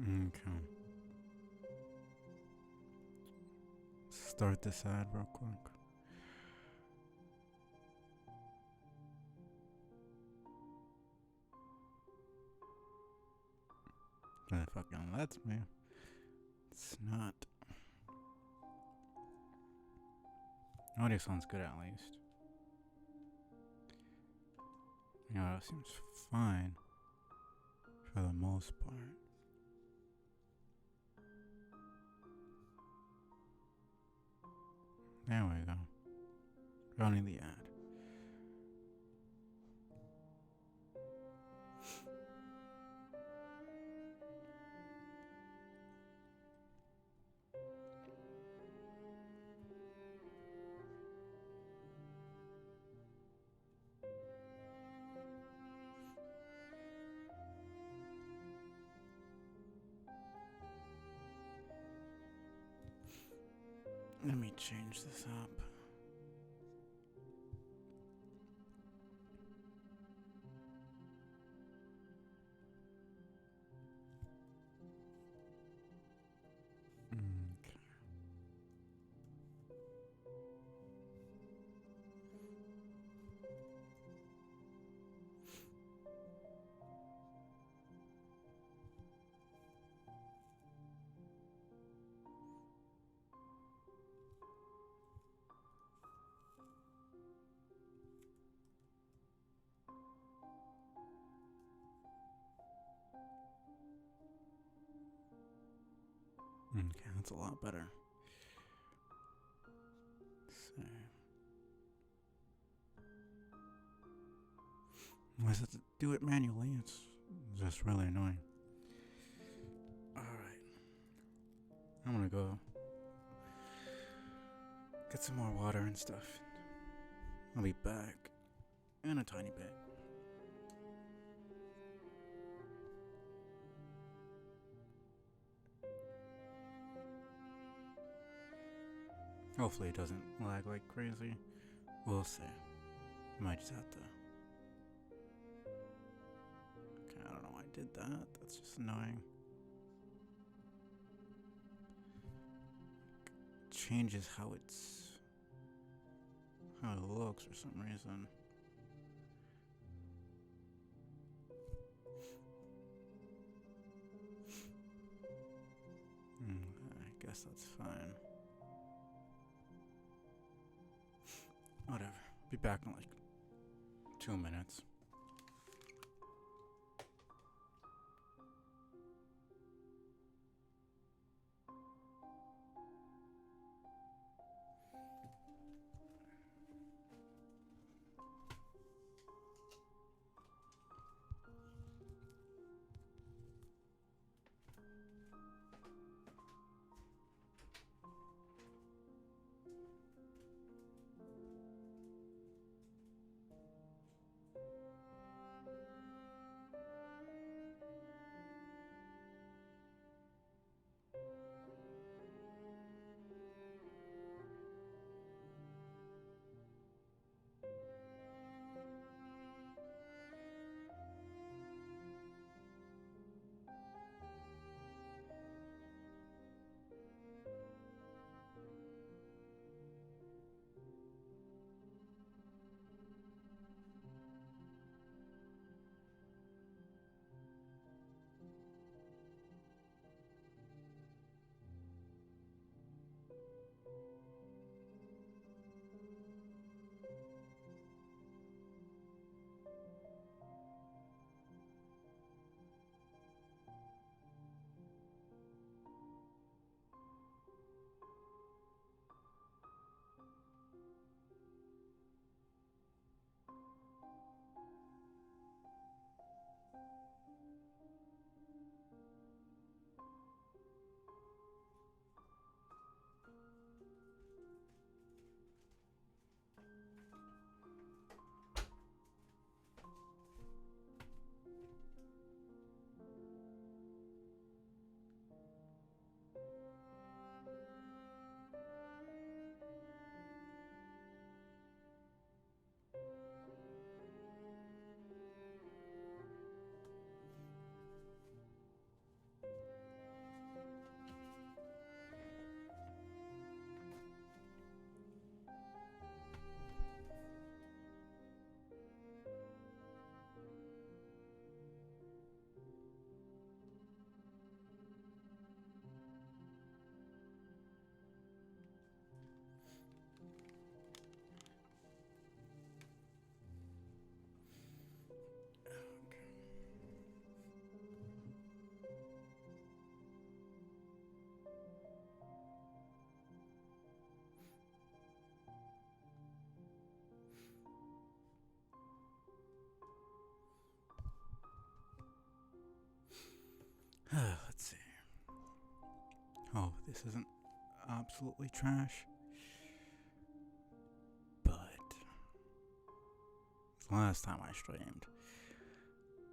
Okay. Start this ad real quick. It fucking lets me. It's not. Audio sounds good at least. Yeah, it seems fine for the most part. There we go. Running the ad. Let me change this up. Okay. Okay, that's a lot better. So, unless I do it manually, it's just really annoying. Alright. I'm gonna go get some more water and stuff. I'll be back in a tiny bit. Hopefully it doesn't lag like crazy. We'll see. Might just have to. Okay, I don't know why I did that. That's just annoying. Changes how it looks for some reason. I guess that's fine. Whatever. Be back in like 2 minutes. this isn't absolutely trash. But last time I streamed,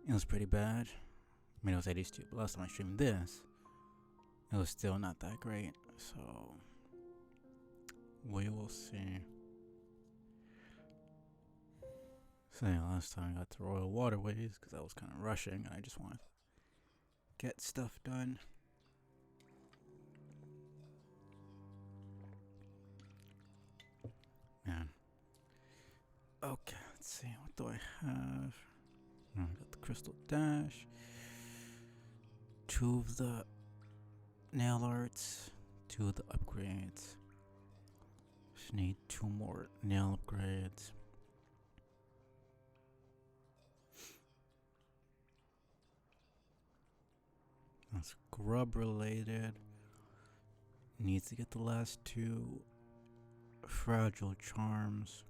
it was pretty bad. I mean, it was 82, but last time I streamed this, it was still not that great. So we will see. So yeah, last time I got to Royal Waterways because I was kind of rushing and I just wanted to get stuff done. Man. Okay, let's see. What do I have? I got the Crystal Dash. 2 of the nail arts. 2 of the upgrades. Just need 2 more nail upgrades. That's grub related. Needs to get the last 2 fragile charms.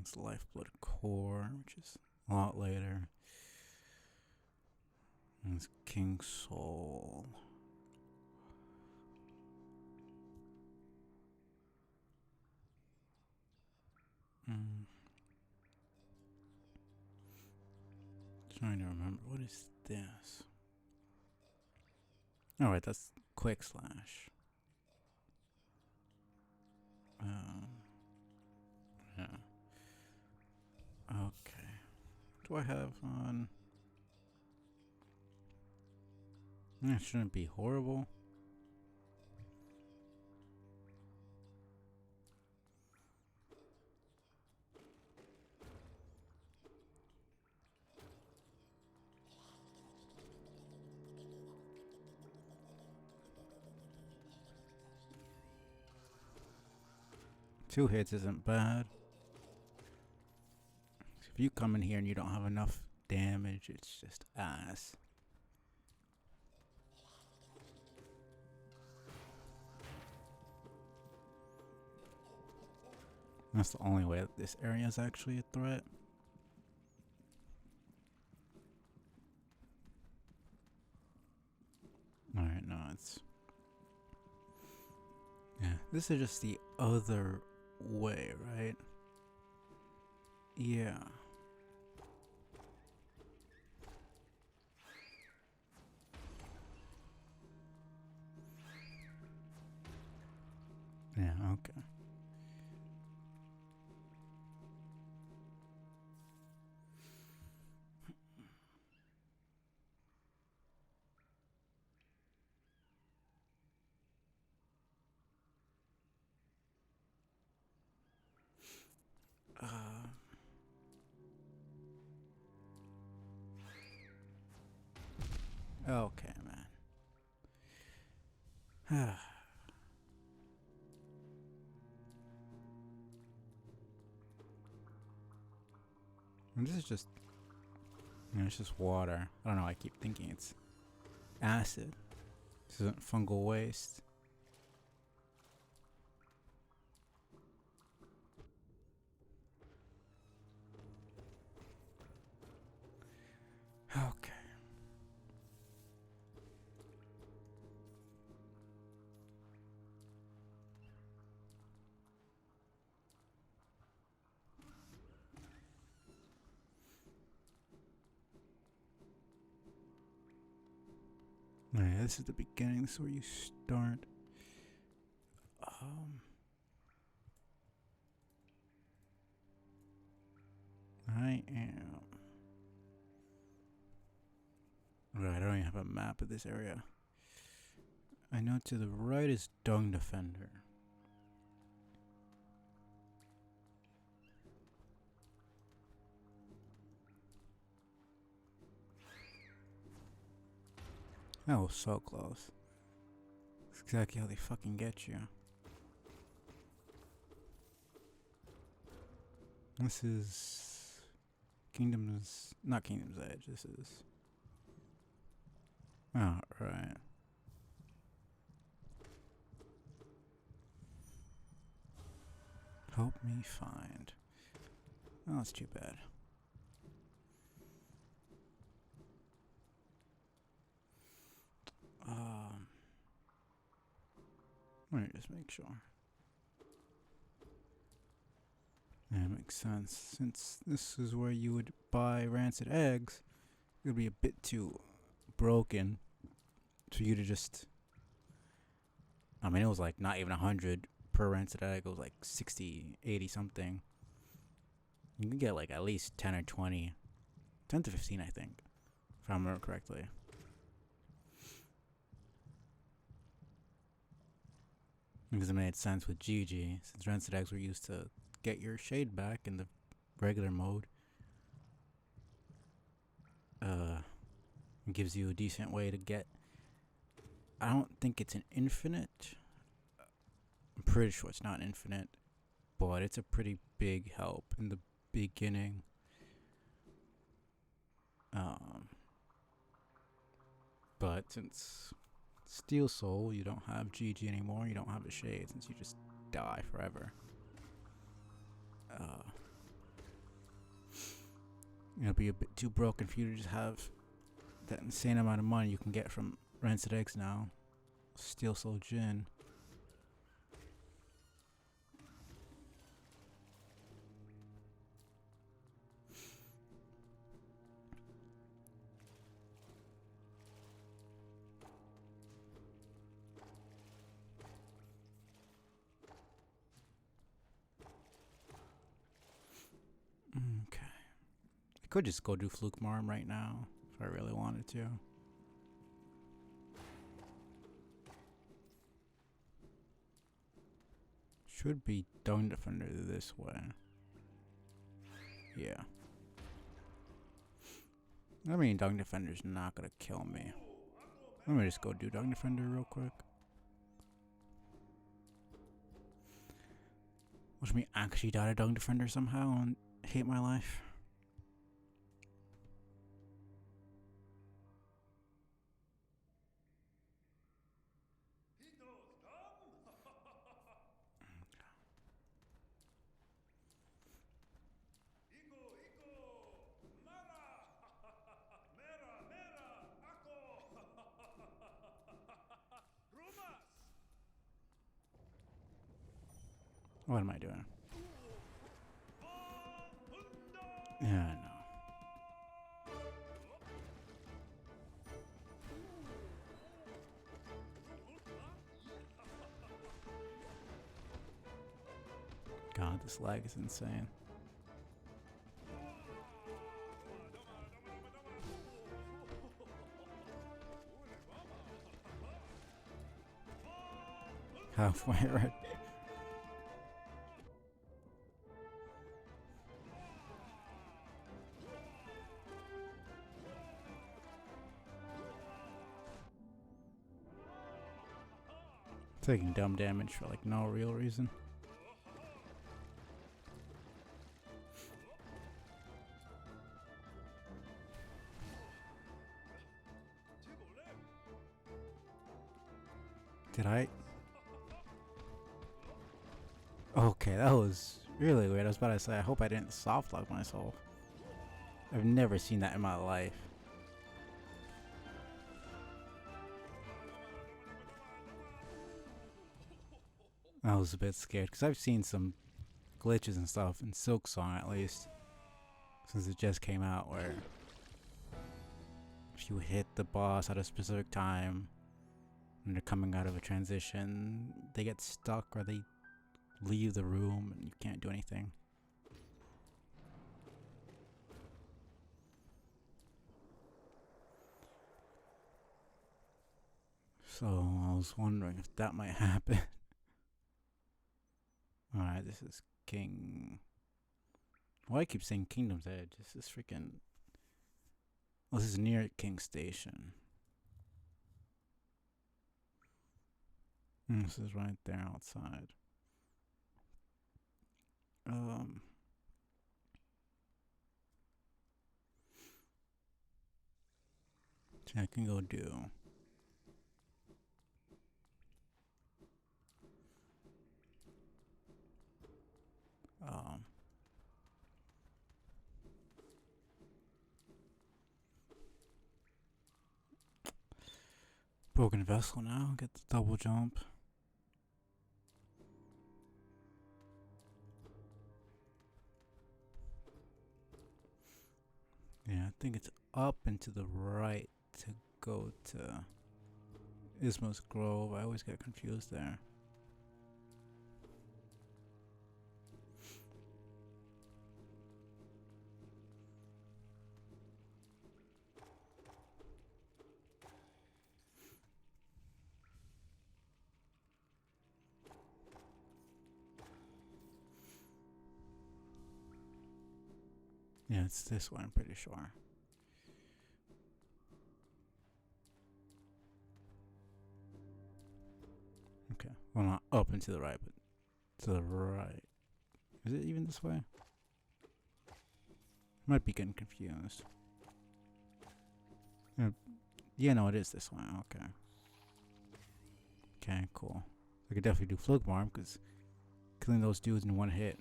It's Lifeblood Core, which is a lot later. And it's King Soul. Trying to remember, what is this? Oh, right, that's Quick Slash. Yeah. Okay. What do I have on? It shouldn't be horrible. Two hits isn't bad. If you come in here and you don't have enough damage, it's just ass. That's the only way that this area is actually a threat. Alright, no, it's... Yeah, this is just the other way, right? Yeah. Yeah, okay. Okay, man. And this is just... it's just water. I don't know, I keep thinking it's acid. This isn't fungal waste. Okay. Yeah, this is the beginning. This is where you start. I am... Right, I don't even have a map of this area. I know to the right is Dung Defender. That was so close. That's exactly how they fucking get you. This is... Kingdom's... Not Kingdom's Edge, this is... Oh, right. Help me find... Oh, that's too bad. Let me just make sure. Yeah, makes sense. Since this is where you would buy rancid eggs, it would be a bit too broken for you to just. I mean, it was like not even 100 per rancid egg. It was like 60, 80 something. You can get like at least 10 or 20. 10 to 15, I think, if I remember correctly. Because it made sense with GG, since rancid eggs were used to get your shade back in the regular mode. It gives you a decent way to get. I don't think it's an infinite. I'm pretty sure it's not infinite, but it's a pretty big help in the beginning. But since Steel Soul, you don't have GG anymore. You don't have a shade since you just die forever. It'll be a bit too broken for you to just have that insane amount of money you can get from rancid eggs now. Steel Soul Gin. Okay. I could just go do Fluke Marm right now if I really wanted to. Should be Dung Defender this way. Yeah. I mean, Dung Defender's not gonna kill me. Let me just go do Dung Defender real quick. Watch me actually die to Dung Defender somehow and hate my life. What am I doing? Yeah, I know. God, this lag is insane. Halfway right. Taking dumb damage for like no real reason. Did I? Okay, that was really weird. I was about to say, I hope I didn't soft lock myself. I've never seen that in my life. I was a bit scared because I've seen some glitches and stuff in Silk Song, at least since it just came out, where if you hit the boss at a specific time and they're coming out of a transition, they get stuck or they leave the room and you can't do anything. So I was wondering if that might happen. Alright, this is King. Why I keep saying Kingdom's Edge? This is freaking. Well, this is near King Station. This is right there outside. So I can go do. Broken Vessel now. Get the double jump. think it's up and to the right to go to Isma's Grove. I always get confused there. Yeah, it's this one, I'm pretty sure. Okay. Well, not up and to the right, but to the right. Is it even this way? Might be getting confused. Yeah, no, it is this way. Okay. Okay, cool. I could definitely do Flugmarm because killing those dudes in one hit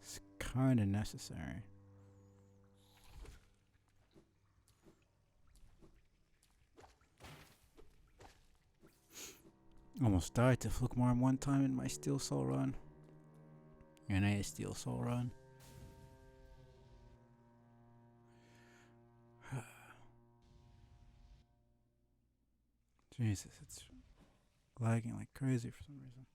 is kind of necessary. Almost died to Flugmarm one time in my Steel Soul run. And a Steel Soul run. Jesus, it's lagging like crazy for some reason.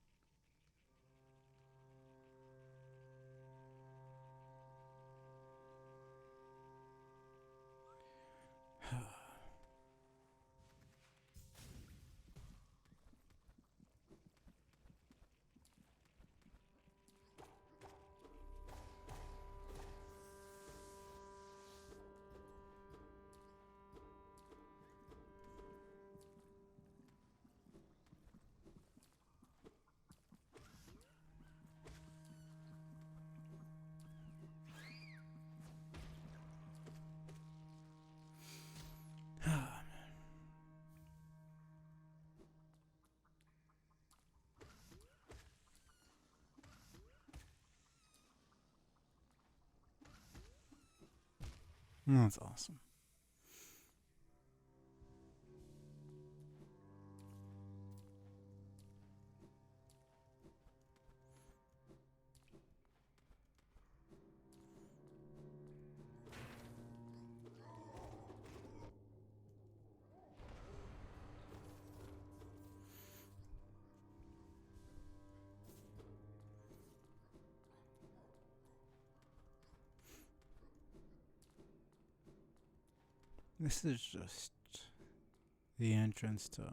That's awesome. This is just the entrance to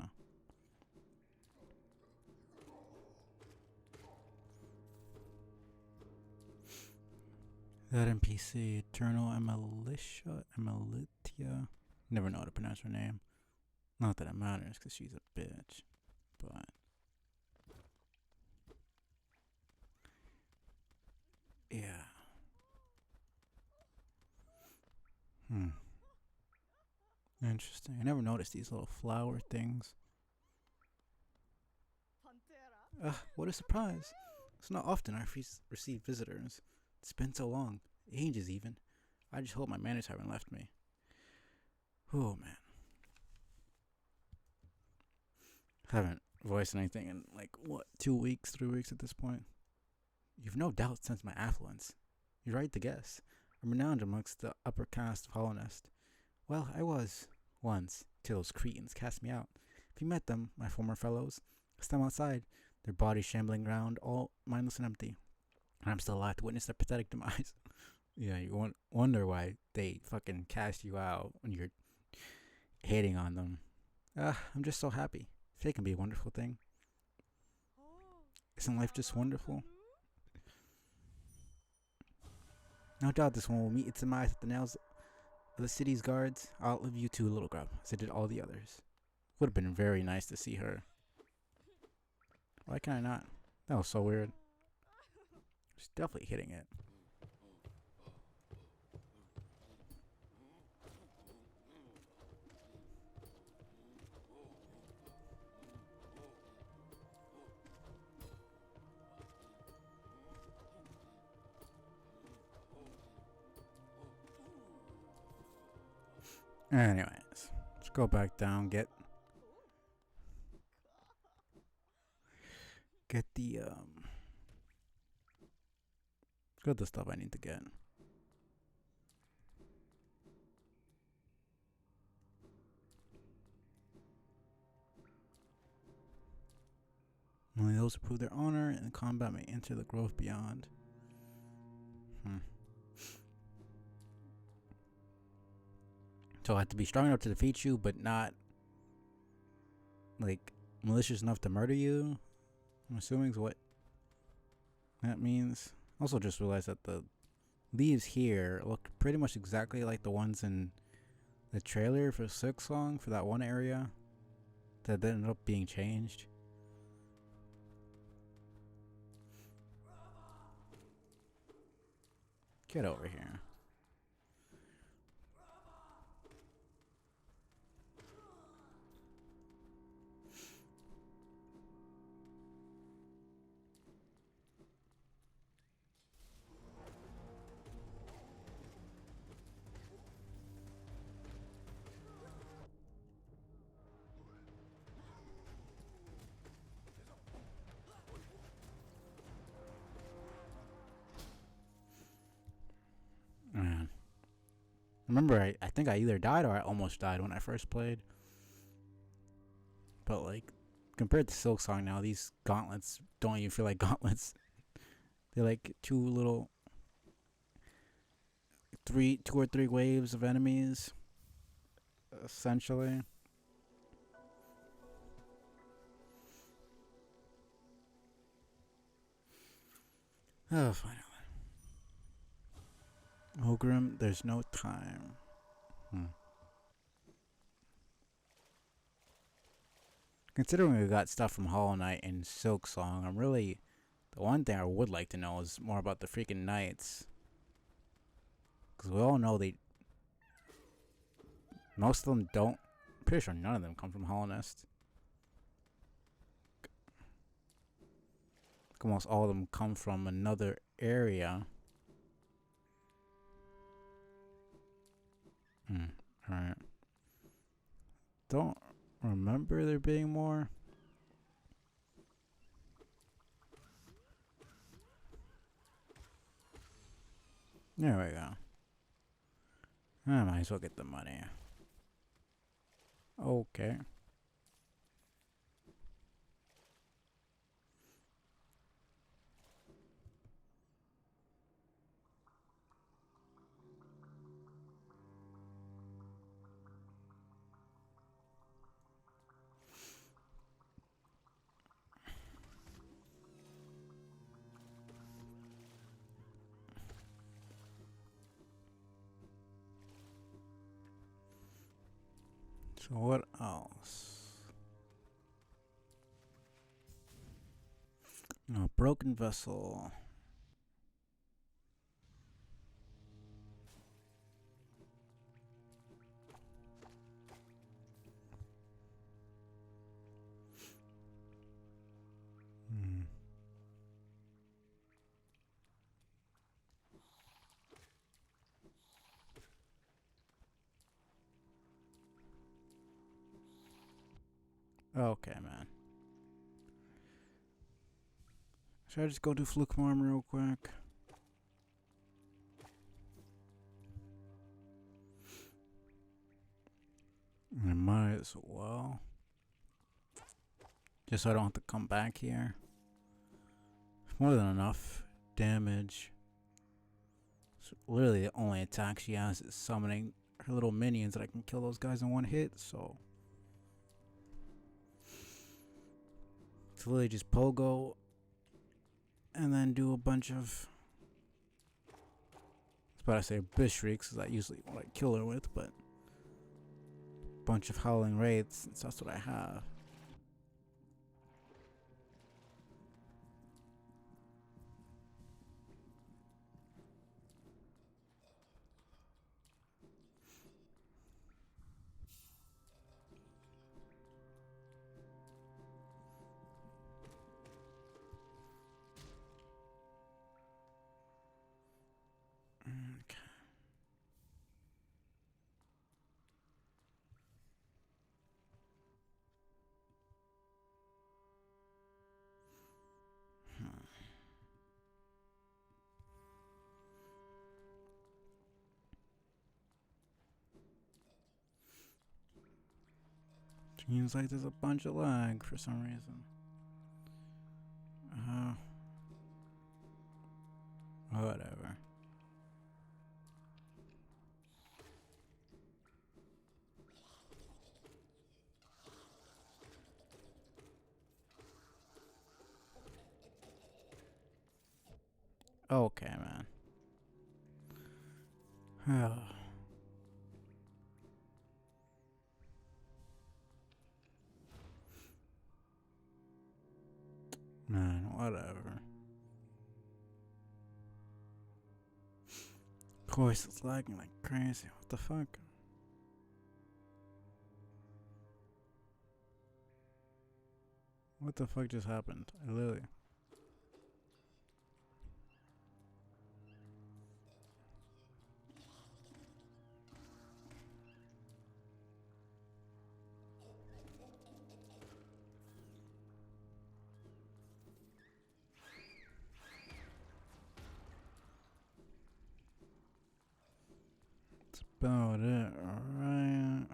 that NPC, Eternal Emilitia. Never know how to pronounce her name. Not that it matters, because she's a bitch. But yeah. Interesting. I never noticed these little flower things. What a surprise. It's not often I receive visitors. It's been so long. Ages even. I just hope my manners haven't left me. Oh man. Haven't voiced anything in like, what, 2 weeks, 3 weeks at this point? You've no doubt sensed my affluence. You're right to guess. I'm renowned amongst the upper caste of Hollownest. Well, I was, once, till those cretins cast me out. If you met them, my former fellows, stand outside, their bodies shambling around, all mindless and empty. And I'm still alive to witness their pathetic demise. Yeah, you wonder why they fucking cast you out when you're hating on them. I'm just so happy. Fate can be a wonderful thing. Isn't life just wonderful? No doubt this one will meet its demise at the nails of the city's guards. I'll outlive you too, little grub, as I did all the others. Would have been very nice to see her. Why can I not? That was so weird. She's definitely hitting it. Anyways, let's go back down, get the get the stuff I need to get. those who prove their honor in combat may enter the grove beyond. So I have to be strong enough to defeat you, but not like malicious enough to murder you. I'm assuming is what that means. Also, just realized that the leaves here look pretty much exactly like the ones in the trailer for Silksong for that one area that ended up being changed. Get over here. Man. Remember, I think I either died or I almost died when I first played. But, like, compared to Silksong now, these gauntlets don't even feel like gauntlets. They're like two or three waves of enemies, essentially. Oh, finally. Ogrim, there's no time. Considering we got stuff from Hollow Knight and Silksong, I'm really... The one thing I would like to know is more about the freaking knights. Because we all know they... Most of them don't... I'm pretty sure none of them come from Hollow Nest. Almost all of them come from another area. Alright. Don't remember there being more. There we go. I might as well get the money. Okay. So what else? No, broken vessel. Okay, man. Should I just go do Fluke Farm real quick? I might as well. Just so I don't have to come back here. More than enough damage. So literally the only attack she has is summoning her little minions that I can kill those guys in one hit, so... It's literally just pogo and then do a bunch of... I was about to say Bishrieks, because that's usually what I kill her with, but... Bunch of Howling Wraiths, since that's what I have. Okay. Seems like there's a bunch of lag for some reason. Whatever. Okay, man. Man, whatever. Of course, it's lagging like crazy. What the fuck? What the fuck just happened? I literally. That's about it, alright.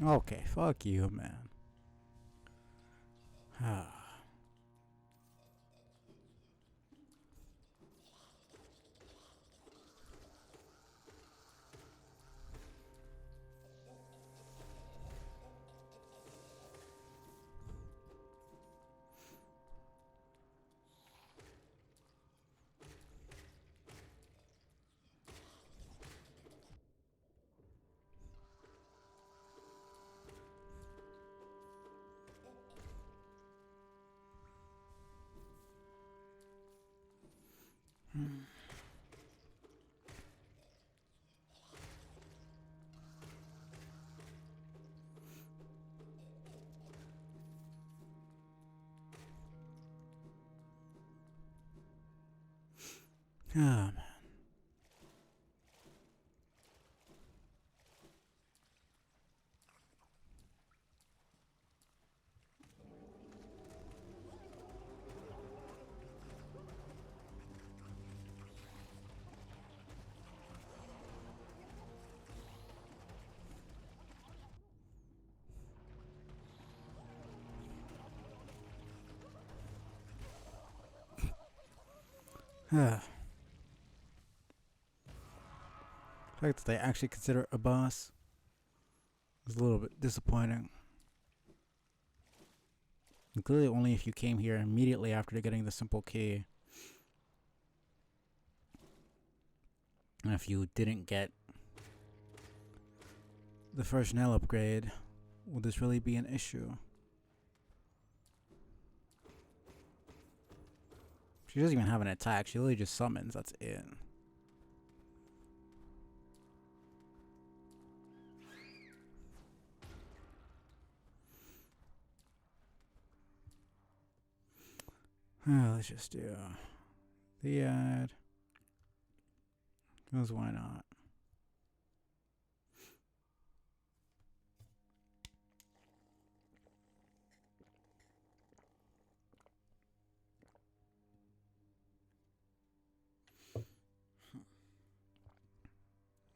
Okay, fuck you, man. Man. The fact that they actually consider it a boss is a little bit disappointing. And clearly, only if you came here immediately after getting the simple key. And if you didn't get the first nail upgrade, will this really be an issue? She doesn't even have an attack. She literally just summons. That's it. Let's just do the ad. Because why not?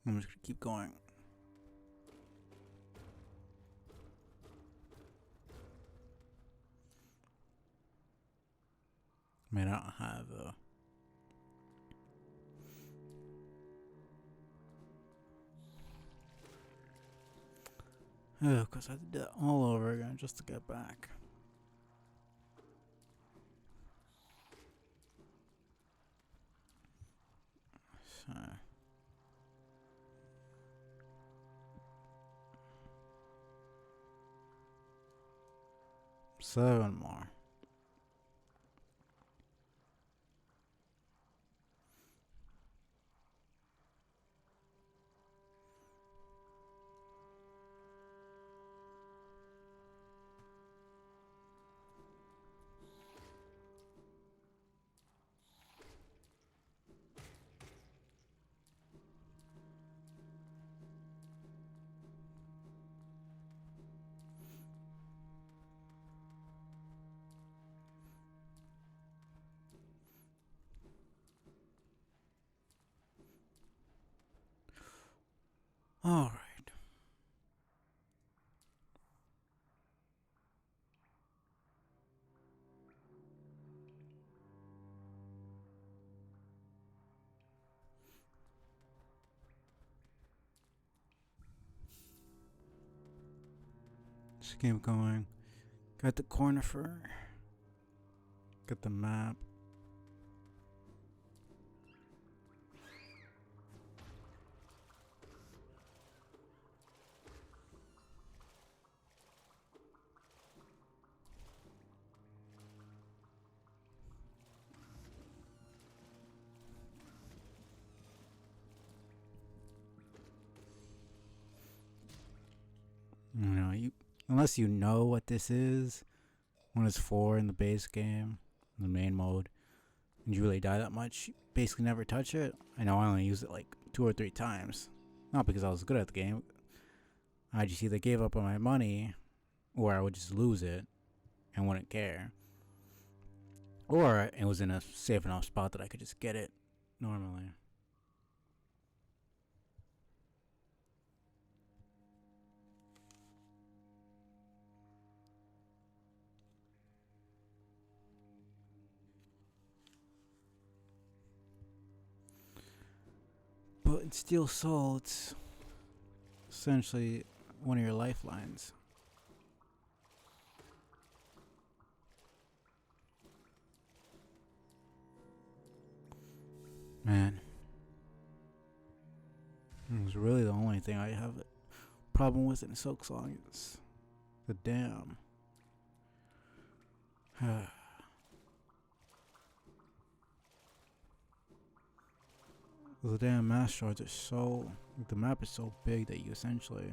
I'm just gonna keep going. I mean, I don't have because I had to do that all over again just to get back. So. 7 more. All right. Just keep going. Got the conifer. Got the map. You know, unless you know what this is, when it's 4 in the base game, the main mode, and you really die that much, you basically never touch it. I know I only used it like 2 or 3 times. Not because I was good at the game. I just either gave up on my money, or I would just lose it and wouldn't care. Or it was in a safe enough spot that I could just get it normally. But in Steel Soul, it's essentially one of your lifelines. Man, it was really the only thing I have a problem with in Silksong is the dam. The damn mass shards are so... the map is so big that you essentially...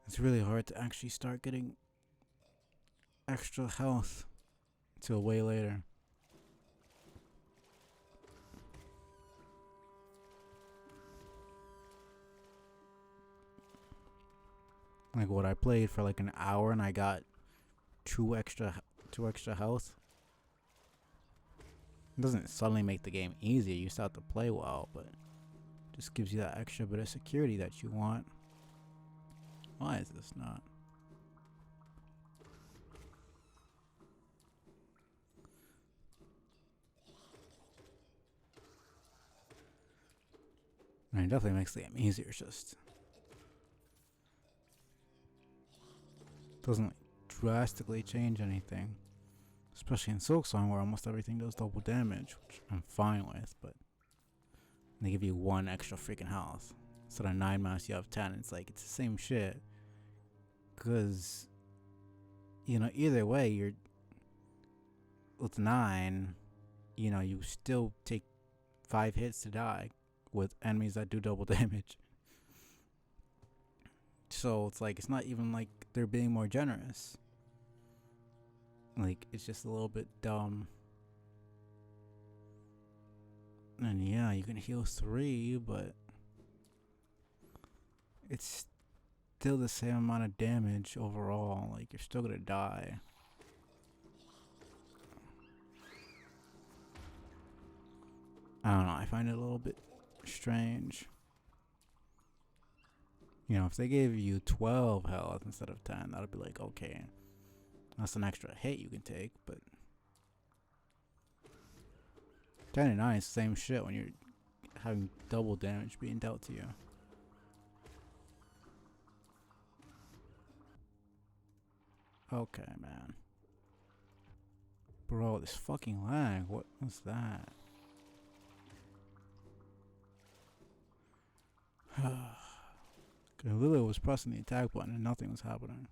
it's really hard to actually start getting extra health until way later. Like what I played for like an hour and I got two extra health. It doesn't suddenly make the game easier. You still have to play well, but it just gives you that extra bit of security that you want. Why is this not? I mean, it definitely makes the game easier. It's just doesn't like, drastically change anything. Especially in Silksong where almost everything does double damage, which I'm fine with, but they give you 1 extra freaking health. Instead of 9 mouse, you have 10. It's like, it's the same shit. Because, you know, either way, you're with 9, you know, you still take 5 hits to die with enemies that do double damage. So it's like, it's not even like they're being more generous. Like, it's just a little bit dumb. And yeah, you can heal 3, but it's still the same amount of damage overall. Like, you're still gonna die. I don't know, I find it a little bit strange. You know, if they gave you 12 health instead of 10, that'd be like, okay, that's an extra hit you can take, but 10 and 9 is the same shit when you're having double damage being dealt to you. Okay, man. Bro, this fucking lag, what was that? Lilo was pressing the attack button and nothing was happening.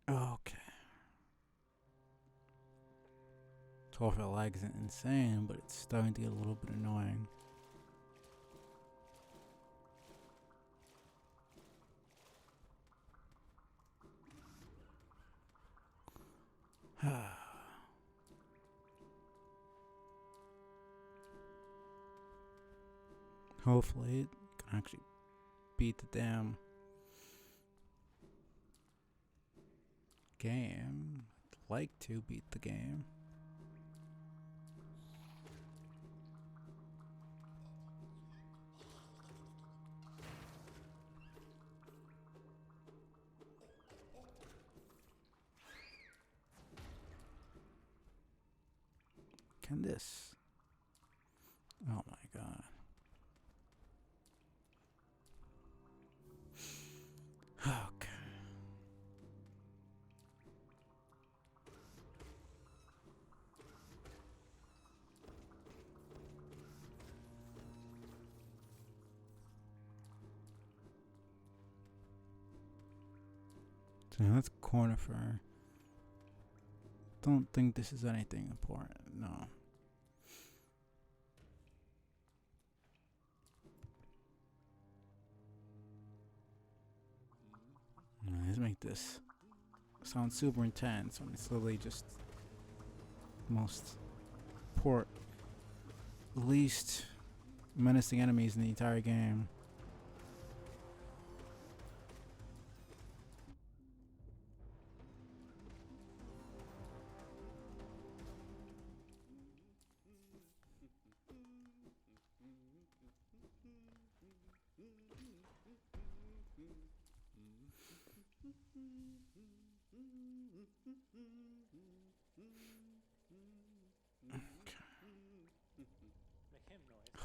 Okay. 12 lag isn't insane, but it's starting to get a little bit annoying. Hopefully it can actually beat the damn game. I'd like to beat the game. Can this? Oh my god. Okay. So that's Cornifer. Don't think this is anything important. No. Let's make this sound super intense when it's literally just the most least menacing enemies in the entire game.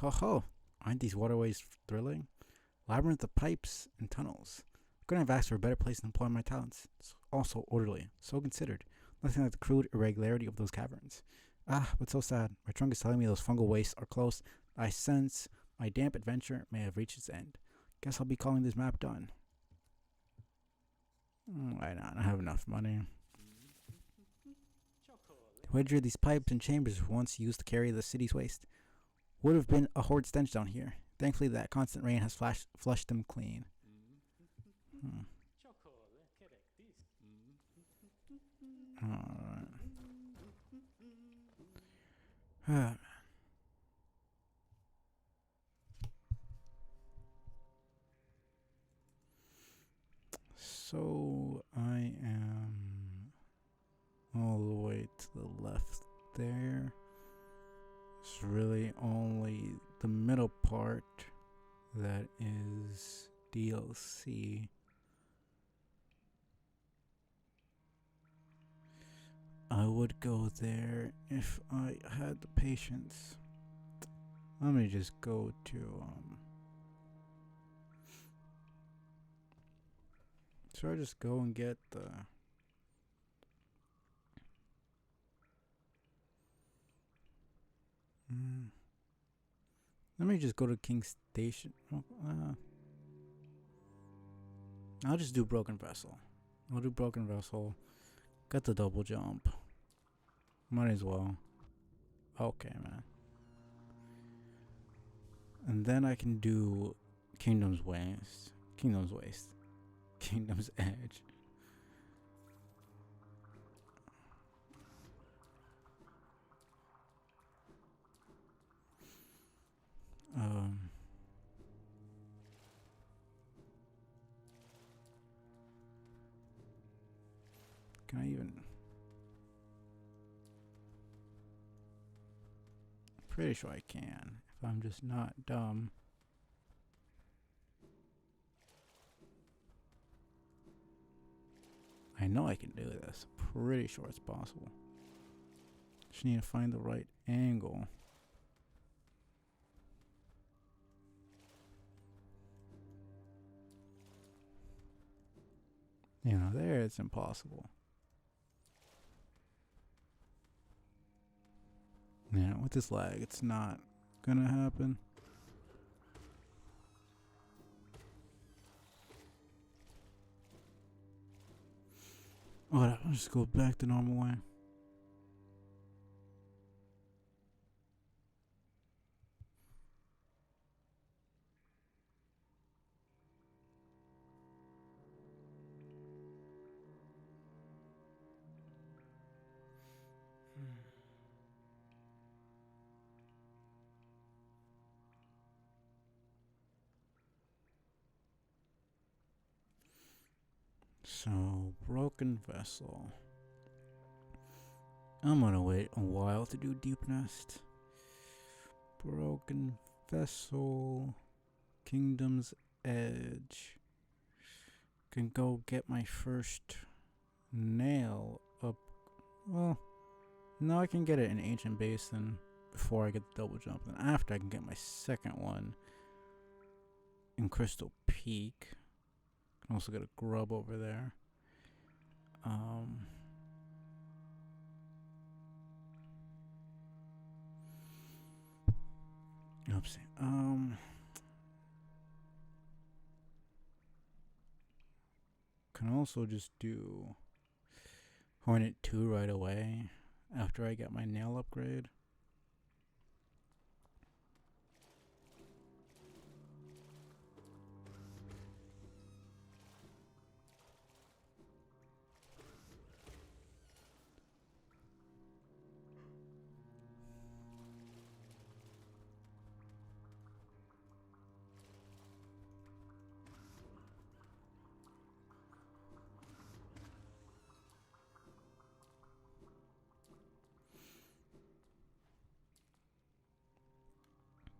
Ho ho! Aren't these waterways thrilling? Labyrinth of pipes and tunnels. I couldn't have asked for a better place to employ my talents. It's also orderly, so considered. Nothing like the crude irregularity of those caverns. Ah, but so sad. My trunk is telling me those fungal wastes are close. I sense my damp adventure may have reached its end. Guess I'll be calling this map done. Why not? I have enough money. Whoever these pipes and chambers were once used to carry the city's waste. Would have been a horrid stench down here. Thankfully, that constant rain has flushed them clean. Alright. So, I am all the way to the left there. It's really only the middle part that is DLC. I would go there if I had the patience. Let me just go to should I just go and get the let me just go to King Station. I'll just do Broken Vessel. I'll do Broken Vessel. Got the double jump. Might as well. Okay, man. And then I can do Kingdom's Waste. Kingdom's Waste. Kingdom's Edge. Can I even? Pretty sure I can, if I'm just not dumb. I know I can do this. Pretty sure it's possible. Just need to find the right angle. there it's impossible. Yeah, with this lag, it's not gonna happen. Whatever, I'll just go back the normal way. So, broken vessel. I'm gonna wait a while to do Deep Nest. Broken vessel. Kingdom's Edge. Can go get my first nail up. Well, no, I can get it in Ancient Basin before I get the double jump. Then after, I can get my second one in Crystal Peak. Can also get a grub over there. Oopsie. Can also just do Hornet 2 right away after I get my nail upgrade.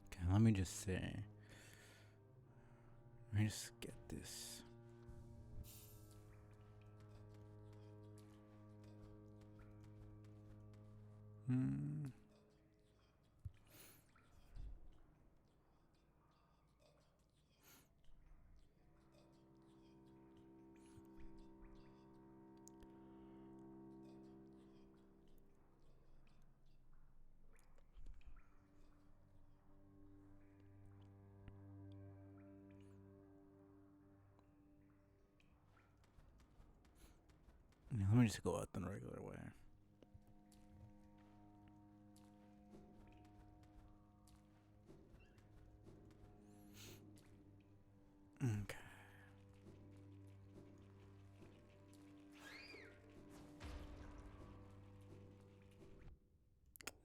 Okay, let me just say. Let me just get this. Let me just go out the regular way. Okay.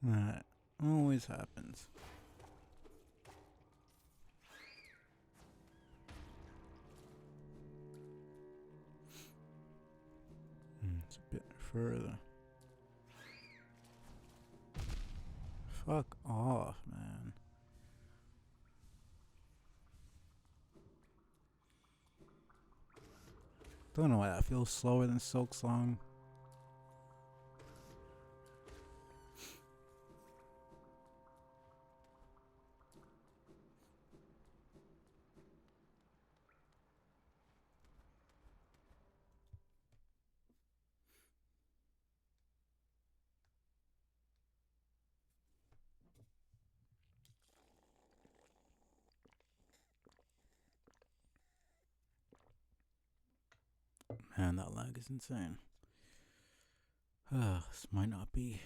That always happens. It's a bit further. Fuck off, man. Don't know why that feels slower than Silksong. Man, that lag is insane. This might not be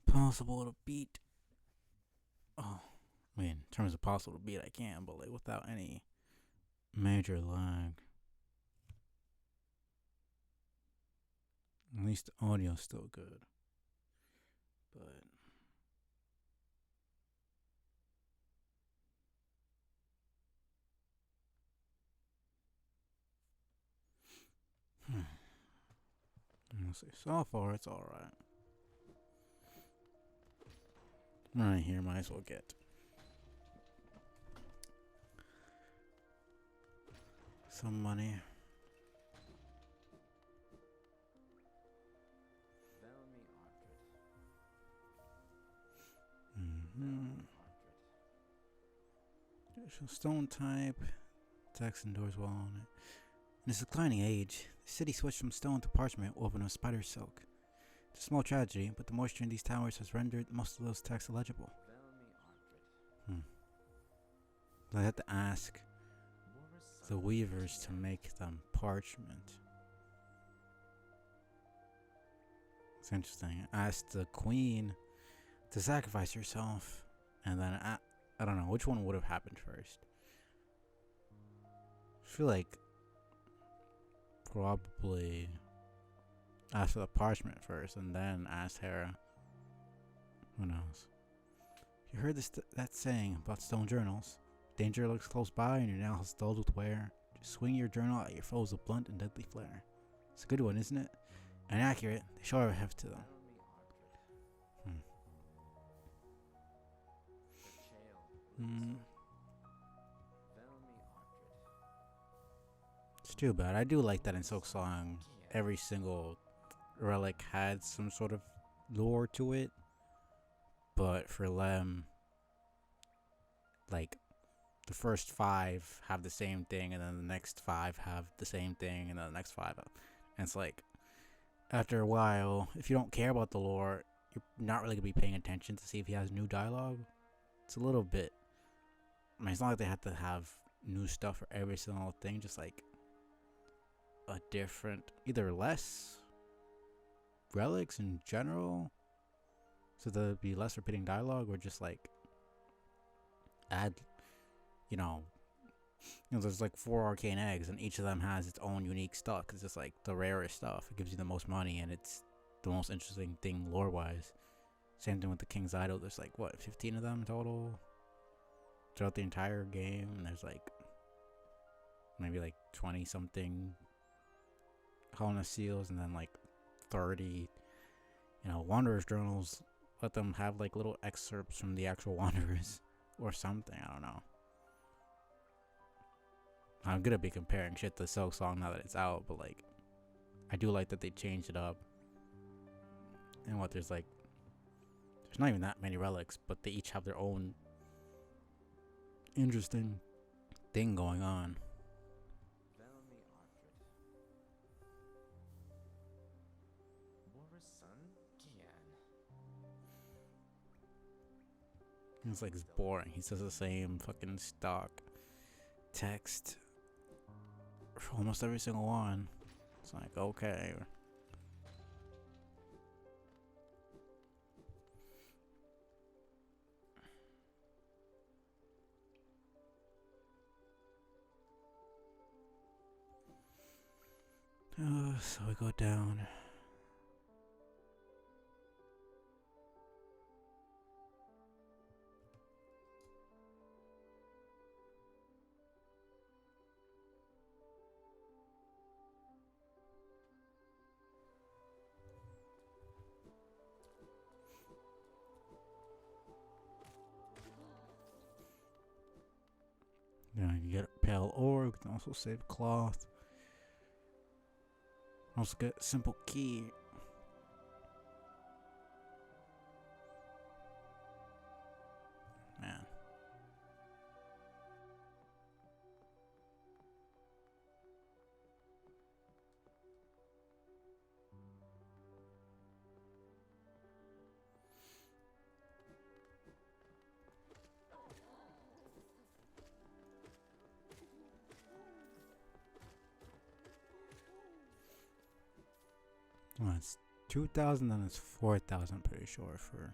possible to beat. Oh, I mean, in terms of possible to beat, I can, but like without any major lag. At least the audio's still good. But let's see. So far, it's alright. Right here, might as well get some money. Stone type. Text and doors while on it. In its declining age, the city switched from stone to parchment woven with spider silk. It's a small tragedy, but the moisture in these towers has rendered most of those texts illegible. Hmm. I had to ask the weavers to make them parchment. It's interesting. I asked the queen to sacrifice herself, and then I don't know which one would have happened first. I feel like probably asked for the parchment first, and then asked Hera. Who knows? You heard that saying about stone journals. Danger looks close by, and your nail has dulled with wear. Just swing your journal at your foes with blunt and deadly flare. It's a good one, isn't it? And accurate. They sure have to them. It's too bad. I do like that in Silksong, every single relic had some sort of lore to it. But for Lem, like, the first 5 have the same thing, and then the next 5 have the same thing, and then the next 5 have. And it's like, after a while, if you don't care about the lore, you're not really going to be paying attention to see if he has new dialogue. It's a little bit. I mean, it's not like they have to have new stuff for every single thing, just like a different, either less relics in general, so there'd be less repeating dialogue, or just like add, there's like 4 arcane eggs, and each of them has its own unique stuff. Cause it's just like the rarest stuff. It gives you the most money, and it's the most interesting thing lore wise. Same thing with the King's Idol. There's like 15 of them total throughout the entire game, and there's like maybe like 20 something Hollowness seals, and then like 30 Wanderer's journals. Let them have like little excerpts from the actual Wanderers or something. I don't know. I'm gonna be comparing shit to Silksong now that it's out, but like, I do like that they changed it up. And there's not even that many relics, but they each have their own interesting thing going on. It's like it's boring. He says the same fucking stock text for almost every single one. It's like, okay. So we go down. You get a pale ore. You can also save cloth. Also get a simple key. Man. Well, it's 2,000 and it's 4,000, pretty sure, for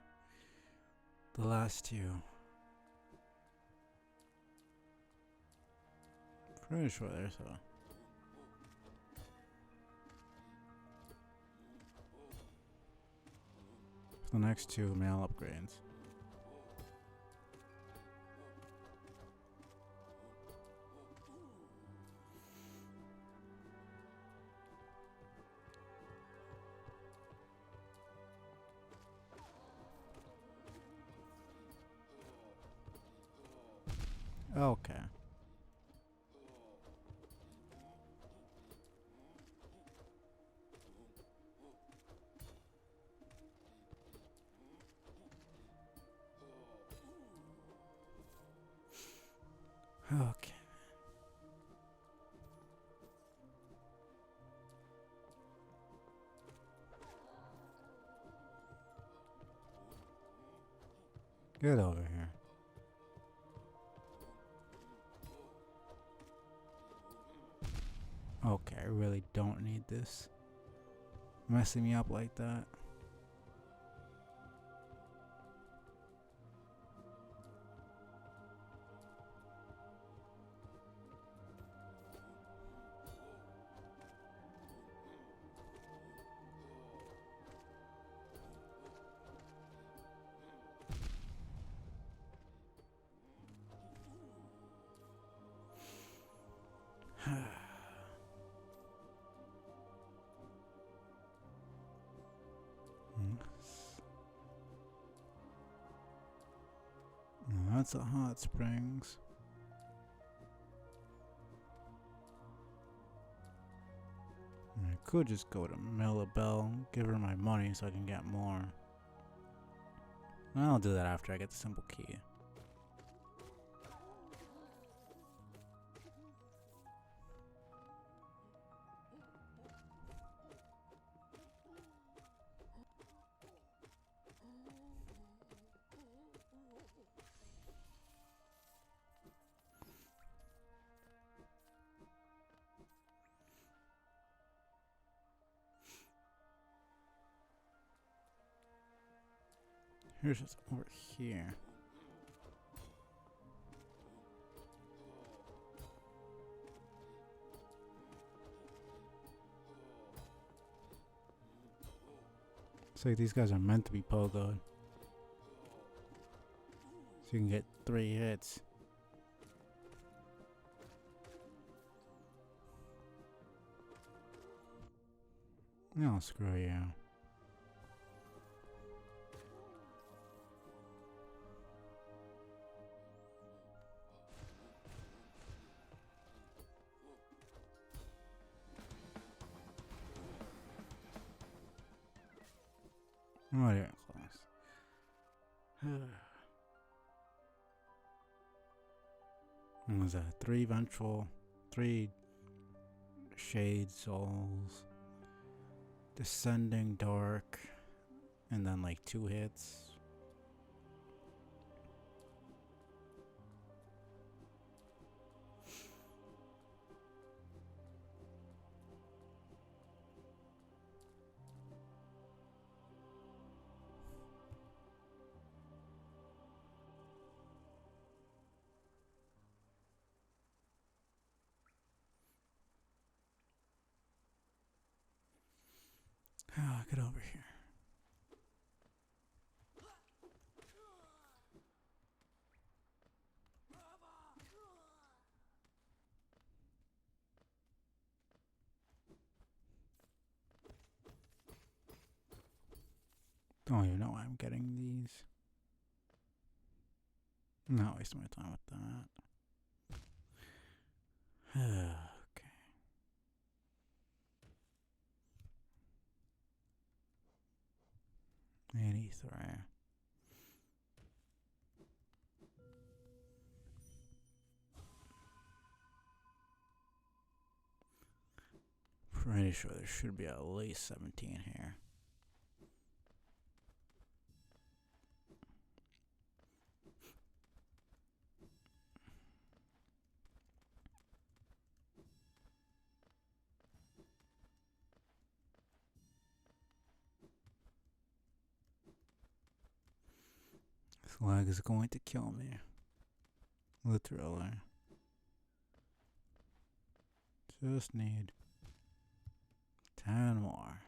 the last 2. Pretty sure there's a. The next 2 mail upgrades. Okay. Okay. Get over here. Okay, I really don't need this. Messing me up like that. That's a hot springs. I could just go to Millabelle, give her my money so I can get more. I'll do that after I get the simple key. Here's just over here. It's like these guys are meant to be pogoed. So you can get 3 hits. No, screw you. Oh, yeah, close. What was that? 3 vengeful, 3 shade souls, descending dark, and then like 2 hits. Get over here. Don't even know why I'm getting these. I'm not wasting my time with that. Okay. 83. Pretty sure there should be at least 17 here. This lag is going to kill me. Literally. Just need 10 more.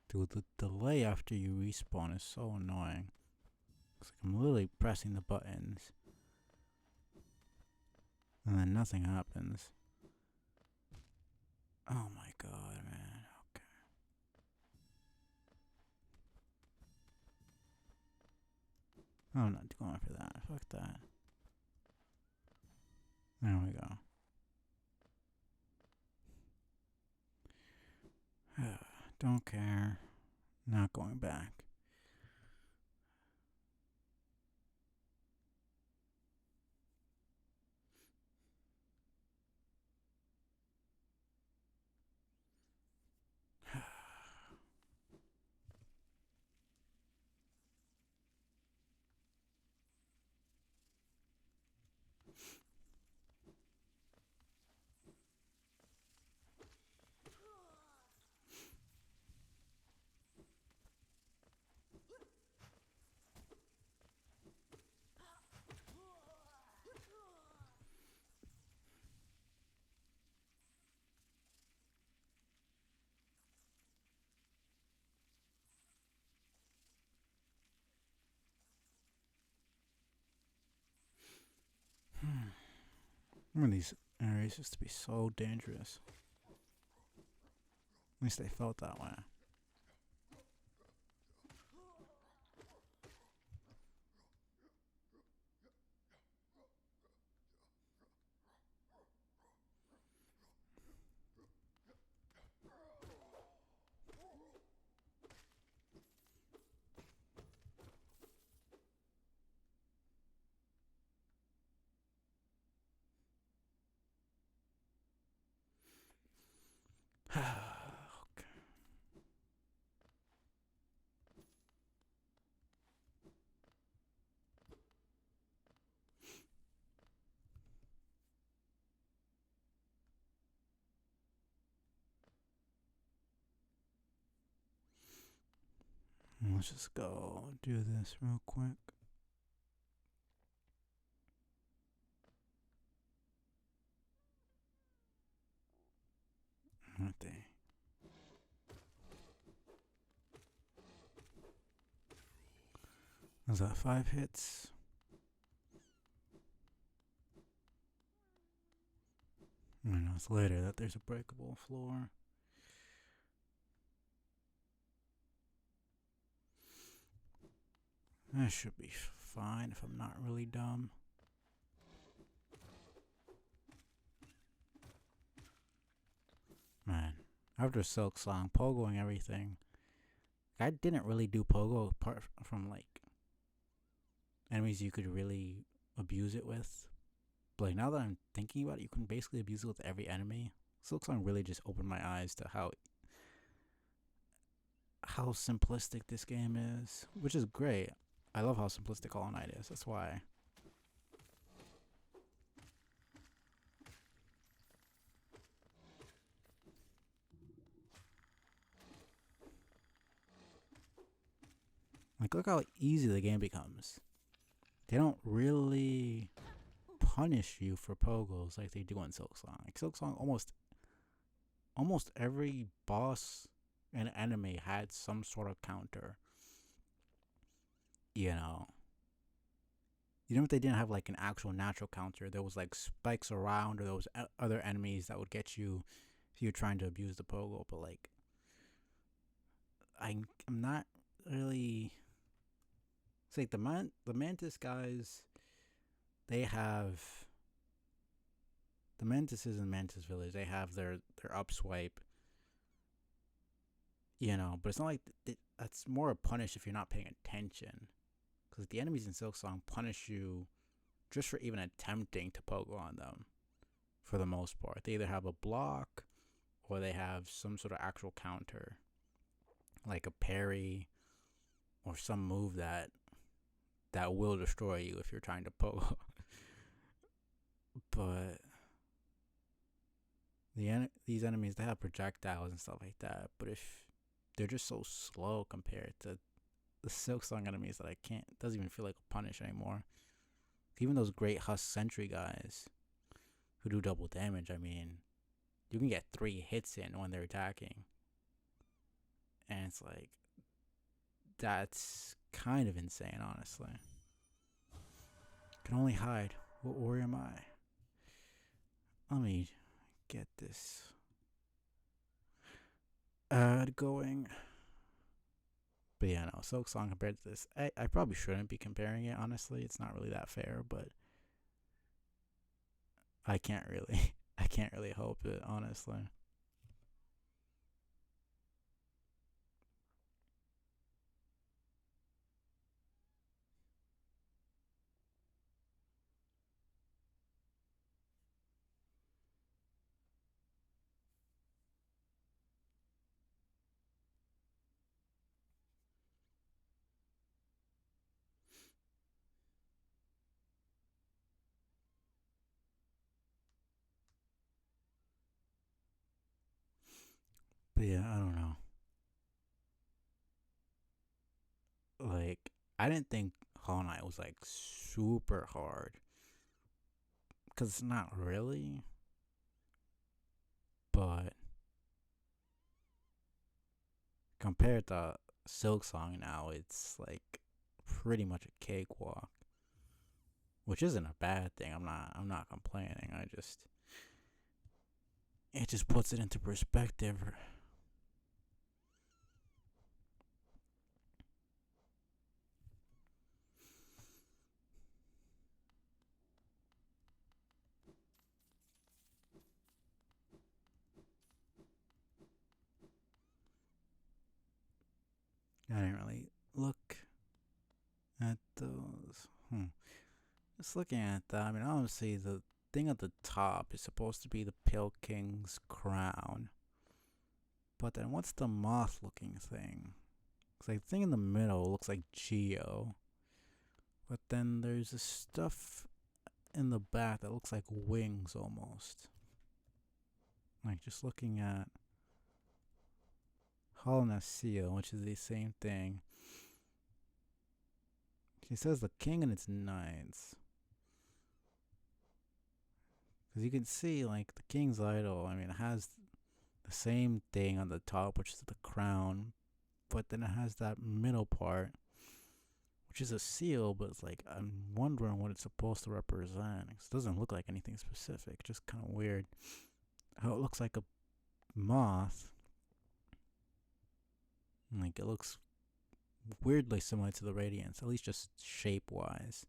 Dude, the delay after you respawn is so annoying. It's like I'm literally pressing the buttons. And then nothing happens. Oh my god, man. Okay. I'm not going for that. Fuck that. There we go. Don't care. Not going back. I mean, these areas used to be so dangerous. At least they felt that way. Okay. Let's just go do this real quick. Right there. Was that 5 hits? I know it's later that there's a breakable floor. That should be fine if I'm not really dumb. Man, after Silksong, pogoing everything. I didn't really do pogo apart from like enemies you could really abuse it with. But like now that I'm thinking about it, you can basically abuse it with every enemy. Silksong really just opened my eyes to how simplistic this game is, which is great. I love how simplistic Hollow Knight is. That's why. Like, look how easy the game becomes. They don't really punish you for pogos like they do in Silksong. Like Silksong, almost every boss and enemy had some sort of counter. You know, even if they didn't have like an actual natural counter, there was like spikes around, or there was other enemies that would get you if you're trying to abuse the pogo. But like, I'm not really. It's like the mantis guys. They have the mantises in Mantis Village. They have their upswipe. You know, but it's not like that's more a punish if you're not paying attention. Because the enemies in Silksong punish you just for even attempting to pogo on them. For the most part, they either have a block or they have some sort of actual counter, like a parry or some move that will destroy you if you're trying to pogo. But these enemies, they have projectiles and stuff like that. But if they're just so slow compared to the Silksong enemies that I can't, it doesn't even feel like a punish anymore. Even those great Husk Sentry guys who do double damage, I mean, you can get 3 hits in when they're attacking. And it's like, that's kind of insane, honestly. Can only hide. What warrior am I? Let me get this ad going. But yeah, no, Silksong compared to this, I probably shouldn't be comparing it, honestly. It's not really that fair, but I can't really I can't really help it, honestly. But yeah, I don't know. Like, I didn't think Hollow Knight was like super hard, because it's not really. But compared to Silksong now, it's like pretty much a cakewalk. which isn't a bad thing. I'm not complaining. It just puts it into perspective. I didn't really look at those. Just looking at that, I mean, obviously the thing at the top is supposed to be the Pale King's crown. But then what's the moth looking thing? It's like the thing in the middle looks like Geo. But then there's this stuff in the back that looks like wings almost. Like just looking at Hollowness Seal, which is the same thing. She says the king and its knights. Because you can see, like, the king's idol, I mean, it has the same thing on the top, which is the crown. But then it has that middle part, which is a seal, but it's like, I'm wondering what it's supposed to represent. It doesn't look like anything specific, just kind of weird. How it looks like a moth. Like, it looks weirdly similar to the Radiance, at least just shape-wise.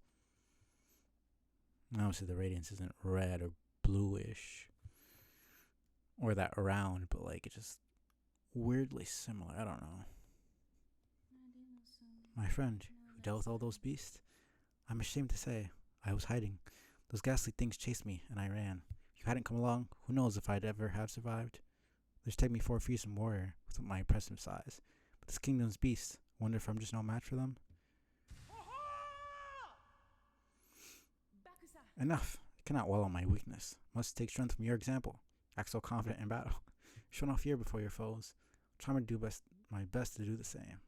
Obviously, the Radiance isn't red or bluish or that round, but like, it's just weirdly similar. I don't know. My friend, who dealt with all those beasts, I'm ashamed to say, I was hiding. Those ghastly things chased me, and I ran. If you hadn't come along, who knows if I'd ever have survived. They just take me for a fearsome warrior with my impressive size. But this kingdom's beasts, wonder if I'm just no match for them? Enough. I cannot wallow in my weakness. Must take strength from your example. Act so confident in battle. Show no fear before your foes. Try to do my best to do the same.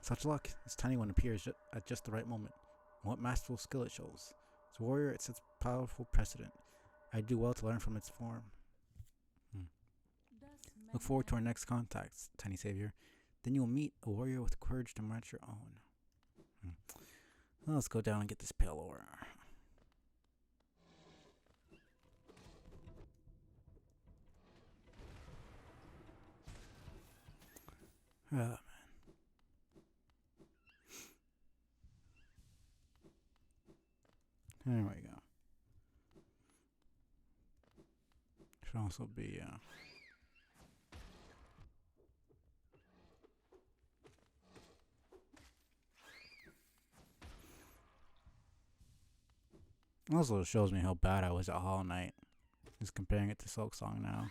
Such luck. This tiny one appears at just the right moment. And what masterful skill it shows. As a warrior, it sets powerful precedent. I do well to learn from its form. Look forward to our next contacts, tiny savior. Then you will meet a warrior with courage to match your own. Well, let's go down and get this pale ore. Oh, man. There we go. Should also be, also shows me how bad I was at Hollow Knight. Just comparing it to Silksong now.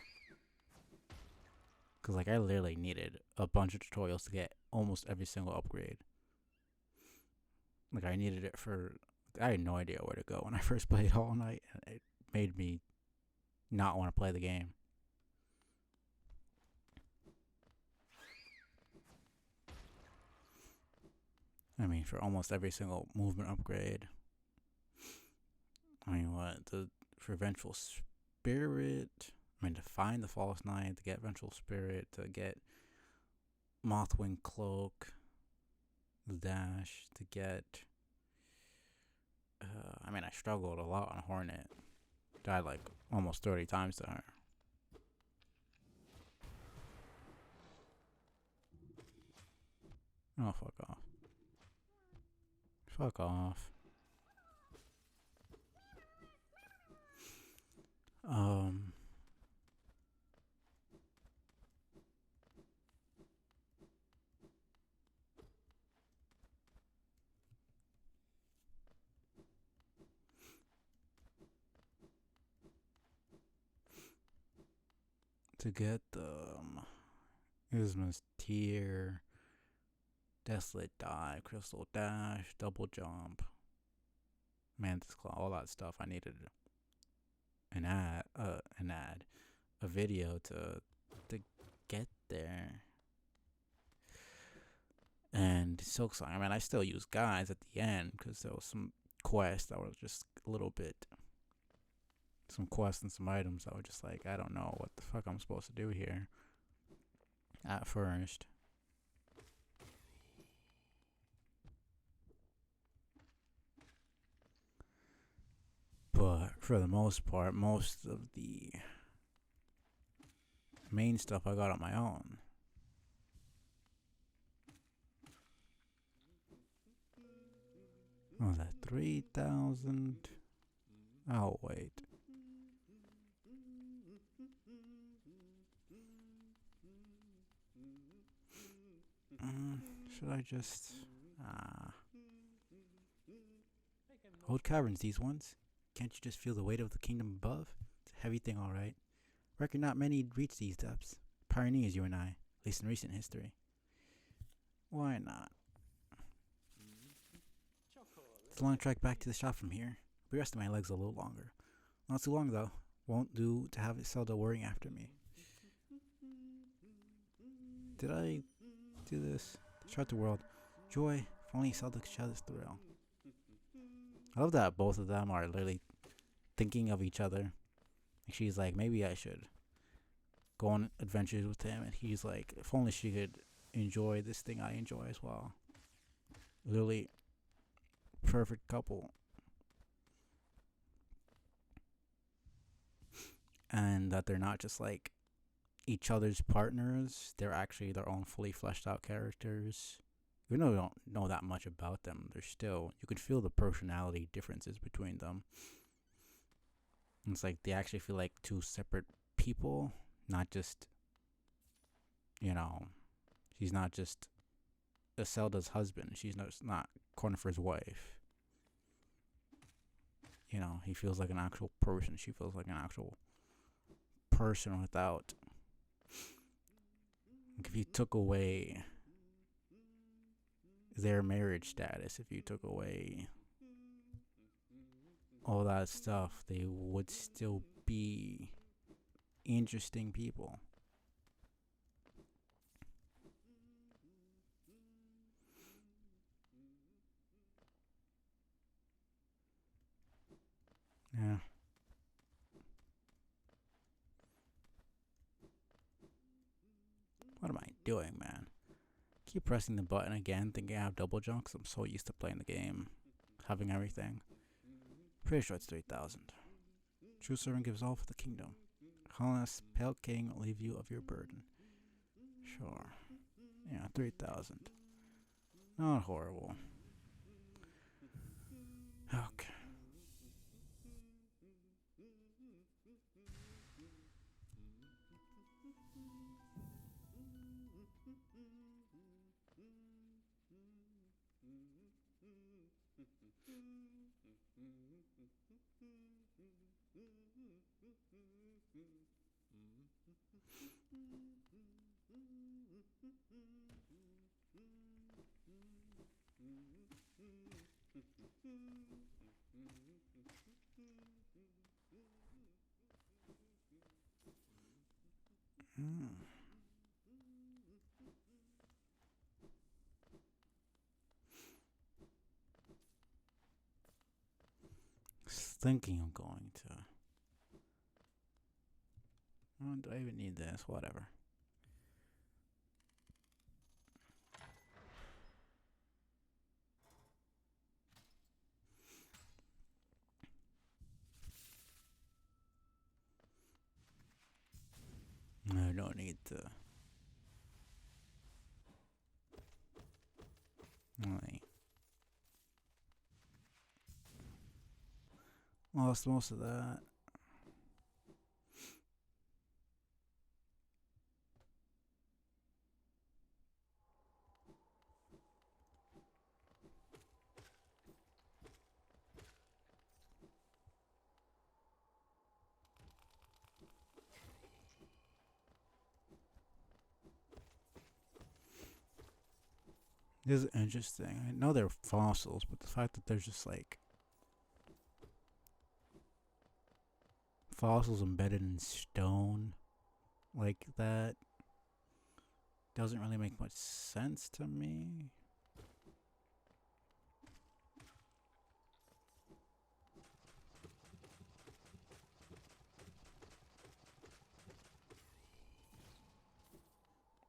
Because, like, I literally needed a bunch of tutorials to get almost every single upgrade. Like, I needed it for... I had no idea where to go when I first played Hollow Knight. And it made me not want to play the game. I mean, for almost every single movement upgrade. I mean, for Vengeful Spirit... I mean, to find the False Knight, to get Vengeful Spirit, to get Mothwing Cloak, the dash, to get... I mean, I struggled a lot on Hornet. Died like almost 30 times to her. Oh, fuck off. Fuck off. To get the Isma's Tear, Desolate Dive, Crystal Dash, Double Jump, Mantis Claw, all that stuff, I needed a video to get there. And Silksong, I mean, I still use guys at the end because there was some quests that were just a little bit... Some quests and some items that were just like, I don't know what the fuck I'm supposed to do here at first. For the most part, most of the main stuff I got on my own. What was that? 3,000? Oh, wait. Should I just... Old caverns, these ones. Can't you just feel the weight of the kingdom above? It's a heavy thing, alright. Reckon not many reach these depths. Pioneers, you and I. At least in recent history. Why not? It's a long trek back to the shop from here. I'll be resting my legs a little longer. Not too long, though. Won't do to have Zelda worrying after me. Did I do this? Chart the world. Joy, if only Zelda could share this thrill. I love that both of them are literally thinking of each other. She's like, maybe I should go on adventures with him. And he's like, if only she could enjoy this thing I enjoy as well. Literally, perfect couple. And that they're not just like each other's partners. They're actually their own fully fleshed out characters. Even though we don't know that much about them, they're still, you could feel the personality differences between them. It's like they actually feel like two separate people, not just, she's not just Zelda's husband. She's not Cornifer's wife. He feels like an actual person. She feels like an actual person without. Like if you took away their marriage status, if you took away all that stuff, they would still be interesting people. Yeah. What am I doing, man? Keep pressing the button again, thinking I have double jump 'cause I'm so used to playing the game, having everything. Pretty sure it's 3,000. True servant gives all for the kingdom. Colonist, pale king, leave you of your burden. Sure. Yeah, 3,000. Not horrible. Okay. Thinking of going to. Oh, do I even need this? Whatever. I don't need to. Like, lost most of that. This is interesting. I know they're fossils, but the fact that there's just like fossils embedded in stone like that doesn't really make much sense to me.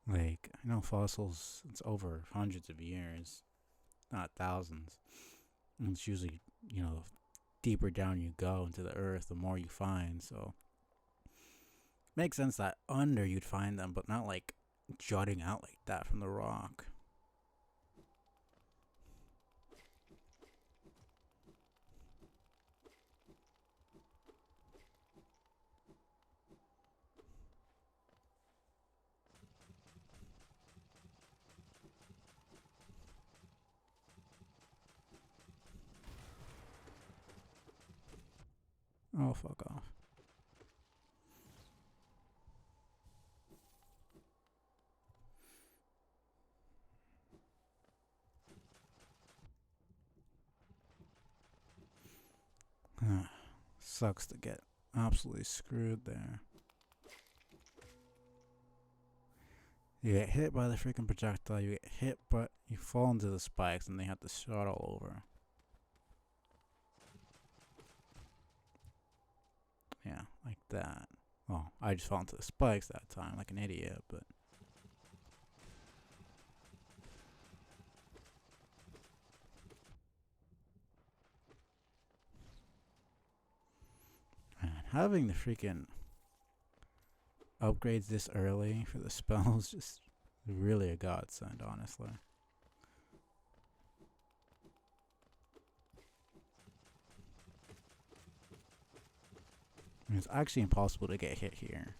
Like, I know fossils, it's over hundreds of years, not thousands. And it's usually, deeper down you go into the earth, the more you find. So makes sense that under you'd find them, but not like jutting out like that from the rock. Oh, fuck off. Sucks to get absolutely screwed there. You get hit by the freaking projectile, you get hit, but you fall into the spikes and they have to start all over. Yeah, like that. Well, I just fell into the spikes that time like an idiot, but... Man, having the freaking upgrades this early for the spells just really a godsend, honestly. I mean, it's actually impossible to get hit here.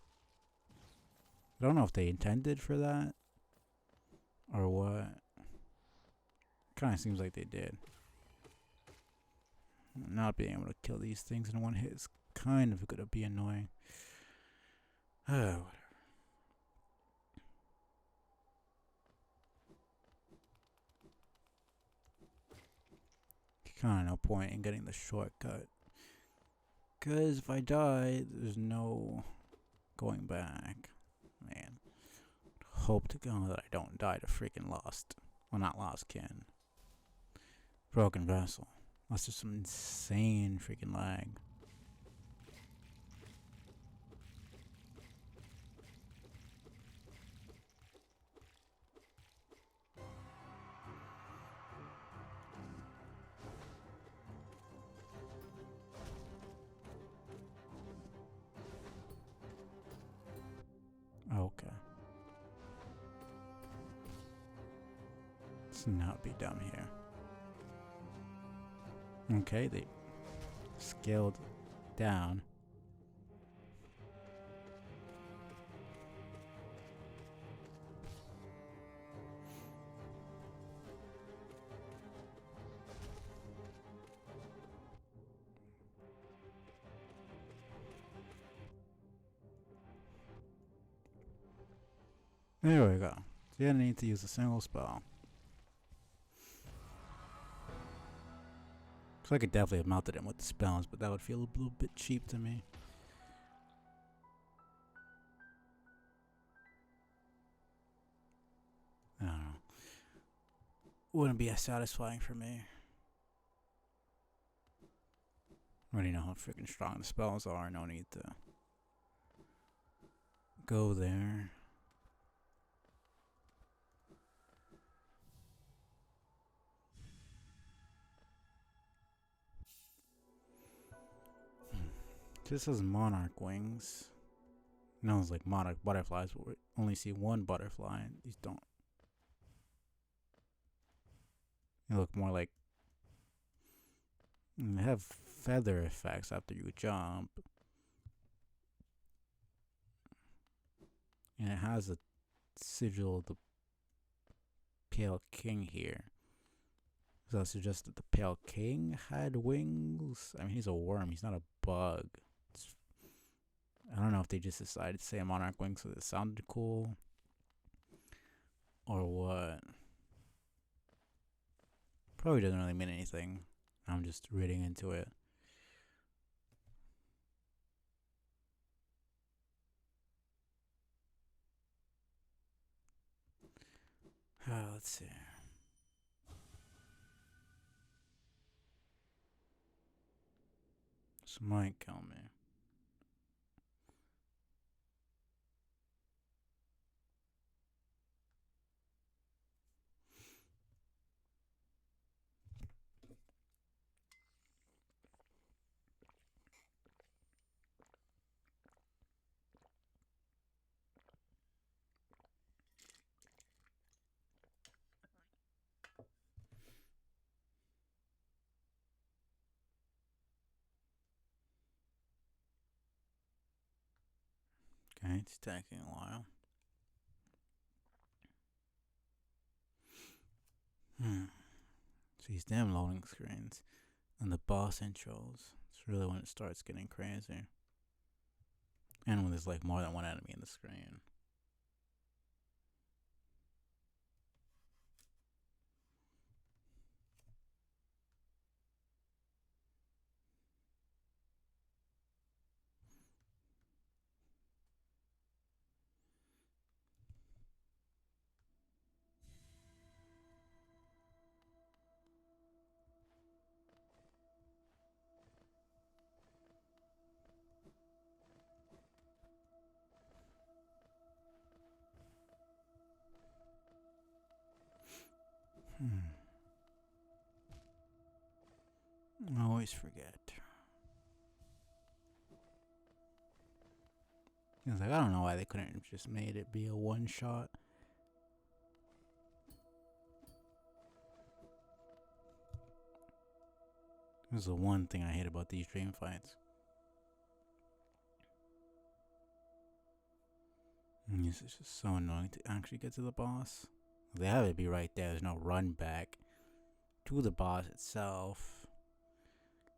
I don't know if they intended for that or what. Kind of seems like they did. Not being able to kill these things in one hit is kind of gonna be annoying. Oh, whatever. Kind of no point in getting the shortcut. Because if I die, there's no going back. Man. Hope to God that I don't die to freaking Lost. Well, not Lost Kin. Broken Vessel. That's just some insane freaking lag. Okay. Let's not be dumb here. Okay, they scaled down. There we go. So you need to use a single spell. So I could definitely have melted him with the spells, but that would feel a little bit cheap to me. I don't know. Wouldn't be as satisfying for me. I already know how freaking strong the spells are. No need to go there. This says monarch wings. No, it's like monarch butterflies, but we only see one butterfly. These don't. They look more like. They have feather effects after you jump. And it has a sigil of the Pale King here. So that suggests that the Pale King had wings. I mean, he's a worm. He's not a bug. I don't know if they just decided to say monarch wings because it sounded cool. Or what. Probably doesn't really mean anything. I'm just reading into it. Let's see. This might kill me. It's taking a while. So these damn loading screens and the boss intros. It's really when it starts getting crazy. And when there's like more than one enemy in the screen. I always forget. It's like, I don't know why they couldn't have just made it be a one shot. This is the one thing I hate about these dream fights. This is just so annoying to actually get to the boss. They have it be right there. There's no run back to the boss itself.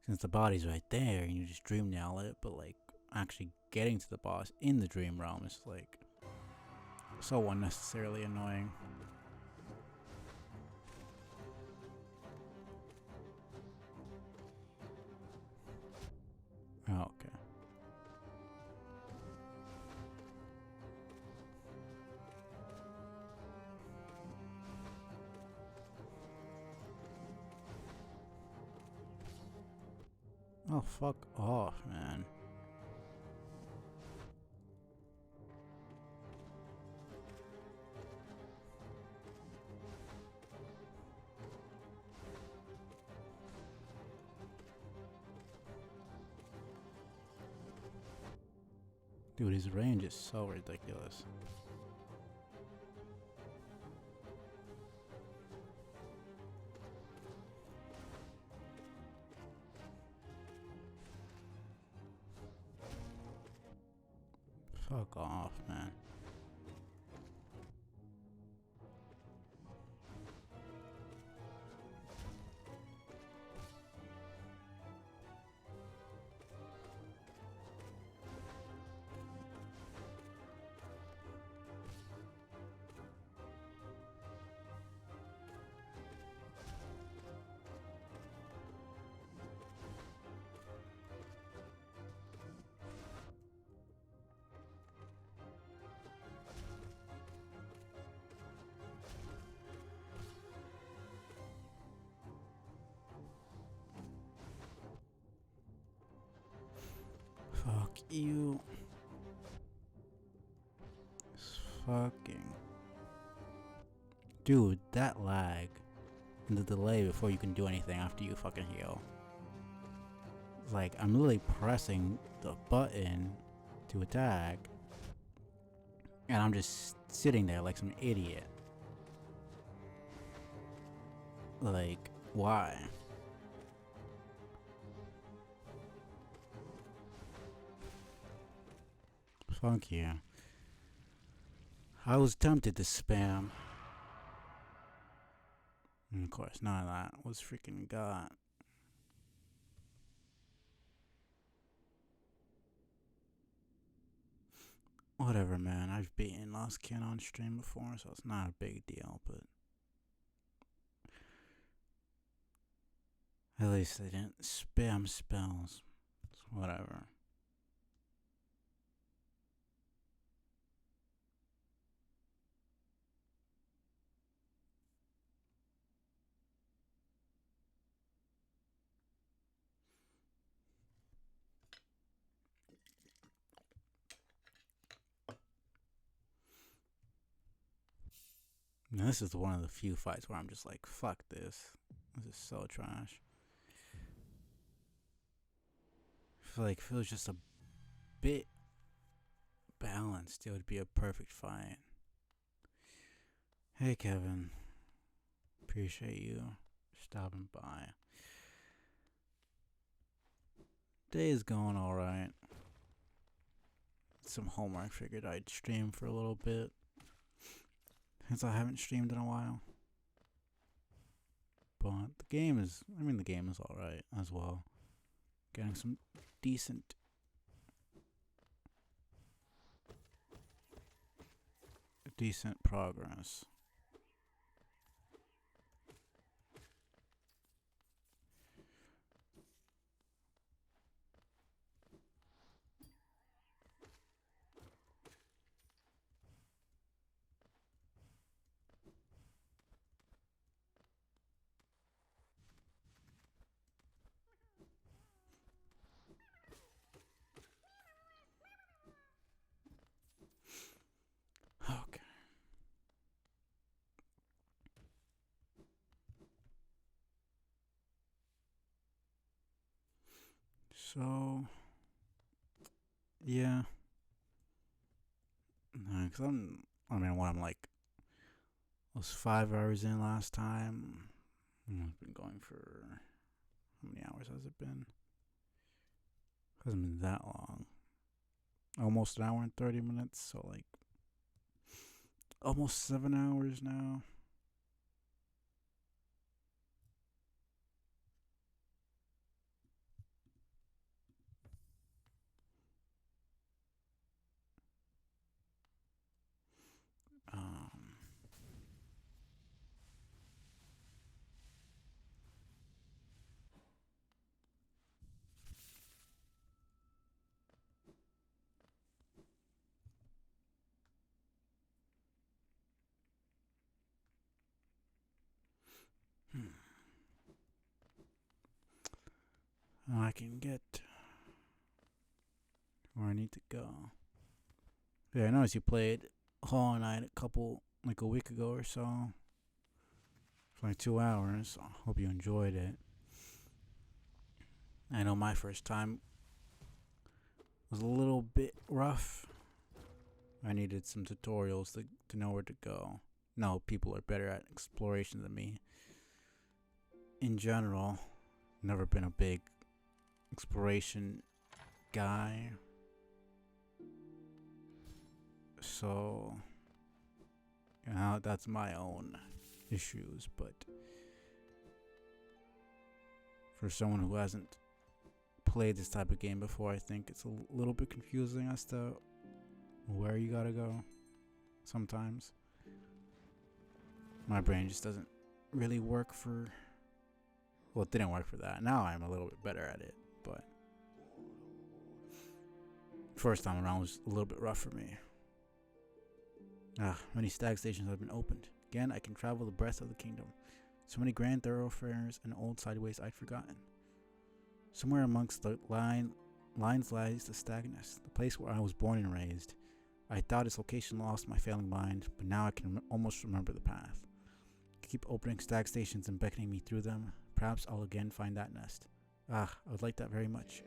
Since the body's right there, and you just dream nail it, but like actually getting to the boss in the dream realm is like so unnecessarily annoying. Oh, okay. Oh, fuck off, man. Dude, his range is so ridiculous. Fuck off, man. Fuck you. Fucking. Dude, that lag and the delay before you can do anything after you fucking heal. Like, I'm literally pressing the button to attack, and I'm just sitting there like some idiot. Like, why? Fuck you. I was tempted to spam. And of course, none of that was freaking got. Whatever, man. I've beaten Lost Kin on stream before, so it's not a big deal, but at least they didn't spam spells. It's whatever. Now, this is one of the few fights where I'm just like, fuck this. This is so trash. I feel like if it was just a bit balanced, it would be a perfect fight. Hey, Kevin. Appreciate you stopping by. Day is going alright. some homework. Figured I'd stream for a little bit since I haven't streamed in a while. But the game is, the game is alright as well. Getting some decent progress. Okay. So, yeah. Because I'm like, I was 5 hours in last time. I've been going for, how many hours has it been? Hasn't been that long. Almost an hour and 30 minutes, so like, almost 7 hours now. Um, I can get where I need to go. Yeah, I noticed you played Hollow Knight like a week ago or so. For like 2 hours. So hope you enjoyed it. I know my first time was a little bit rough. I needed some tutorials to know where to go. No, people are better at exploration than me. In general, never been a big exploration guy. So, that's my own issues, but for someone who hasn't played this type of game before, I think it's a little bit confusing as to where you gotta go sometimes. My brain just doesn't really work for, well, it didn't work for that. Now I'm a little bit better at it, but first time around was a little bit rough for me. Many stag stations have been opened. Again, I can travel the breadth of the kingdom. So many grand thoroughfares and old sideways I'd forgotten. Somewhere amongst the lines lies the stag nest, the place where I was born and raised. I thought its location lost my failing mind, but now I can almost remember the path. Keep opening stag stations and beckoning me through them. Perhaps I'll again find that nest. I would like that very much.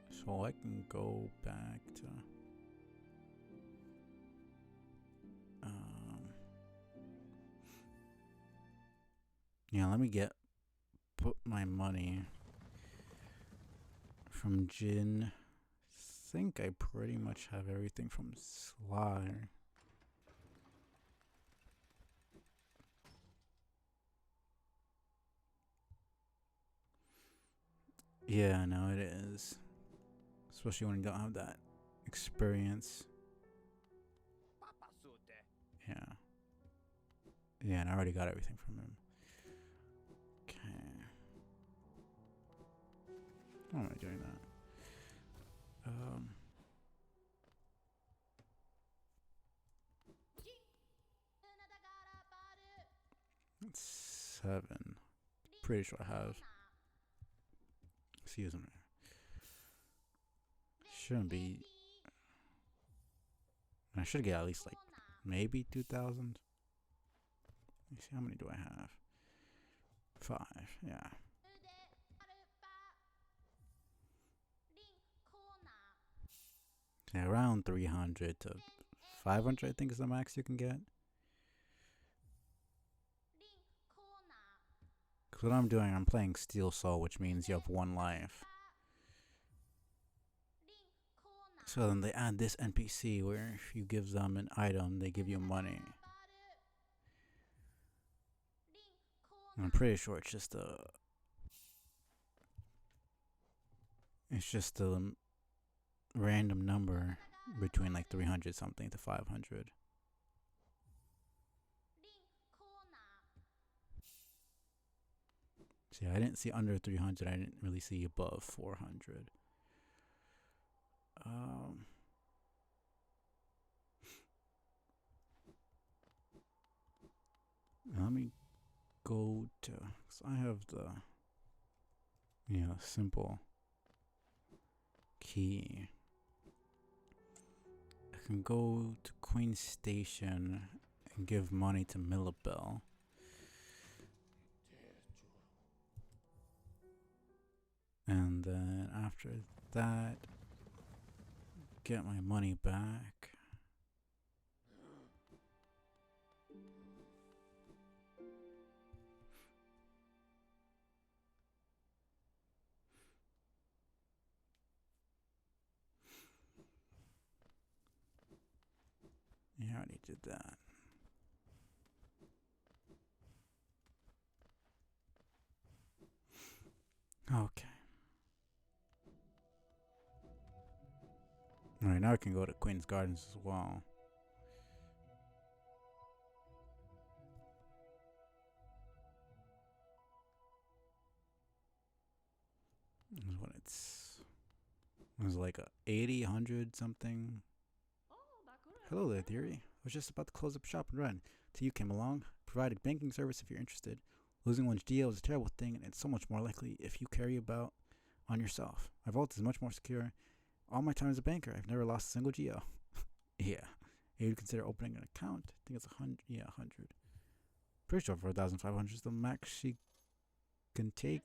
So I can go back to... yeah, let me put my money from Jin. Think I pretty much have everything from Sly. Yeah, no, it is. Especially when you don't have that experience. Yeah. Yeah, and I already got everything from him. Okay. Why am I doing that? It's 7. Pretty sure I have. Excuse me. Shouldn't be. I should get at least like maybe 2,000. Let me see, how many do I have? 5. Yeah. Yeah, around 300 to 500, I think, is the max you can get. Because what I'm doing, I'm playing Steel Soul, which means you have 1 life. So then they add this NPC where if you give them an item, they give you money. And I'm pretty sure it's just a random number between like 300 something to 500. See, I didn't see under 300. I didn't really see above 400. Let me go to. Cause I have the simple key. I can go to Queen Station and give money to Millabelle. And then after that, get my money back. Yeah, I already did that. Okay. Alright, now I can go to Queen's Gardens as well. When it's like a 80, 100 something. Hello there, dearie. I was just about to close up shop and run till you came along. Provided banking service if you're interested. Losing one's geo is a terrible thing, and it's so much more likely if you carry about on yourself. My vault is much more secure. All my time as a banker, I've never lost a single geo. Yeah. You'd consider opening an account. I think it's 100. Yeah, 100. Pretty sure 4,500 is the max she can take.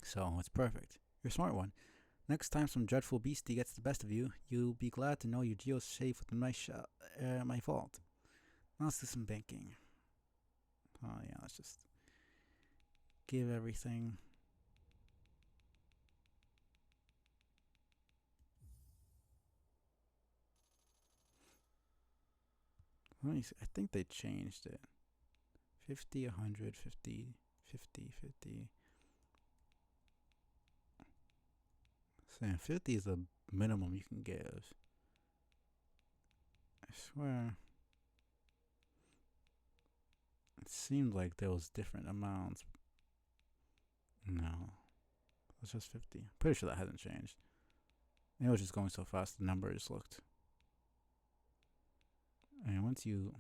So it's perfect. You're a smart one. Next time some dreadful beastie gets the best of you, you'll be glad to know your geo's safe within my vault. Now let's do some banking. Oh yeah, let's just give everything. Let me see. I think they changed it. 50, 100, 50, 50, 50. So 50 is the minimum you can give. I swear. It seemed like there was different amounts. No. It's just 50. Pretty sure that hasn't changed. It was just going so fast the numbers looked. And once you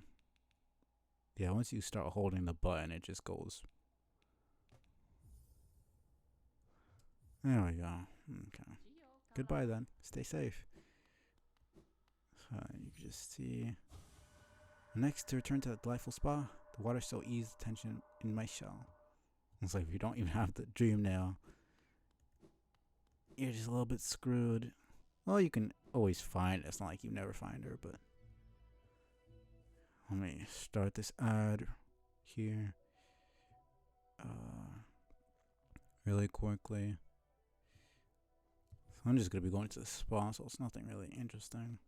start holding the button, it just goes. There we go. Okay. Goodbye then. Stay safe. You can just see. Next, to return to the delightful spa, the water so eased the tension in my shell. It's like if you don't even have the dream now, you're just a little bit screwed. Well, you can always find it. It's not like you never find her, but let me start this ad here really quickly. So I'm just gonna be going to the spa, so it's nothing really interesting.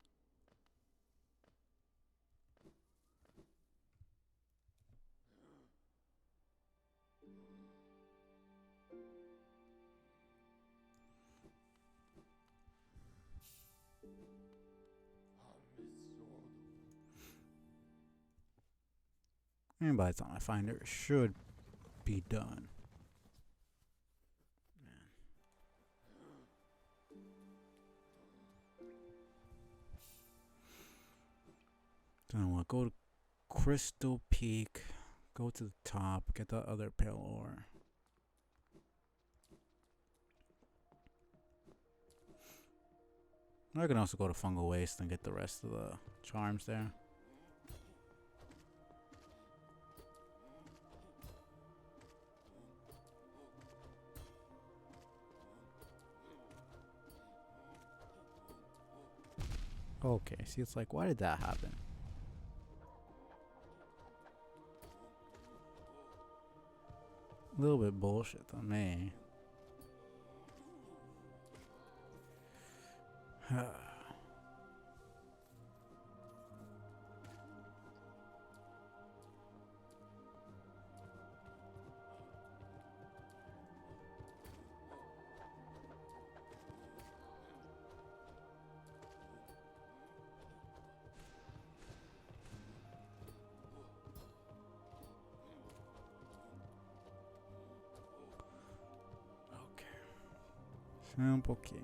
And by the time I find her, it should be done. Then we'll go to Crystal Peak, go to the top, get the other pale ore. I can also go to Fungal Waste and get the rest of the charms there. Okay, see, it's like, why did that happen? A little bit bullshit on me. Temple key.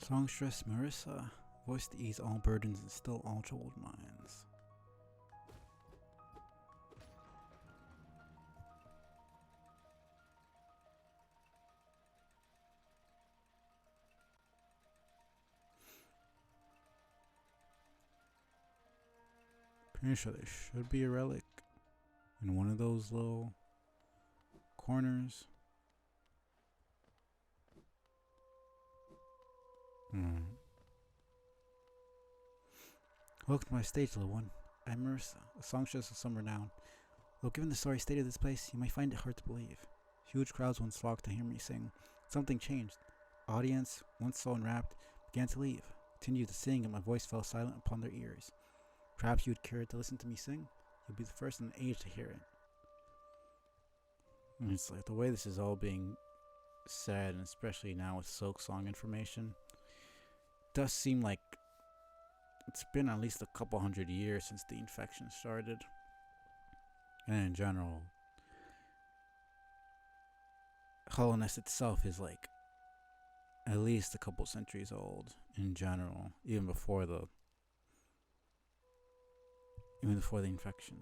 Songstress Marissa, voice to ease all burdens and still all troubled minds. Pretty sure there should be a relic in one of those little corners. Welcome to my stage, little one. I'm Marissa, a songstress of some renown. Though given the sorry state of this place, you might find it hard to believe. Huge crowds once flocked to hear me sing. Something changed. Audience, once so enwrapped, began to leave. Continued to sing, and my voice fell silent upon their ears. Perhaps you would care to listen to me sing? You'll be the first in the age to hear it. And it's like the way this is all being said, and especially now with Silk Song information, does seem like it's been at least a couple hundred years since the infection started. And in general, Hollowness itself is like at least a couple centuries old in general, even before the infection.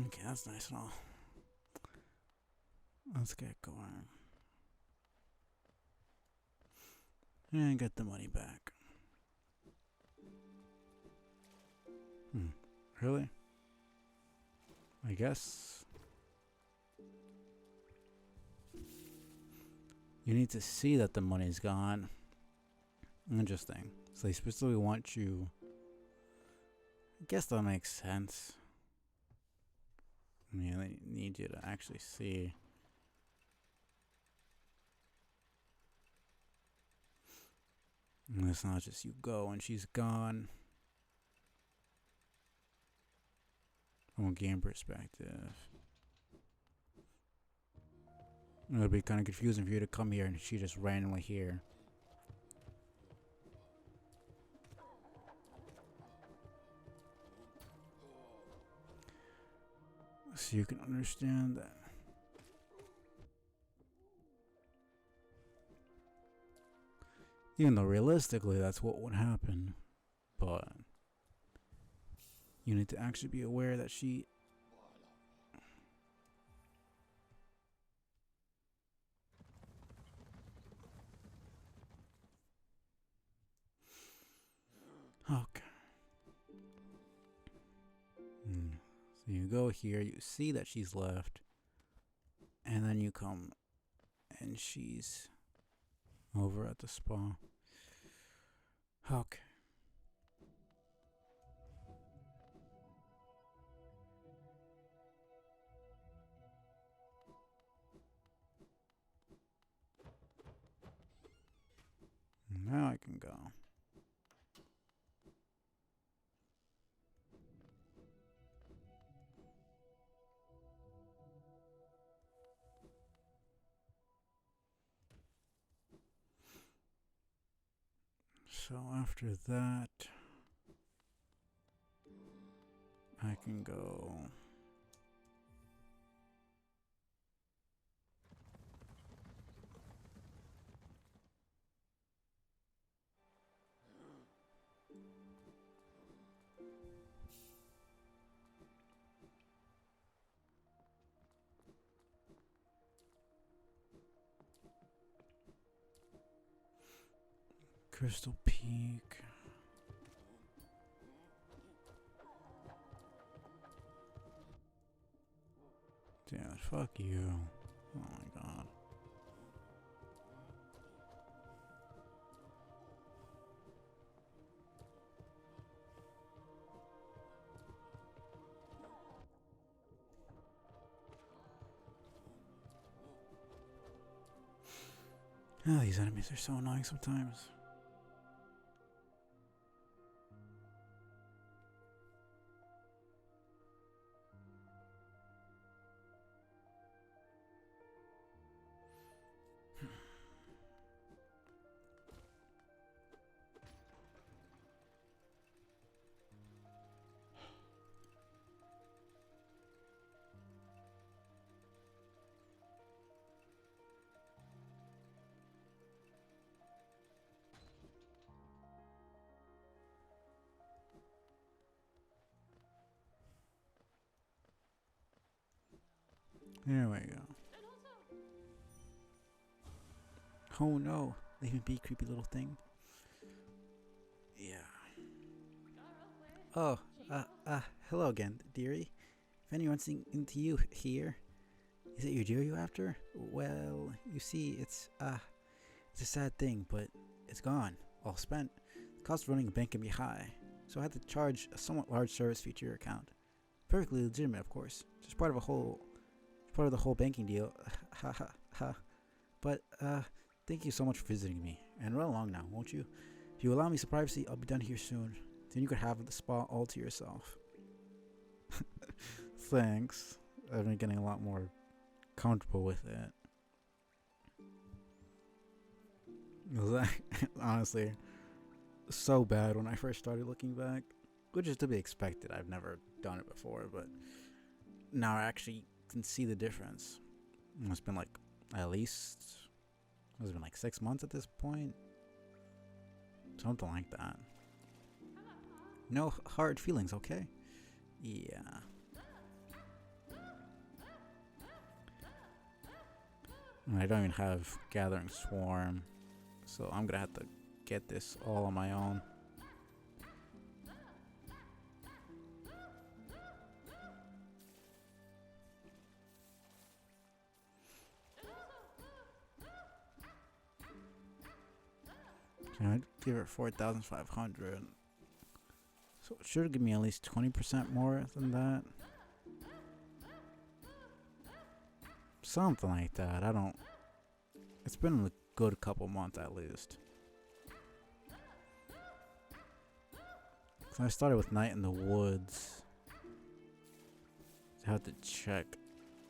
Okay, that's nice and all. Let's get going. And get the money back. Really? I guess you need to see that the money's gone. Interesting. So they specifically want you. I guess that makes sense. Yeah, they need you to actually see. And it's not just you go and she's gone. From a game perspective, it would be kind of confusing for you to come here and she just randomly here. So you can understand that. Even though realistically that's what would happen. But you need to actually be aware that she... Okay. So you go here, you see that she's left. And then you come and she's over at the spa. Okay. Now I can go. So after that, I can go. Crystal Peak. Dude, fuck you. Oh my god. Oh, these enemies are so annoying sometimes. There we go. Oh no, leave me be, creepy little thing. Yeah. Oh, hello again, dearie. If anyone's into you here, is it your dear you after? Well, you see, it's a sad thing, but it's gone, all spent. The cost of running a bank can be high, so I had to charge a somewhat large service fee to your account. Perfectly legitimate, of course. Just part of the whole banking deal. Ha ha ha. But thank you so much for visiting me, and run along now, won't you? If you allow me some privacy, I'll be done here soon. Then you could have the spa all to yourself. Thanks. I've been getting a lot more comfortable with it. It was like, honestly so bad when I first started looking back, which is to be expected. I've never done it before, but now I actually can see the difference. It's been like at least it's been like 6 months at this point, something like that. No hard feelings, okay? Yeah. I don't even have Gathering Swarm, so I'm gonna have to get this all on my own. I'd give it 4,500. So it should give me at least 20% more than that. Something like that. I don't. It's been a good couple months at least. So I started with Night in the Woods. I have to check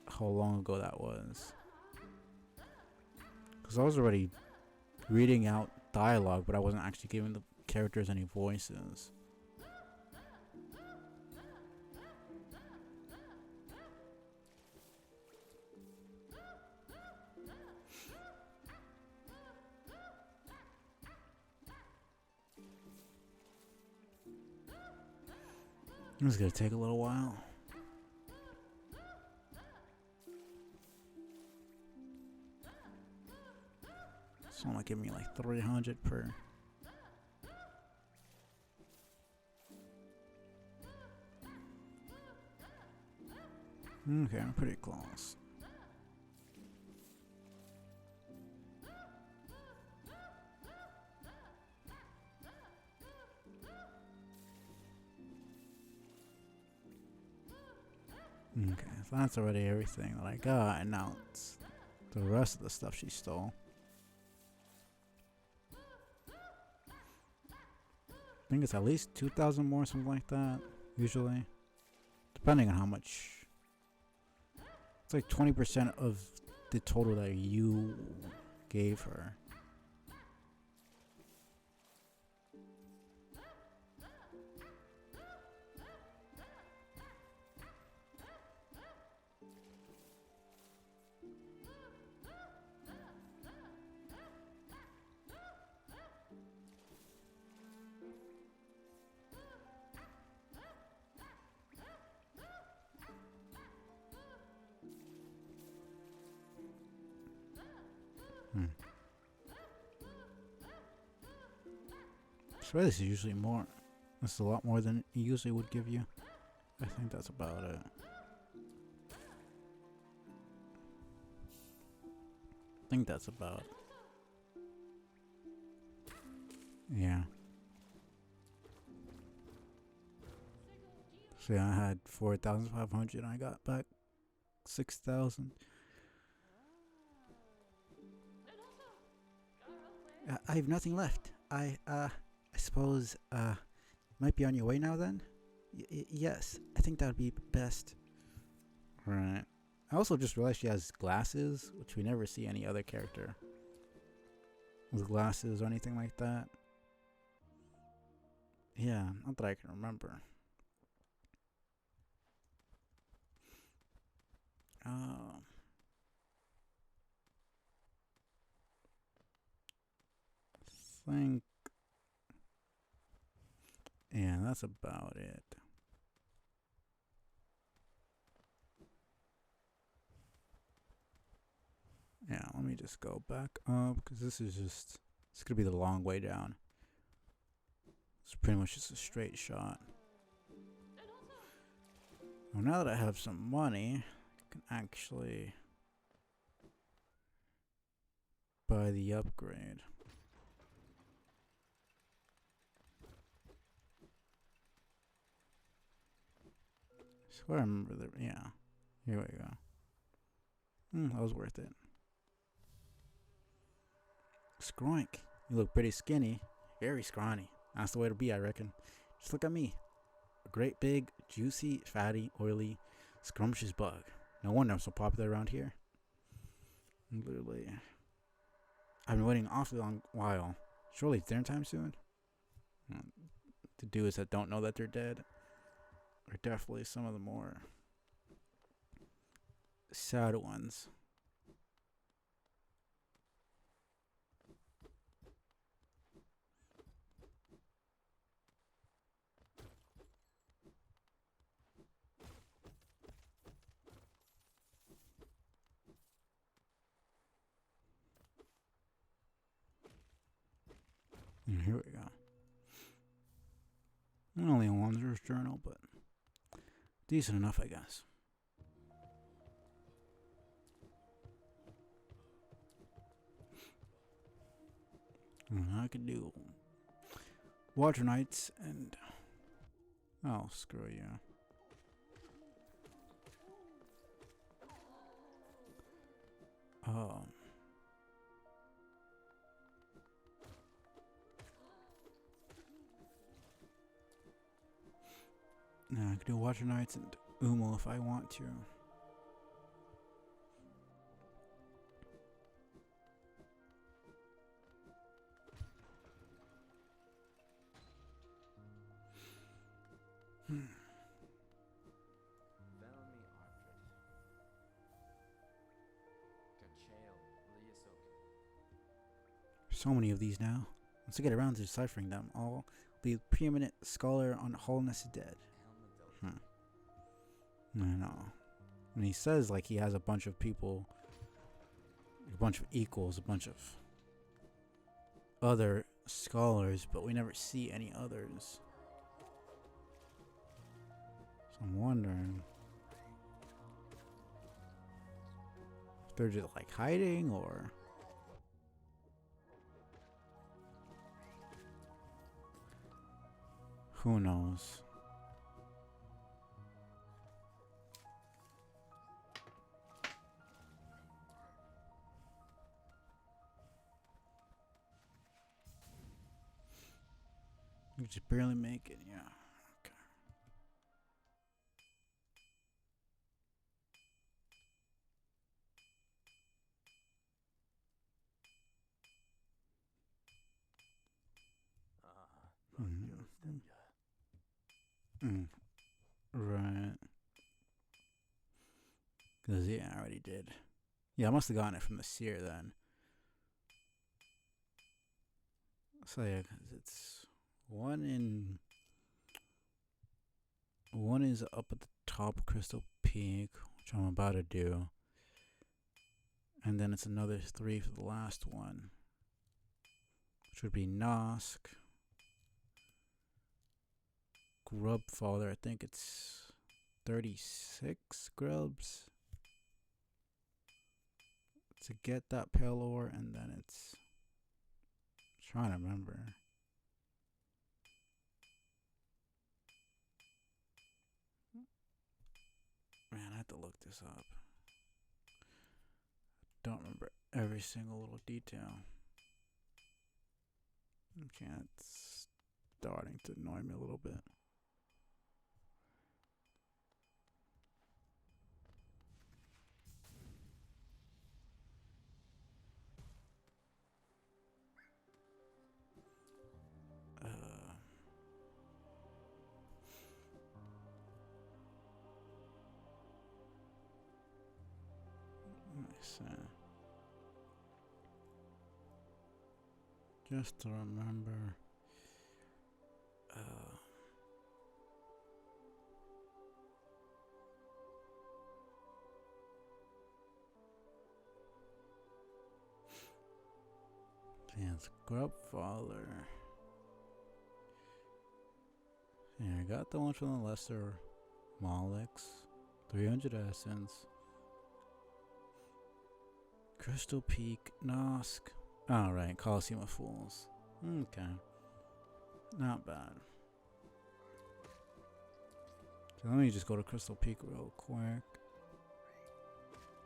how long ago that was. Because I was already reading out dialogue, but I wasn't actually giving the characters any voices. It's gonna take a little while. It's only giving me like 300 per. Okay, I'm pretty close. Okay, so that's already everything that I got, and now it's the rest of the stuff she stole. I think it's at least 2,000 more, something like that, usually. Depending on how much. It's like 20% of the total that you gave her. swear this is usually more. This is a lot more than it usually would give you. I think that's about it. I think that's about it. Yeah. So yeah, I had 4,500 and I got back 6,000. I have nothing left. I suppose, might be on your way now then? Yes, I think that would be best. Right. I also just realized she has glasses, which we never see any other character with glasses or anything like that. Yeah, not that I can remember. Um, think. Yeah, that's about it. Yeah, let me just go back up because this is just. It's gonna be the long way down. It's pretty much just a straight shot. Well, now that I have some money, I can actually buy the upgrade. I swear I remember the. Yeah. Here we go. That was worth it. Skroink. You look pretty skinny. Very scrawny. That's the way to be, I reckon. Just look at me. A great big, juicy, fatty, oily, scrumptious bug. No wonder I'm so popular around here. Literally. I've been waiting an awfully long while. Surely it's dinner time soon? The dudes that don't know that they're dead are definitely some of the more sad ones. And here we go. Not only a Wanderer's Journal, but decent enough, I guess. I could do Water Nights and. Oh, screw you. Um. Yeah, I could do Water Nights and Umo if I want to. So many of these now. Once I get around to deciphering them, I'll be a preeminent scholar on Holness Dead. I know. And he says like he has a bunch of people, a bunch of equals, a bunch of other scholars, but we never see any others. So I'm wondering if they're just like hiding or. Who knows? You just barely make it, yeah. Okay. Right. Because, yeah, I already did. Yeah, I must have gotten it from the seer then. So, yeah, because it's one in. One is up at the top of Crystal Peak, which I'm about to do. And then it's another 3 for the last one, which would be Nosk. grub father. I think it's 36 grubs to get that pale ore, and then it's trying to remember. Man, I have to look this up. Don't remember every single little detail. Okay, it's starting to annoy me a little bit. Let me see. Just to remember. Dance grub father. Yeah, I got the one from the lesser Molix. 300 essence. Crystal Peak, Nosk. Alright, Coliseum of Fools. Okay. Not bad. So let me just go to Crystal Peak real quick.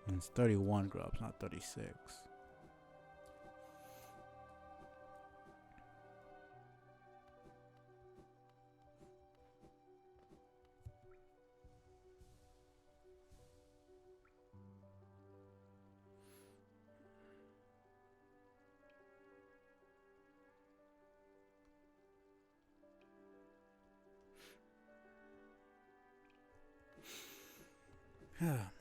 And it's 31 grubs, not 36. Ah, man.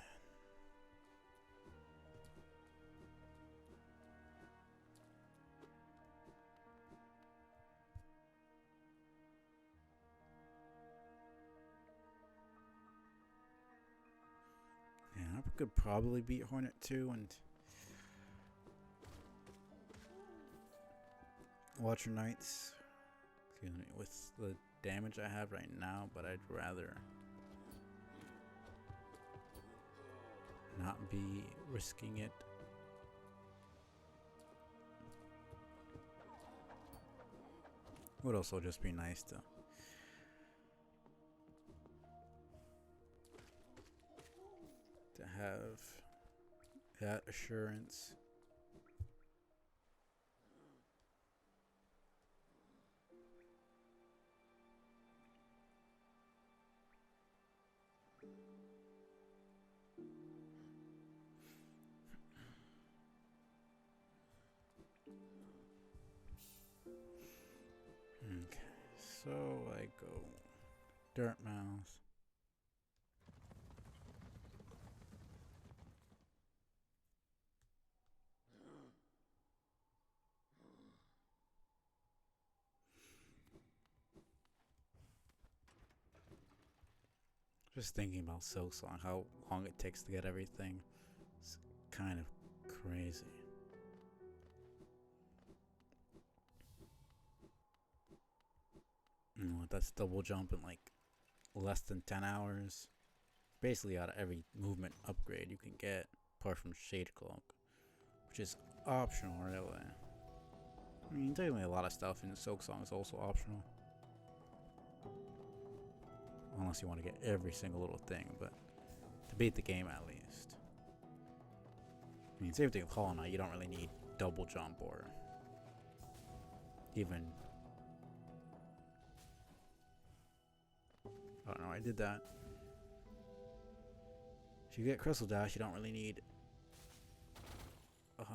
Yeah, I could probably beat Hornet 2 and Watcher Knights. Excuse me, with the damage I have right now, but I'd rather not be risking it. Would also just be nice to have that assurance. Okay, so I go Dirtmouth. Just thinking about Silksong, how long it takes to get everything. It's kind of crazy. You know, that's double jump in like less than 10 hours. Basically out of every movement upgrade you can get, apart from Shade Cloak, which is optional, really. I mean, technically a lot of stuff in Silksong is also optional. Unless you want to get every single little thing, but to beat the game at least. I mean, same thing with Hollow Knight, you don't really need double jump or even... I don't know, I did that. If you get Crystal Dash, you don't really need... if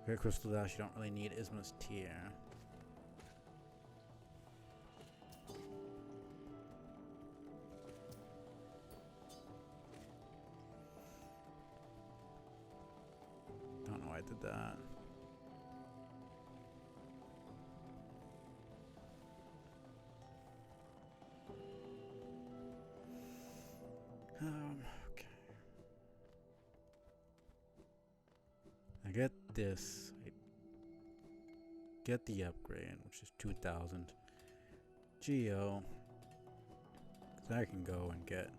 you get Crystal Dash, you don't really need Isma's Tear. Don't know why I did that. Okay. I get this. get the upgrade, which is 2,000 geo. So I can go and get.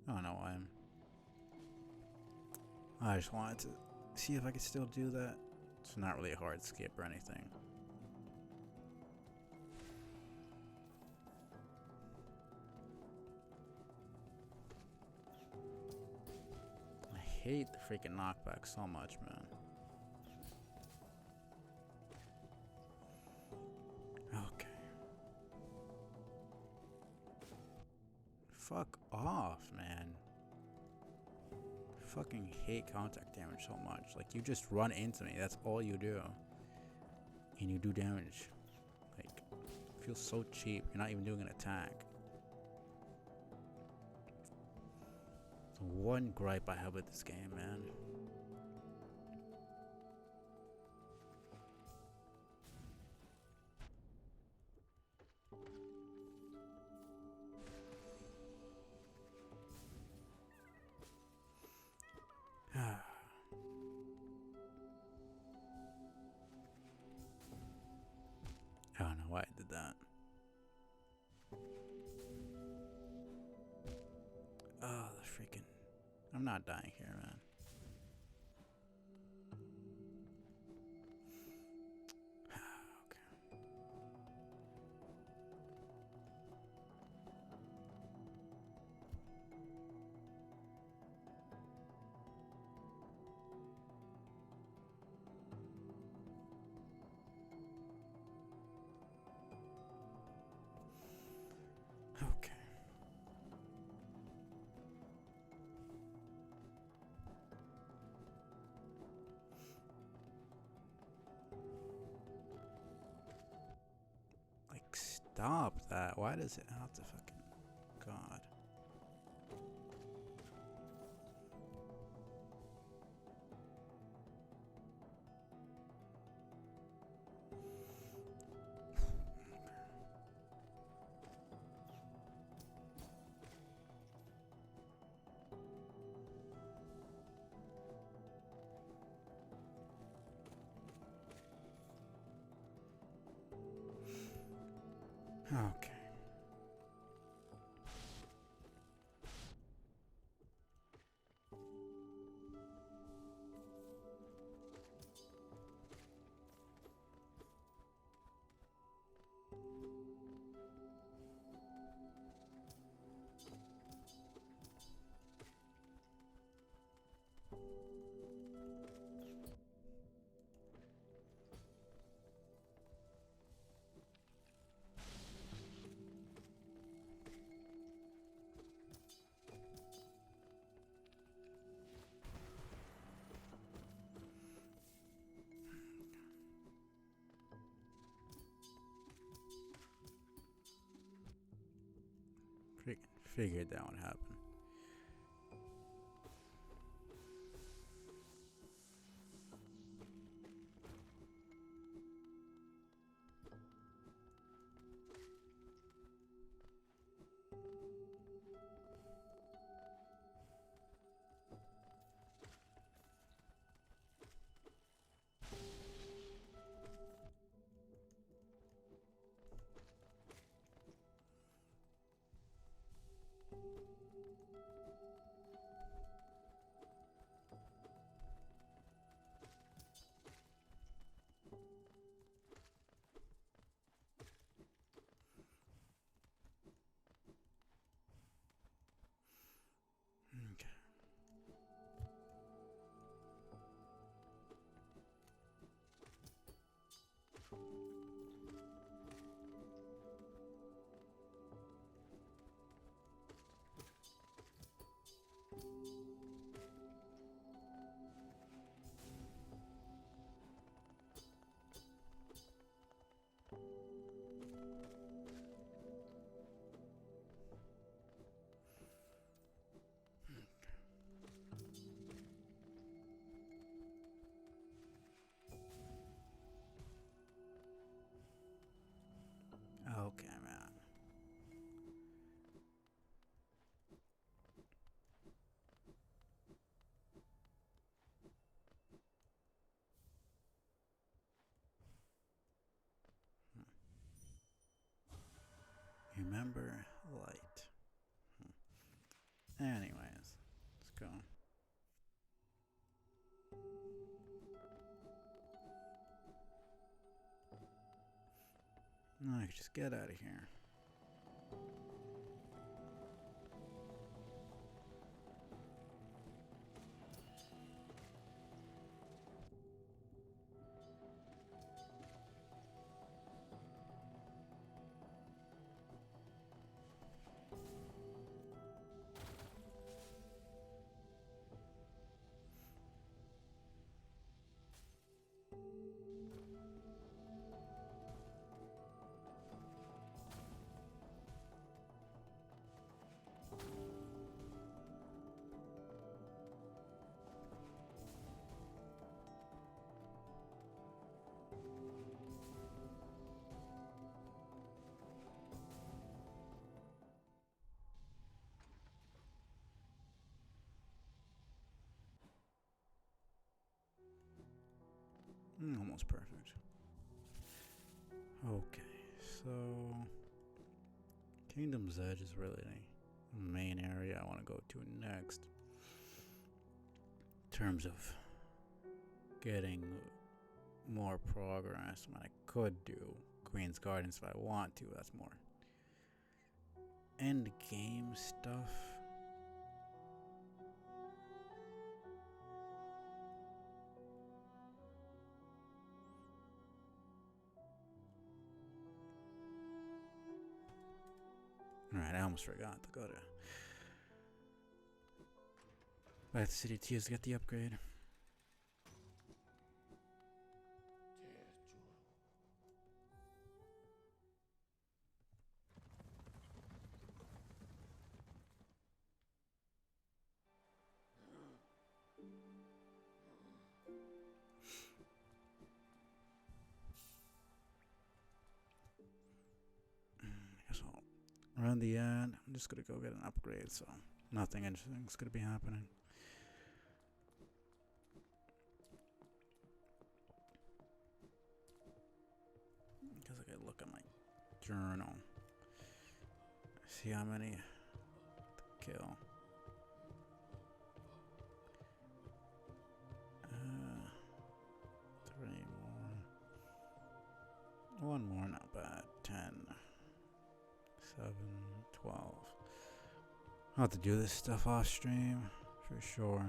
I don't know why I just wanted to see if I could still do that. It's not really a hard skip or anything. I hate the freaking knockback so much, man. Okay. Fuck off, man. Fucking hate contact damage so much. Like, you just run into me. That's all you do. And you do damage. Like, it feels so cheap. You're not even doing an attack. The one gripe I have with this game, man. I don't know why I did that. Oh, the freaking... I'm not dying here, man. Okay. Like, stop that. Why does it have to fucking... God. Okay. Figured that would happen. Remember light. Anyways, let's go. No, I can just get out of here. Almost perfect. Okay, so Kingdom's Edge is really the main area I want to go to next. In terms of getting more progress, I could do Queen's Gardens if I want to. That's more end game stuff. Alright, I almost forgot to go to Back to City Tears to get the upgrade. Around the end, I'm just gonna go get an upgrade, so nothing interesting is gonna be happening. Because I gotta look at my journal, see how many to kill. Three more. One more, not bad. 10. 7, 12. I'll have to do this stuff off stream, for sure.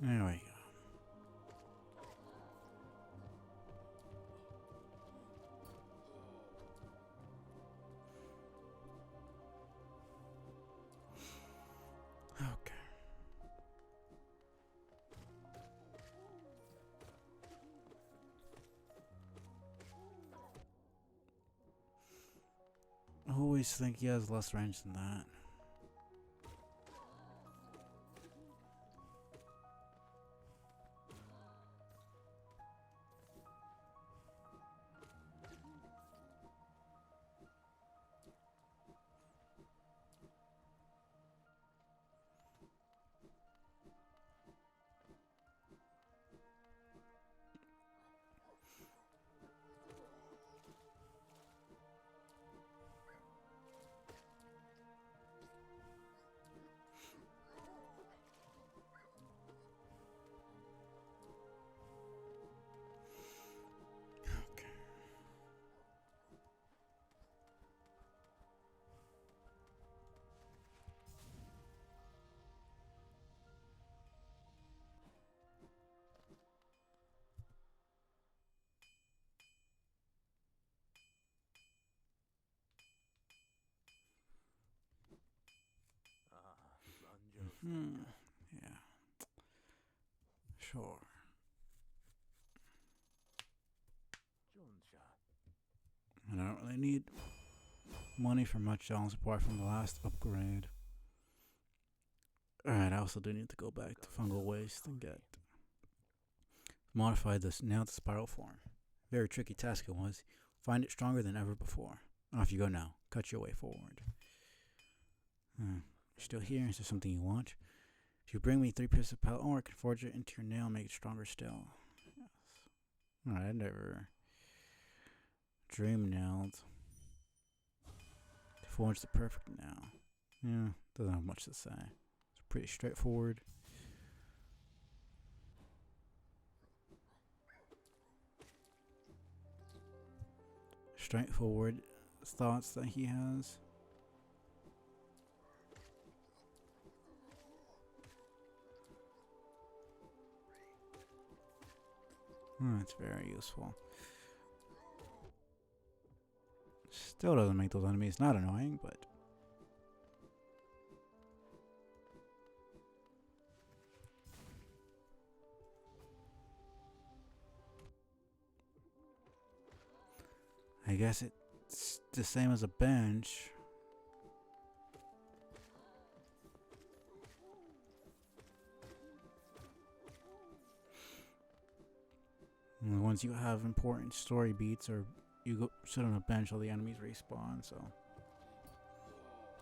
There we go. Okay. I always think he has less range than that. Yeah. Sure. I don't really need money for much else apart from the last upgrade. Alright, I also do need to go back to Fungal Waste and get modify this nail to spiral form. Very tricky task it was. Find it stronger than ever before. Off you go now. Cut your way forward. You're still here? Is there something you want? If you bring me 3 pieces of pallet ore, I can forge it into your nail and make it stronger still. Yes. Alright, I never dream nailed to forge the perfect nail. Yeah, doesn't have much to say. It's pretty straightforward. Straightforward thoughts that he has. That's very useful. Still doesn't make those enemies not annoying, but I guess it's the same as a bench. And once you have important story beats or you go sit on a bench, all the enemies respawn, so.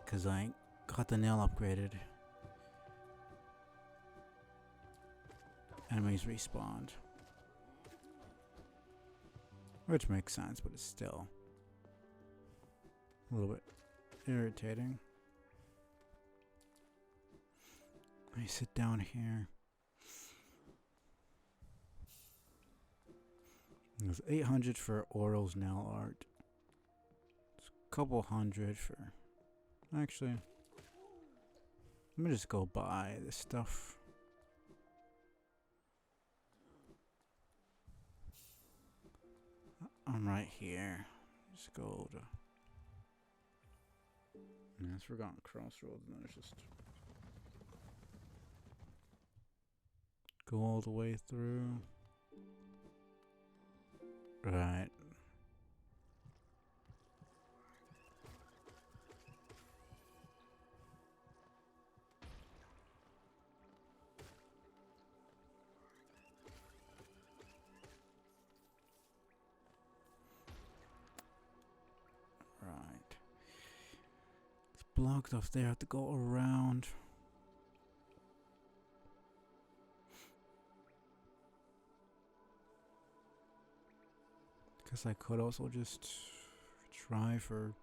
Because I got the nail upgraded. Enemies respawned. Which makes sense, but it's still a little bit irritating. Let me sit down here. There's 800 for Oral's nail art. It's a couple hundred for... Actually, let me just go buy this stuff. I'm right here. Just go to... Yeah, it's Forgotten Crossroads, and then it's just... Go all the way through. Right. Right. It's blocked off there. I have to go around. Guess I could also just try for...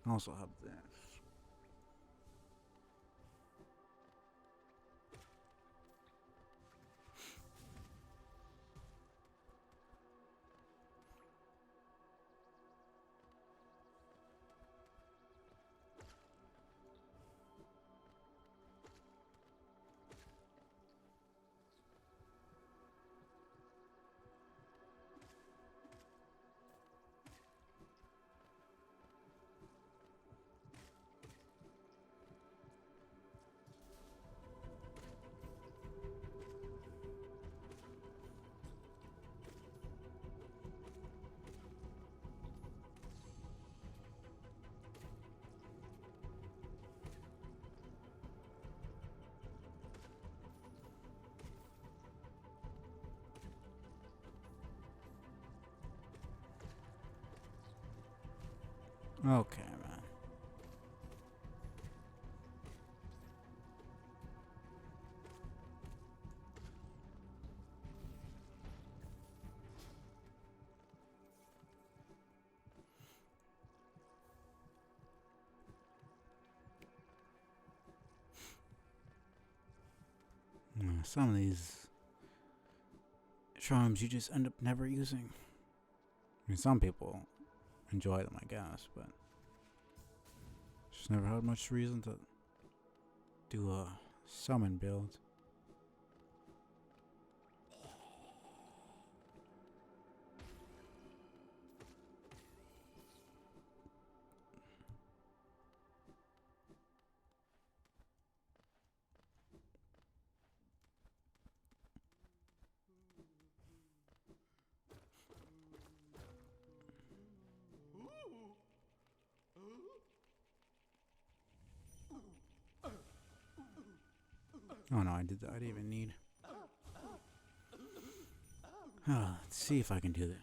I also have this. Okay, man. Some of these charms you just end up never using. I mean, some people enjoy them, I guess, but just never had much reason to do a summon build. Oh no, I did that. I didn't even need. Let's see if I can do this.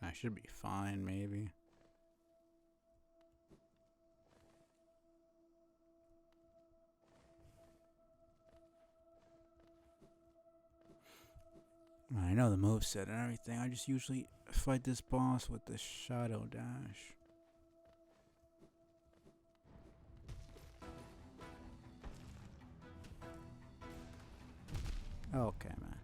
I should be fine, maybe. I know the moveset and everything. I just usually fight this boss with the Shadow Dash. Okay, man.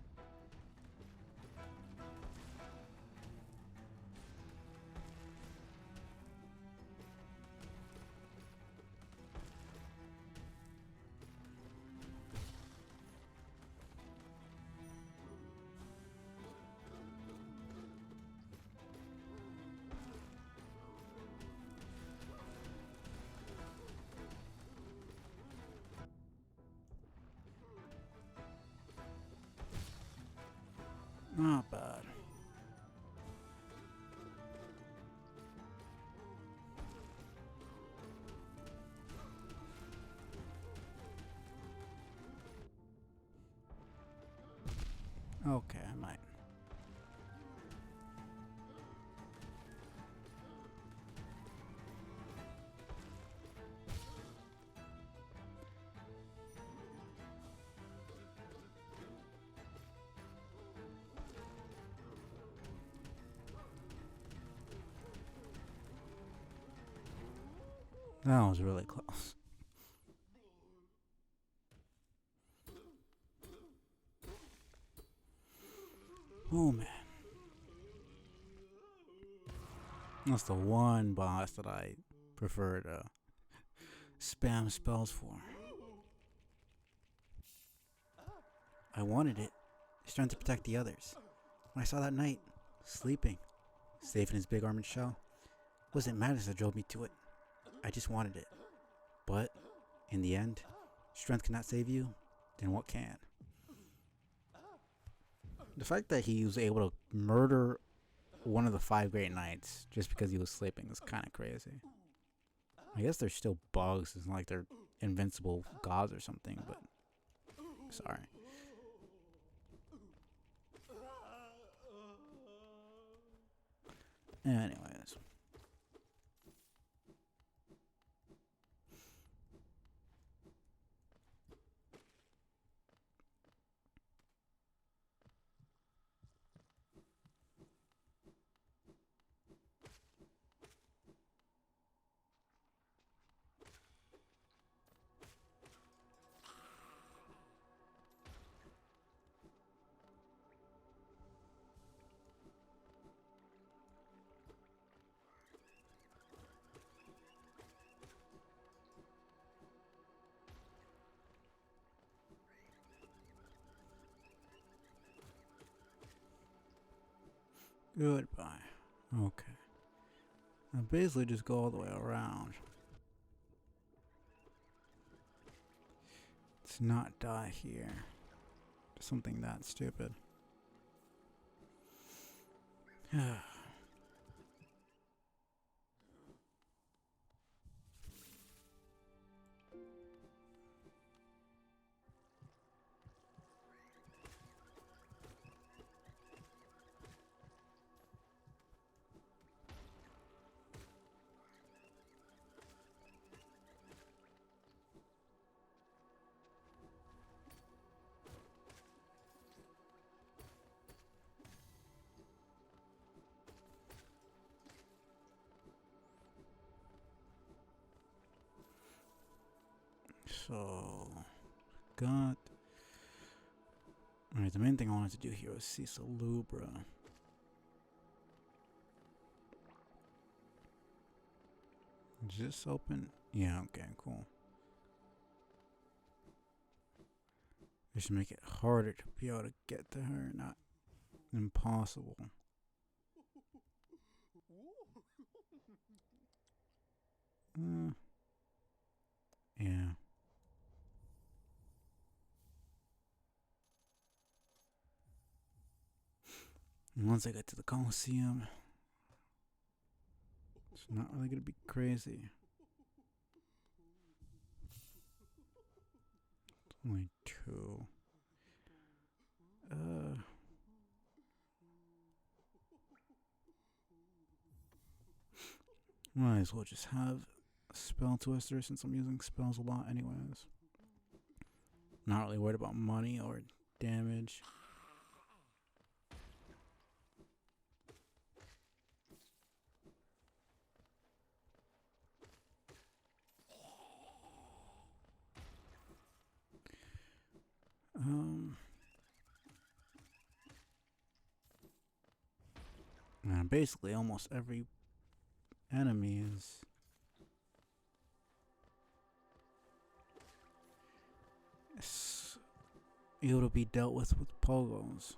Not bad. Okay, I might. That was really close. Oh man. That's the one boss that I prefer to spam spells for. I wanted it. Strength to protect the others. When I saw that knight, sleeping, safe in his big armored shell, it wasn't madness that drove me to it. I just wanted it. But, in the end, strength cannot save you, then what can? The fact that he was able to murder one of the 5 great knights just because he was sleeping is kind of crazy. I guess they're still bugs. It's not like they're invincible gods or something, but sorry. Anyways. Goodbye. Okay. I basically just go all the way around. Let's not die here. Something that stupid. So, got. Alright, the main thing I wanted to do here was see Salubra. Is this open? Yeah, okay, cool. Just make it harder to be able to get to her, not impossible. Yeah. And once I get to the Coliseum, it's not really gonna be crazy. Only two. Might as well just have a spell twister since I'm using spells a lot anyways. Not really worried about money or damage. And basically almost every enemy is able to be dealt with pogos.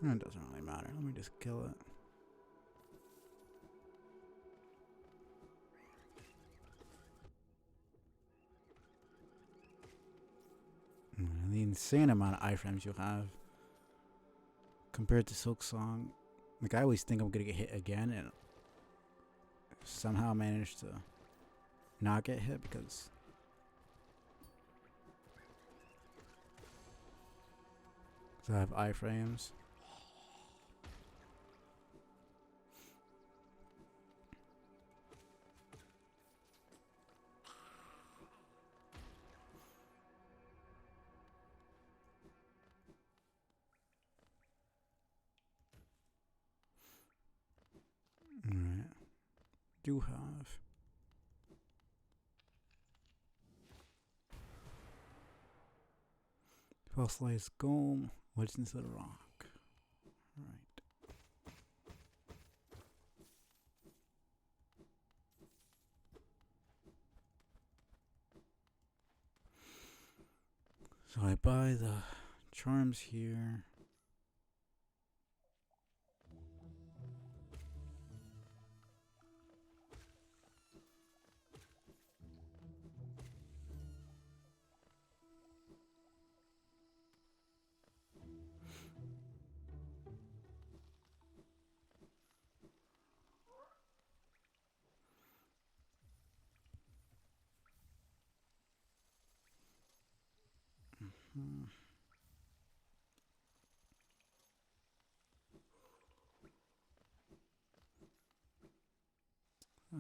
It doesn't really matter. Let me just kill it. The insane amount of iframes you have compared to Silksong. Like, I always think I'm gonna get hit again, and somehow manage to not get hit because I have iframes. Alright. Do have Fossilized Golem, what's into the rock. Alright. So I buy the charms here.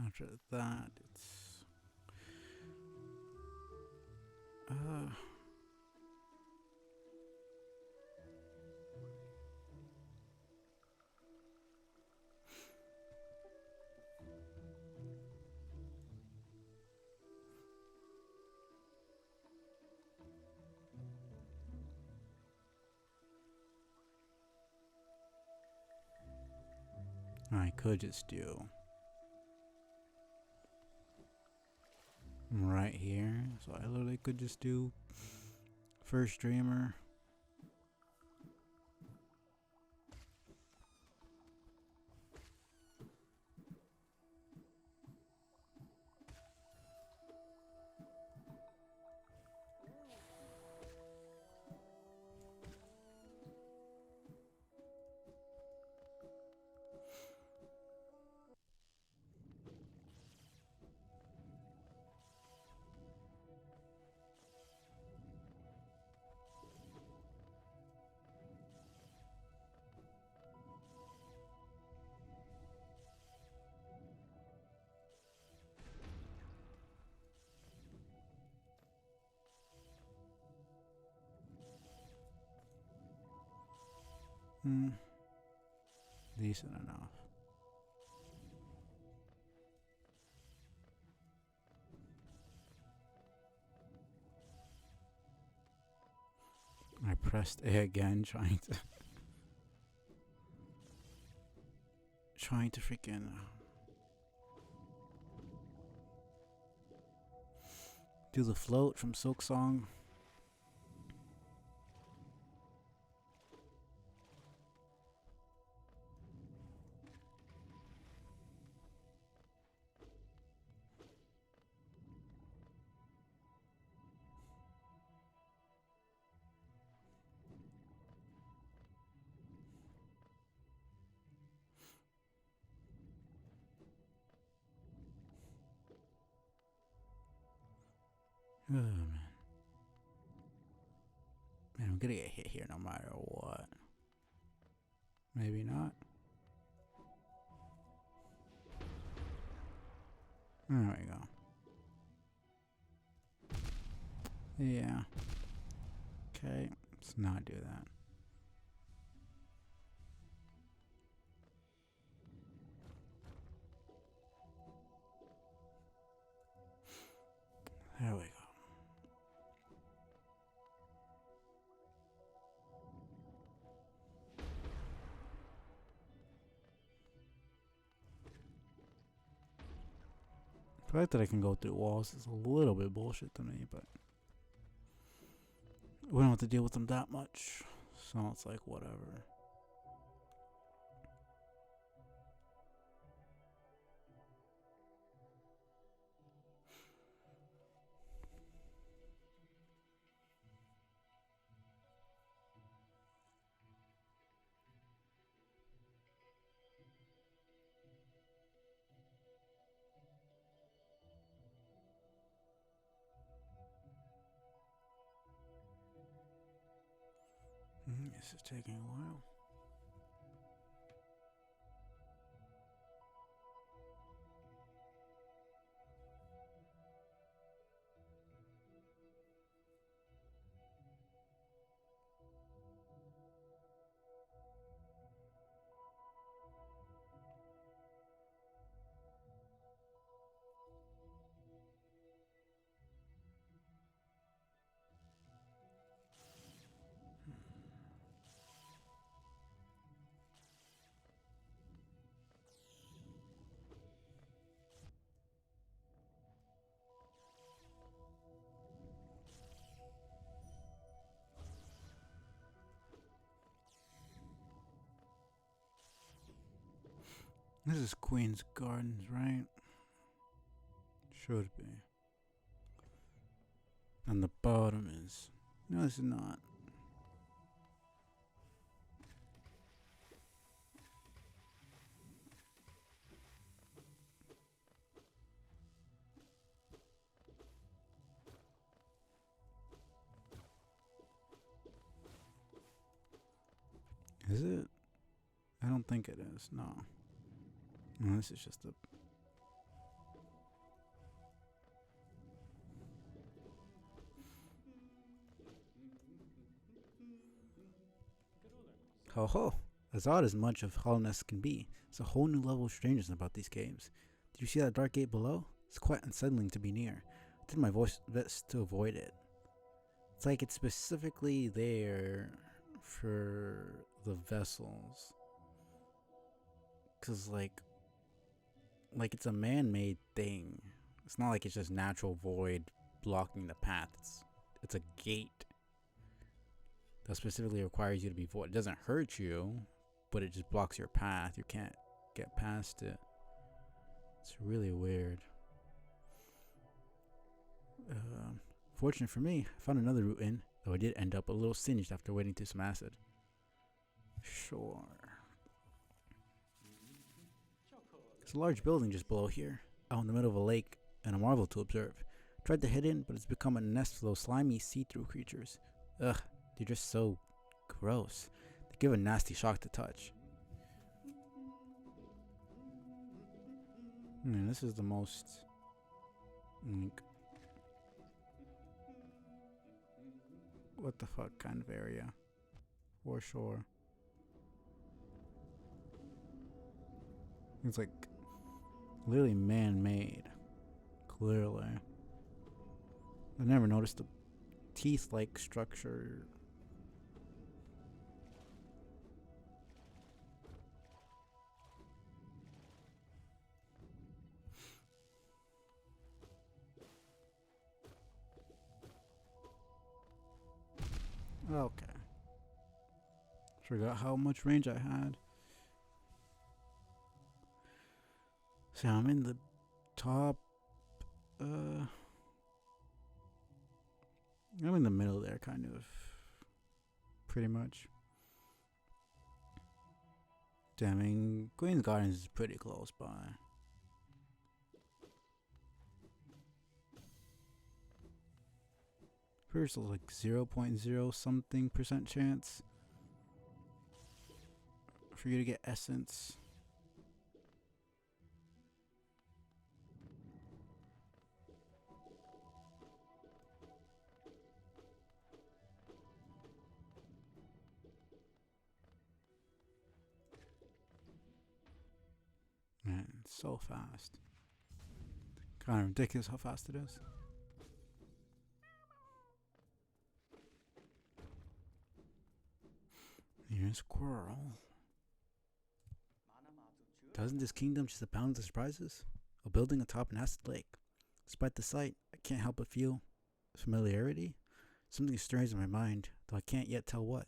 After that, it's I could just do right here. So I literally could just do first dreamer. Decent enough. I pressed A again, trying to freaking do the float from Silksong. man. Man, I'm gonna get hit here no matter what. Maybe not. There we go. Yeah. Okay, let's not do that. There we go. The fact that I can go through walls is a little bit bullshit to me, but we don't have to deal with them that much, so it's like whatever. This is taking a while. This is Queen's Gardens, right? Should be. And the bottom is... No, it's not. Is it? I don't think it is, no. No, this is just a... Ho ho! As odd as much of Hollowness can be, it's a whole new level of strangeness about these caves. Did you see that dark gate below? It's quite unsettling to be near. I did my best to avoid it. It's like it's specifically there for the vessels. Cause like it's a man-made thing. It's not like it's just natural void blocking the path. It's a gate that specifically requires you to be void. It doesn't hurt you, but it just blocks your path. You can't get past it. It's really weird. Fortunate for me, I found another route in, though I did end up a little singed after wading through some acid. Sure. There's a large building just below here, out in the middle of a lake, and a marvel to observe. Tried to head in, but it's become a nest for those slimy, see-through creatures. Ugh, they're just so gross. They give a nasty shock to touch. This is the most... like, what the fuck kind of area. For sure. It's like literally man-made. Clearly. I never noticed the teeth-like structure. Okay. Forgot how much range I had. So I'm in the top. I'm in the middle there, kind of. Pretty much. Damn, Queen's Gardens is pretty close by. First, like 0.0 something percent chance for you to get essence. Man, it's so fast. Kind of ridiculous how fast it is. Here's Squirrel. Doesn't this kingdom just abound with surprises? A building atop an acid lake. Despite the sight, I can't help but feel familiarity. Something stirs in my mind, though I can't yet tell what.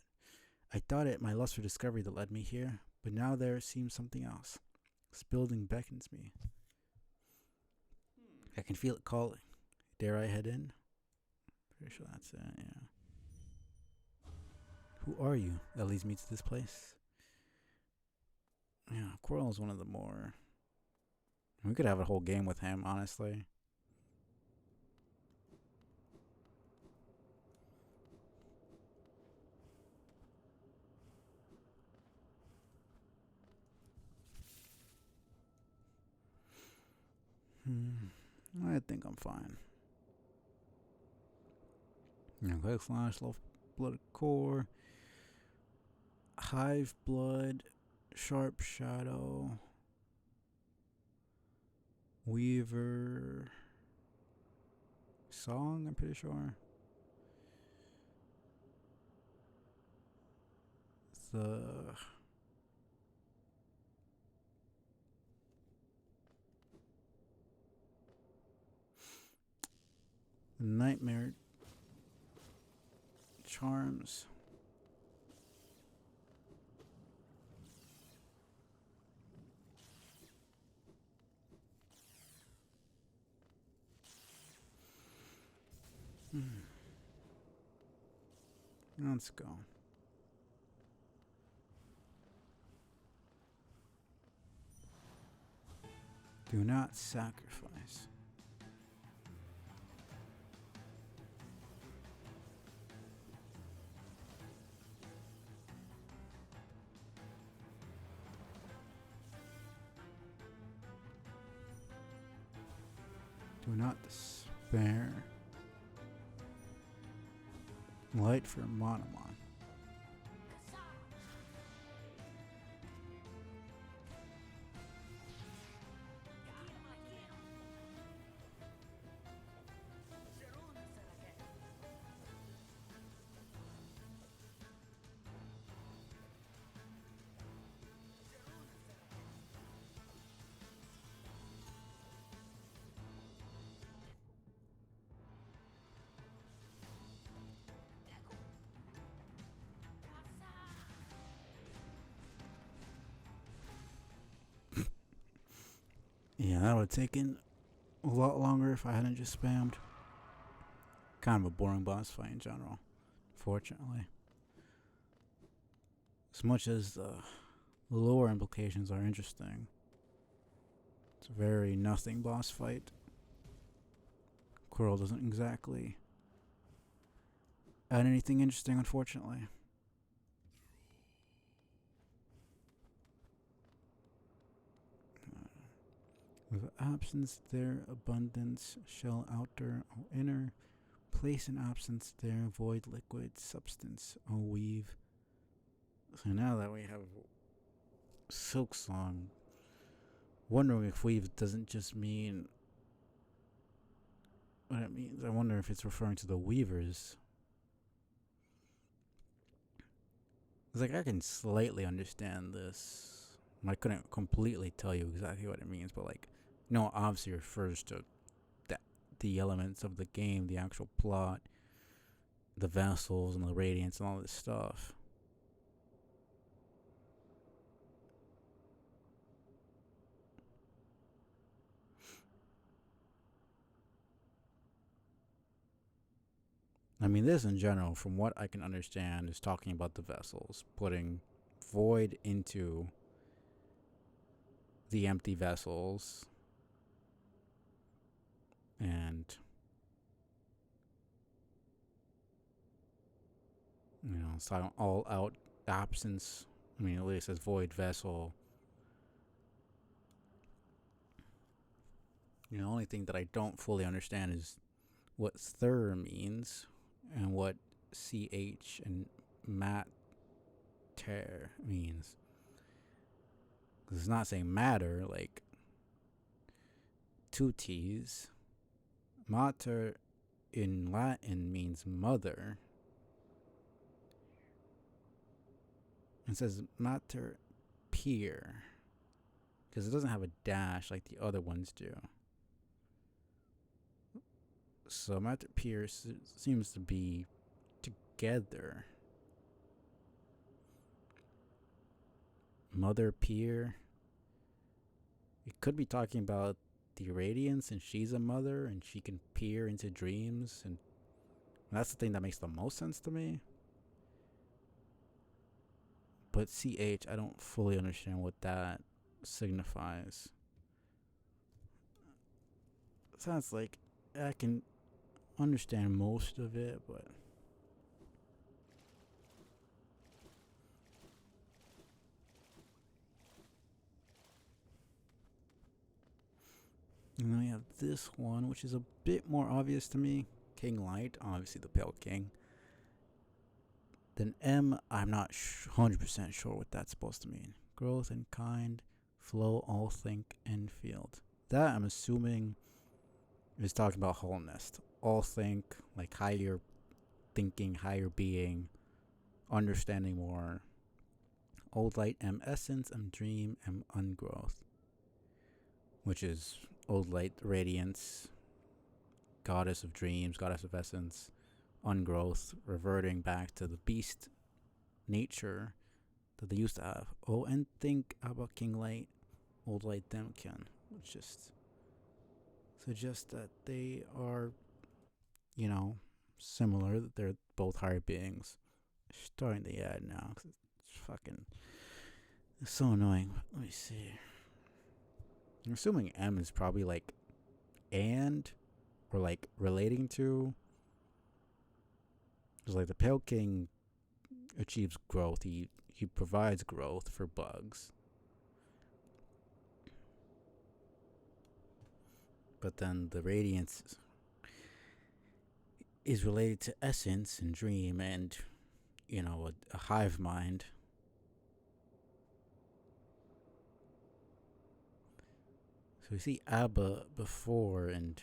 I thought it my lust for discovery that led me here, but now there seems something else. This building beckons me. I can feel it calling. Dare I head in? Pretty sure that's it, yeah. Who are you that leads me to this place? Yeah, Quirrell is one of the more... We could have a whole game with him, honestly. I think I'm fine. Okay, slash, low blooded core. Hive blood. Sharp shadow. Weaver. Song, I'm pretty sure. The... Nightmare charms. Let's go. Do not sacrifice. Do not despair. Light for Monomon. Yeah, that would have taken a lot longer if I hadn't just spammed. Kind of a boring boss fight in general, fortunately. As much as the lore implications are interesting, it's a very nothing boss fight. Quirrell doesn't exactly add anything interesting, unfortunately. With absence there, abundance, shell outer, O inner, place in absence there, void liquid, substance, O weave. So now that we have Silk Song, wondering if weave doesn't just mean what it means. I wonder if it's referring to the weavers. It's like I can slightly understand this. I couldn't completely tell you exactly what it means, but like, no, obviously refers to that the elements of the game, the actual plot, the vessels and the radiance and all this stuff. I mean, this in general, from what I can understand, is talking about the vessels, putting void into the empty vessels, and It's not all out absence. I mean, at least it says void vessel. The only thing that I don't fully understand is what thur means and what ch and matter means. Because it's not saying matter like two T's. Mater in Latin means mother. It says mater peer because it doesn't have a dash like the other ones do. So mater peer seems to be together. Mother peer. It could be talking about the radiance, and she's a mother, and she can peer into dreams, and that's the thing that makes the most sense to me. But ch, I don't fully understand what that signifies. Sounds like I can understand most of it, but and then we have this one, which is a bit more obvious to me. King Light, obviously the Pale King. Then M, I'm not 100% sure what that's supposed to mean. Growth and kind, flow, all think, and field. That I'm assuming is talking about wholeness. All think, like higher thinking, higher being, understanding more. Old Light, M essence, M dream, M ungrowth. Which is Old Light, radiance, goddess of dreams, goddess of essence, ungrowth, reverting back to the beast nature that they used to have. Oh, and think about King Light, Old Light Demkin, which just suggests that they are, similar, that they're both higher beings. Starting to add now, because it's so annoying. Let me see. I'm assuming M is probably like and or like relating to. Because like the Pale King achieves growth. He provides growth for bugs. But then the radiance is related to essence and dream and, a hive mind. So we see Abba before, and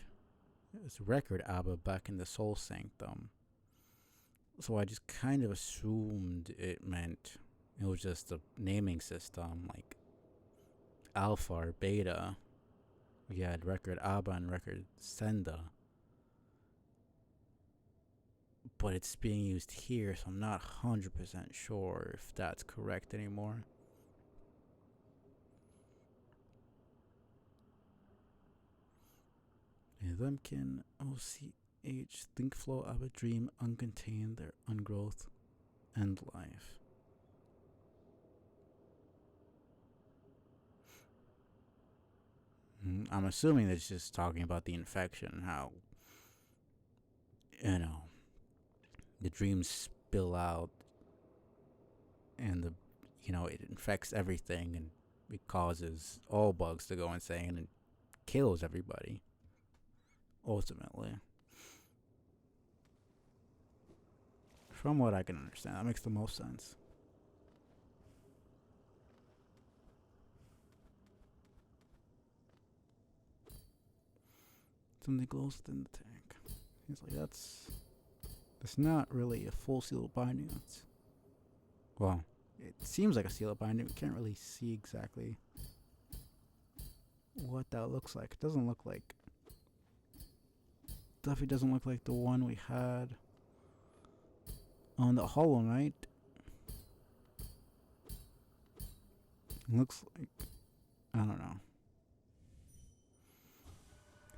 it's record Abba back in the Soul Sanctum. So I just kind of assumed it meant it was just a naming system like Alpha or Beta. We had record Abba and record Senda. But it's being used here, so I'm not 100% sure if that's correct anymore. Lemkin, OCH, Think Flow, Abba Dream, Uncontained, their ungrowth, and life. I'm assuming it's just talking about the infection, how, the dreams spill out and it infects everything and it causes all bugs to go insane and kills everybody. Ultimately. From what I can understand, that makes the most sense. Something glows within the tank. He's like, that's not really a full seal binding. Well, it seems like a seal binding. We can't really see exactly what that looks like. It doesn't look like. Definitely doesn't look like the one we had on the Hollow Knight. Looks like, I don't know.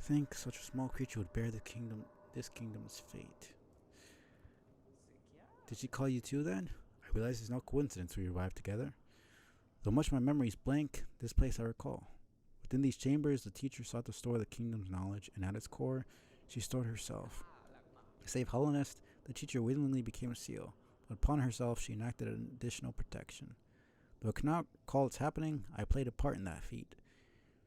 Think such a small creature would bear this kingdom's fate. Did she call you too then? I realize it's no coincidence we arrived together. Though much of my memory is blank, this place I recall. Within these chambers, the teacher sought to store the kingdom's knowledge, and at its core, she stored herself. To save Hollownest, the teacher willingly became a seal, but upon herself she enacted an additional protection. Though I cannot call it's happening, I played a part in that feat.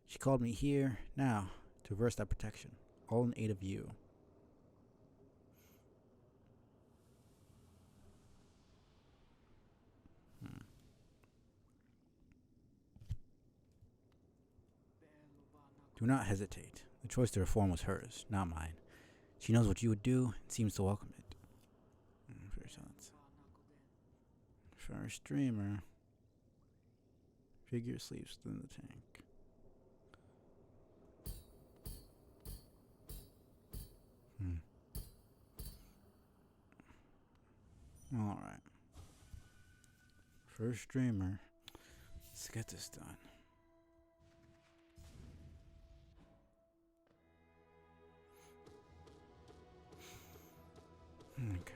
She called me here, now, to reverse that protection, all in aid of you. Do not hesitate. The choice to reform was hers, not mine. She knows what you would do and seems to welcome it. First dreamer. Figure sleeps within the tank. Alright. First dreamer. Let's get this done. Okay.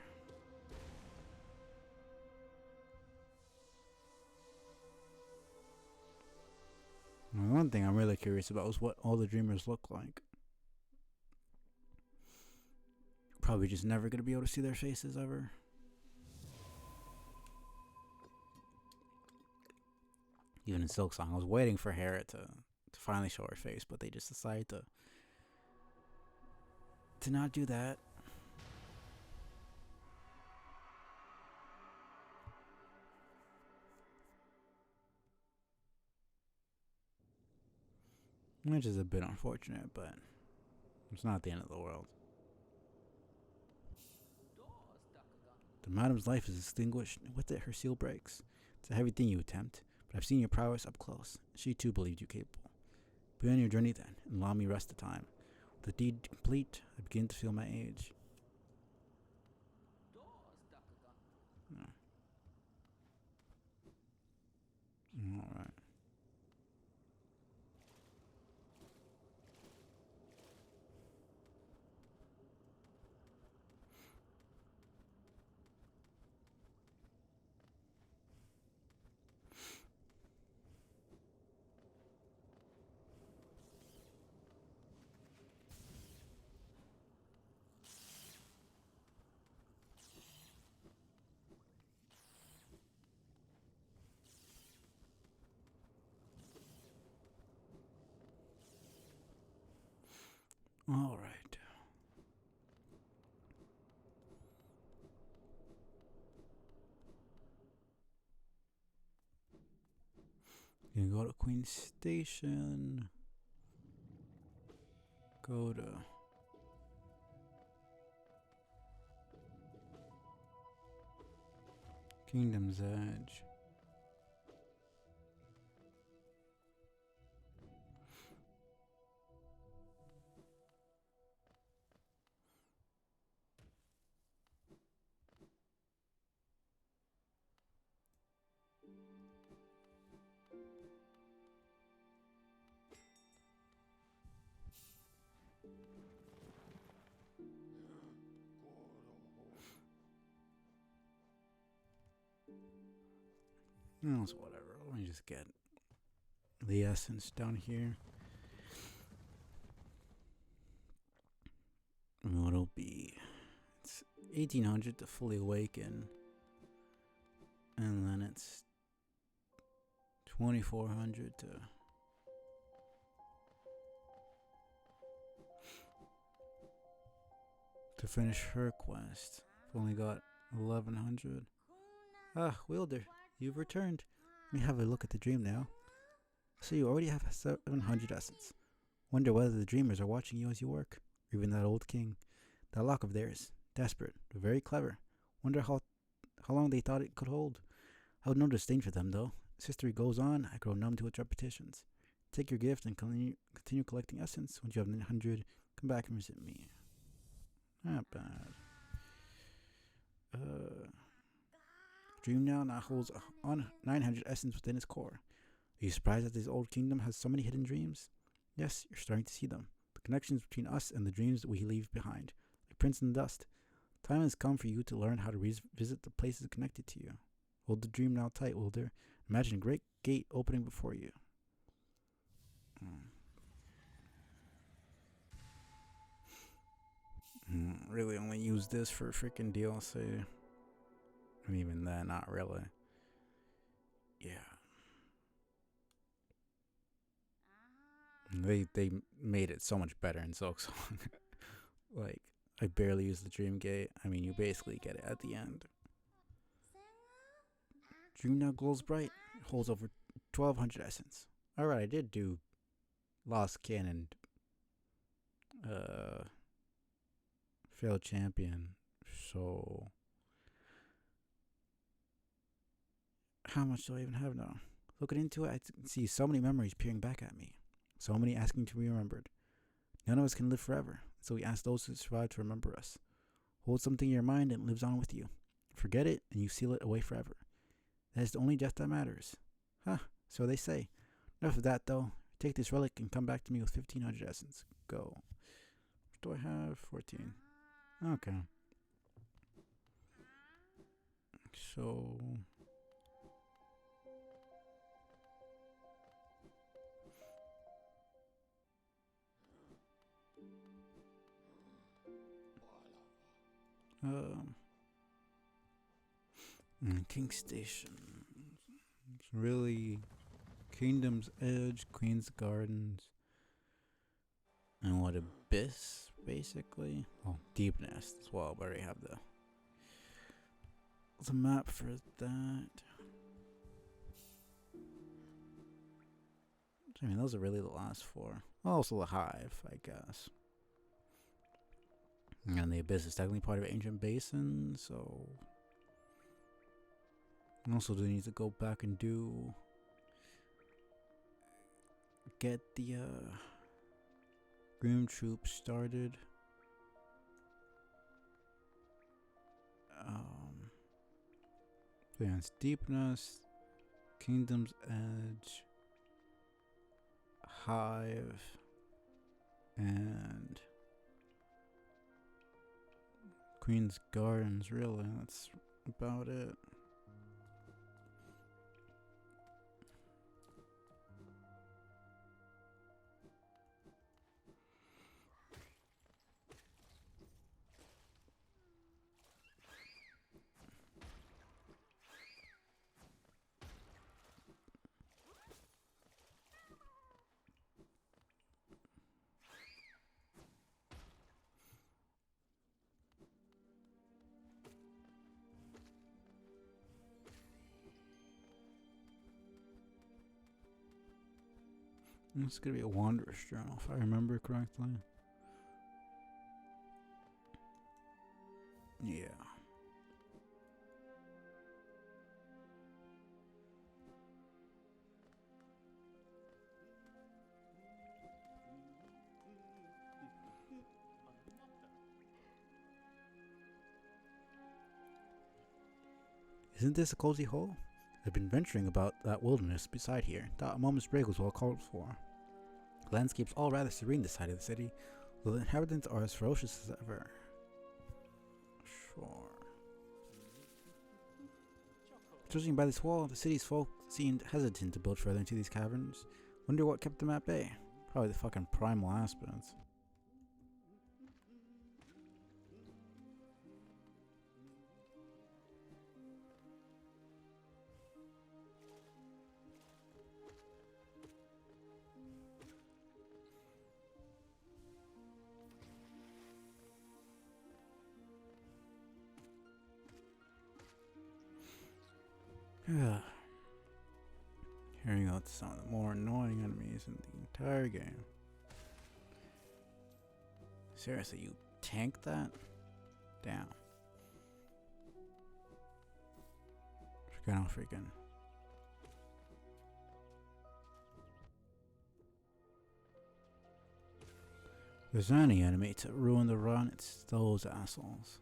Well, one thing I'm really curious about is what all the dreamers look like. Probably just never gonna be able to see their faces ever. Even in Silksong, I was waiting for Hera to finally show her face, but they just decided to not do that. Which is a bit unfortunate, but it's not the end of the world. The madam's life is extinguished, and with it her seal breaks. It's a heavy thing you attempt, but I've seen your prowess up close. She too believed you capable. Be on your journey then, and allow me rest of time. With the deed complete, I begin to feel my age. No. Alright. Alright. You go to Queen Station. Go to Kingdom's Edge. No, it's whatever. Let me just get the essence down here. What'll be? It's 1800 to fully awaken, and then it's 2400 to finish her quest. I've only got 1100. Ah, Wielder, you've returned. Let me have a look at the dream now. So you already have 700 essence. Wonder whether the dreamers are watching you as you work. Or even that old king. That lock of theirs. Desperate, but very clever. Wonder how long they thought it could hold. I have no disdain for them, though. As history goes on, I grow numb to its repetitions. Take your gift and continue collecting essence. Once you have 900, come back and visit me. Not bad. Dream now holds 900 essence within its core. Are you surprised that this old kingdom has so many hidden dreams? Yes, you're starting to see them. The connections between us and the dreams that we leave behind. Like prints in the dust. Time has come for you to learn how to revisit the places connected to you. Hold the dream now tight, Wilder. Imagine a great gate opening before you. Really only use this for freaking DLC. And even then, not really. Yeah. They made it so much better in Silksong. Like, I barely use the Dream Gate. I mean, you basically get it at the end. Dream now glows bright. It holds over 1,200 essence. Alright, I did do Lost Cannon, failed champion. So, how much do I even have now? Looking into it, I can see so many memories peering back at me. So many asking to be remembered. None of us can live forever, so we ask those who survive to remember us. Hold something in your mind and it lives on with you. Forget it and you seal it away forever. That is the only death that matters. Huh, so they say. Enough of that though. Take this relic and come back to me with 1,500 essence. Go. What do I have? 14. Okay. So... King Station. It's really Kingdom's Edge, Queen's Gardens, and what, Abyss, basically. Oh, Deep Nest as well, but I already have the map for that. I mean, those are really the last four. Also the Hive, I guess. And the Abyss is technically part of Ancient Basin, so... I also do need to go back and get the Grim Troop started. Yeah, it's Deepness, Kingdom's Edge, Hive, and Queen's Gardens, really. That's about it. It's gonna be a Wanderer's Journal, if I remember correctly. Yeah. Isn't this a cozy hole? I've been venturing about that wilderness beside here. Thought a moment's break was well called for. The landscape's all rather serene this side of the city, though the inhabitants are as ferocious as ever. Sure. Judging by this wall, the city's folk seemed hesitant to build further into these caverns. Wonder what kept them at bay. Probably the fucking primal aspects. Hearing out some of the more annoying enemies in the entire game. Seriously, you tank that? Damn. Forget how freaking. If there's any enemy to ruin the run, it's those assholes.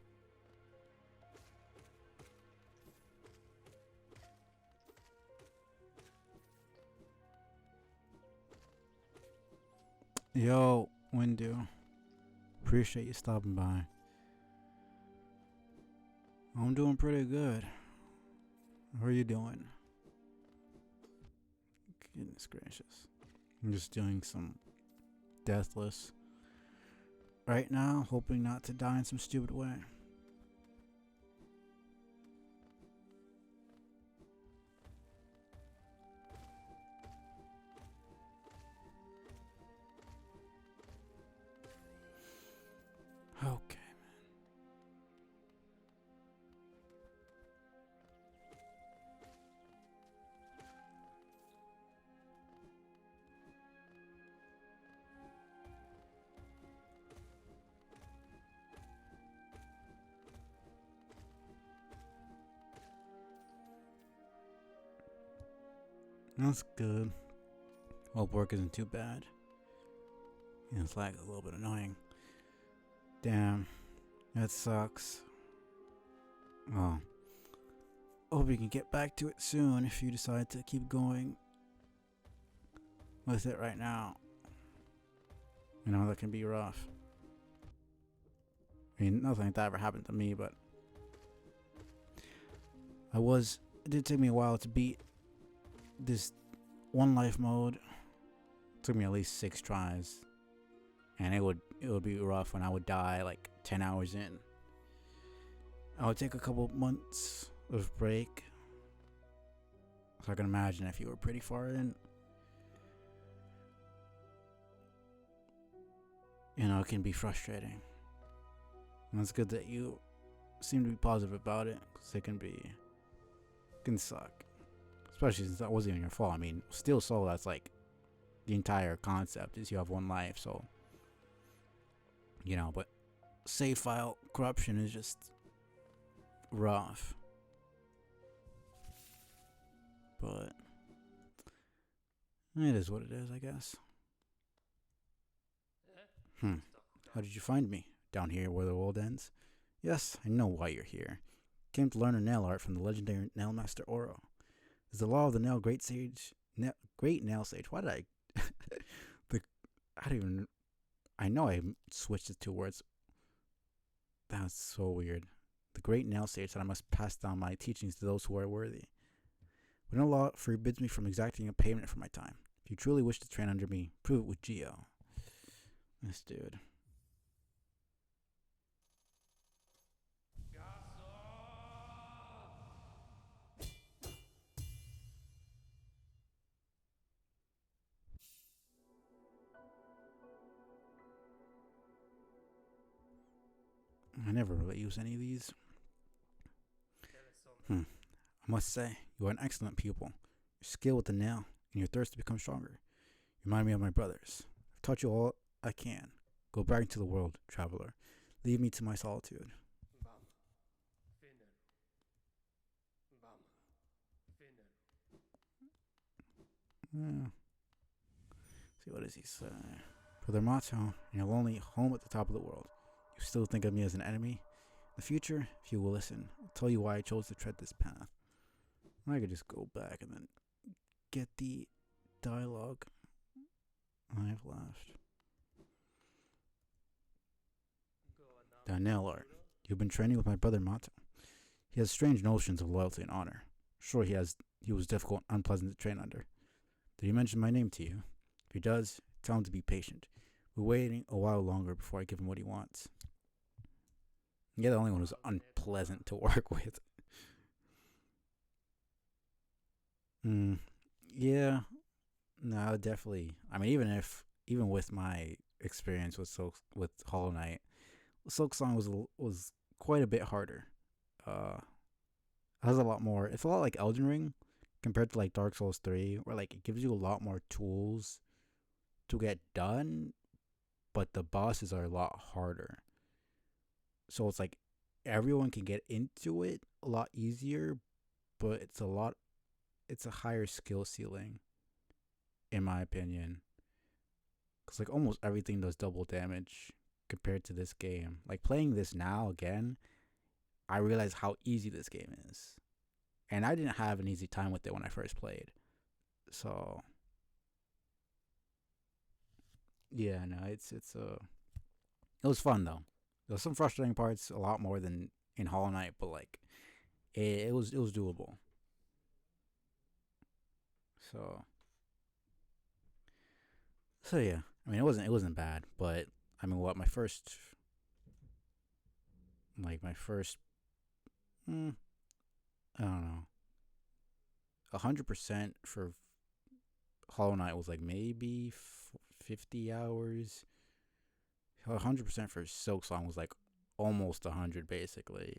Yo, Windu. Appreciate you stopping by. I'm doing pretty good. How are you doing? Goodness gracious. I'm just doing some Deathless right now, hoping not to die in some stupid way. That's good. Hope work isn't too bad. Yeah, it's like a little bit annoying. Damn, that sucks. Oh, hope you can get back to it soon if you decide to keep going with it right now. You know, that can be rough. I mean, nothing like that ever happened to me, but it did take me a while to beat this one life mode. It took me at least 6 tries. And it would be rough when I would die like 10 hours in. I would take a couple months of break. So I can imagine if you were pretty far in. You know, it can be frustrating. And it's good that you seem to be positive about it, because it can suck. Especially since that wasn't even your fault. I mean, Steel Soul, that's like the entire concept is you have one life, so you know, but save file corruption is just rough. But it is what it is, I guess. How did you find me? Down here where the world ends? Yes, I know why you're here. Came to learn a nail art from the legendary nail master Oro. Is the law of the nail great nail sage? Why did I I don't even I know I switched the 2 words. That's so weird. The great nail sage that I must pass down my teachings to those who are worthy. But no law forbids me from exacting a payment for my time. If you truly wish to train under me, prove it with Geo. This dude. I never really use any of these. I must say, you are an excellent pupil. Your skill with the nail and your thirst to become stronger. You remind me of my brothers. I've taught you all I can. Go back into the world, traveler. Leave me to my solitude. Yeah. See, what does he say? Brother Mato, in your lonely home at the top of the world, you still think of me as an enemy? In the future, if you will listen, I'll tell you why I chose to tread this path. I could just go back and then get the dialogue I have left. Daniel Art, you've been training with my brother Mato. He has strange notions of loyalty and honor. Sure, he was difficult and unpleasant to train under. Did he mention my name to you? If he does, tell him to be patient. We're waiting a while longer before I give him what he wants. You're the only one who's unpleasant to work with. Yeah. No, definitely. I mean, even with my experience with Hollow Knight, Silk Song was quite a bit harder. Uh, has a lot more. It's a lot like Elden Ring compared to like Dark Souls 3, where like it gives you a lot more tools to get done, but the bosses are a lot harder. So it's like everyone can get into it a lot easier, but it's a higher skill ceiling in my opinion. Cuz like almost everything does double damage compared to this game. Like playing this now again, I realize how easy this game is. And I didn't have an easy time with it when I first played. So yeah, no, it was fun though. There was some frustrating parts, a lot more than in Hollow Knight, but like it was doable. So yeah, I mean it wasn't bad, but I mean what my first I don't know 100% for Hollow Knight was like maybe 50 hours. 100% for Silk Song was like almost 100 basically.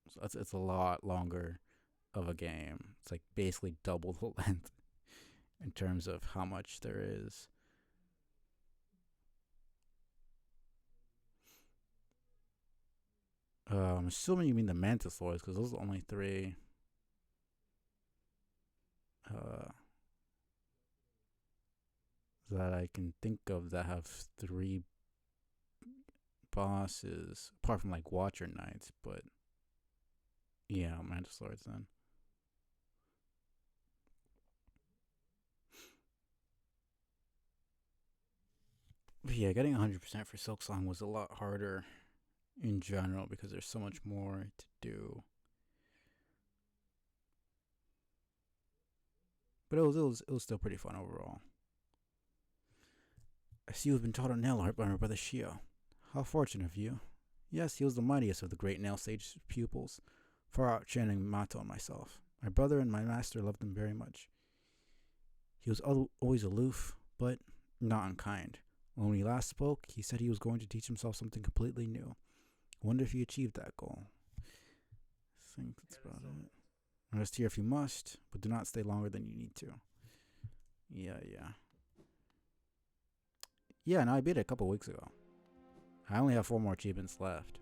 So it's a lot longer of a game. It's like basically double the length in terms of how much there is. I'm assuming you mean the Mantis Lords because those are the only 3. Uh, that I can think of that have 3 bosses, apart from like Watcher Knights, but yeah, Mantis Lords then. But yeah, getting 100% for Silksong was a lot harder in general because there's so much more to do. But it was still pretty fun overall. I see you've been taught a nail art by my brother Shio. How fortunate of you. Yes, he was the mightiest of the great nail sage's pupils, far outshining Mato and myself. My brother and my master loved him very much. He was always aloof, but not unkind. When we last spoke, he said he was going to teach himself something completely new. I wonder if he achieved that goal. I think that's about it. Rest here if you must, but do not stay longer than you need to. Yeah. Yeah, no, I beat it a couple weeks ago. I only have 4 more achievements left.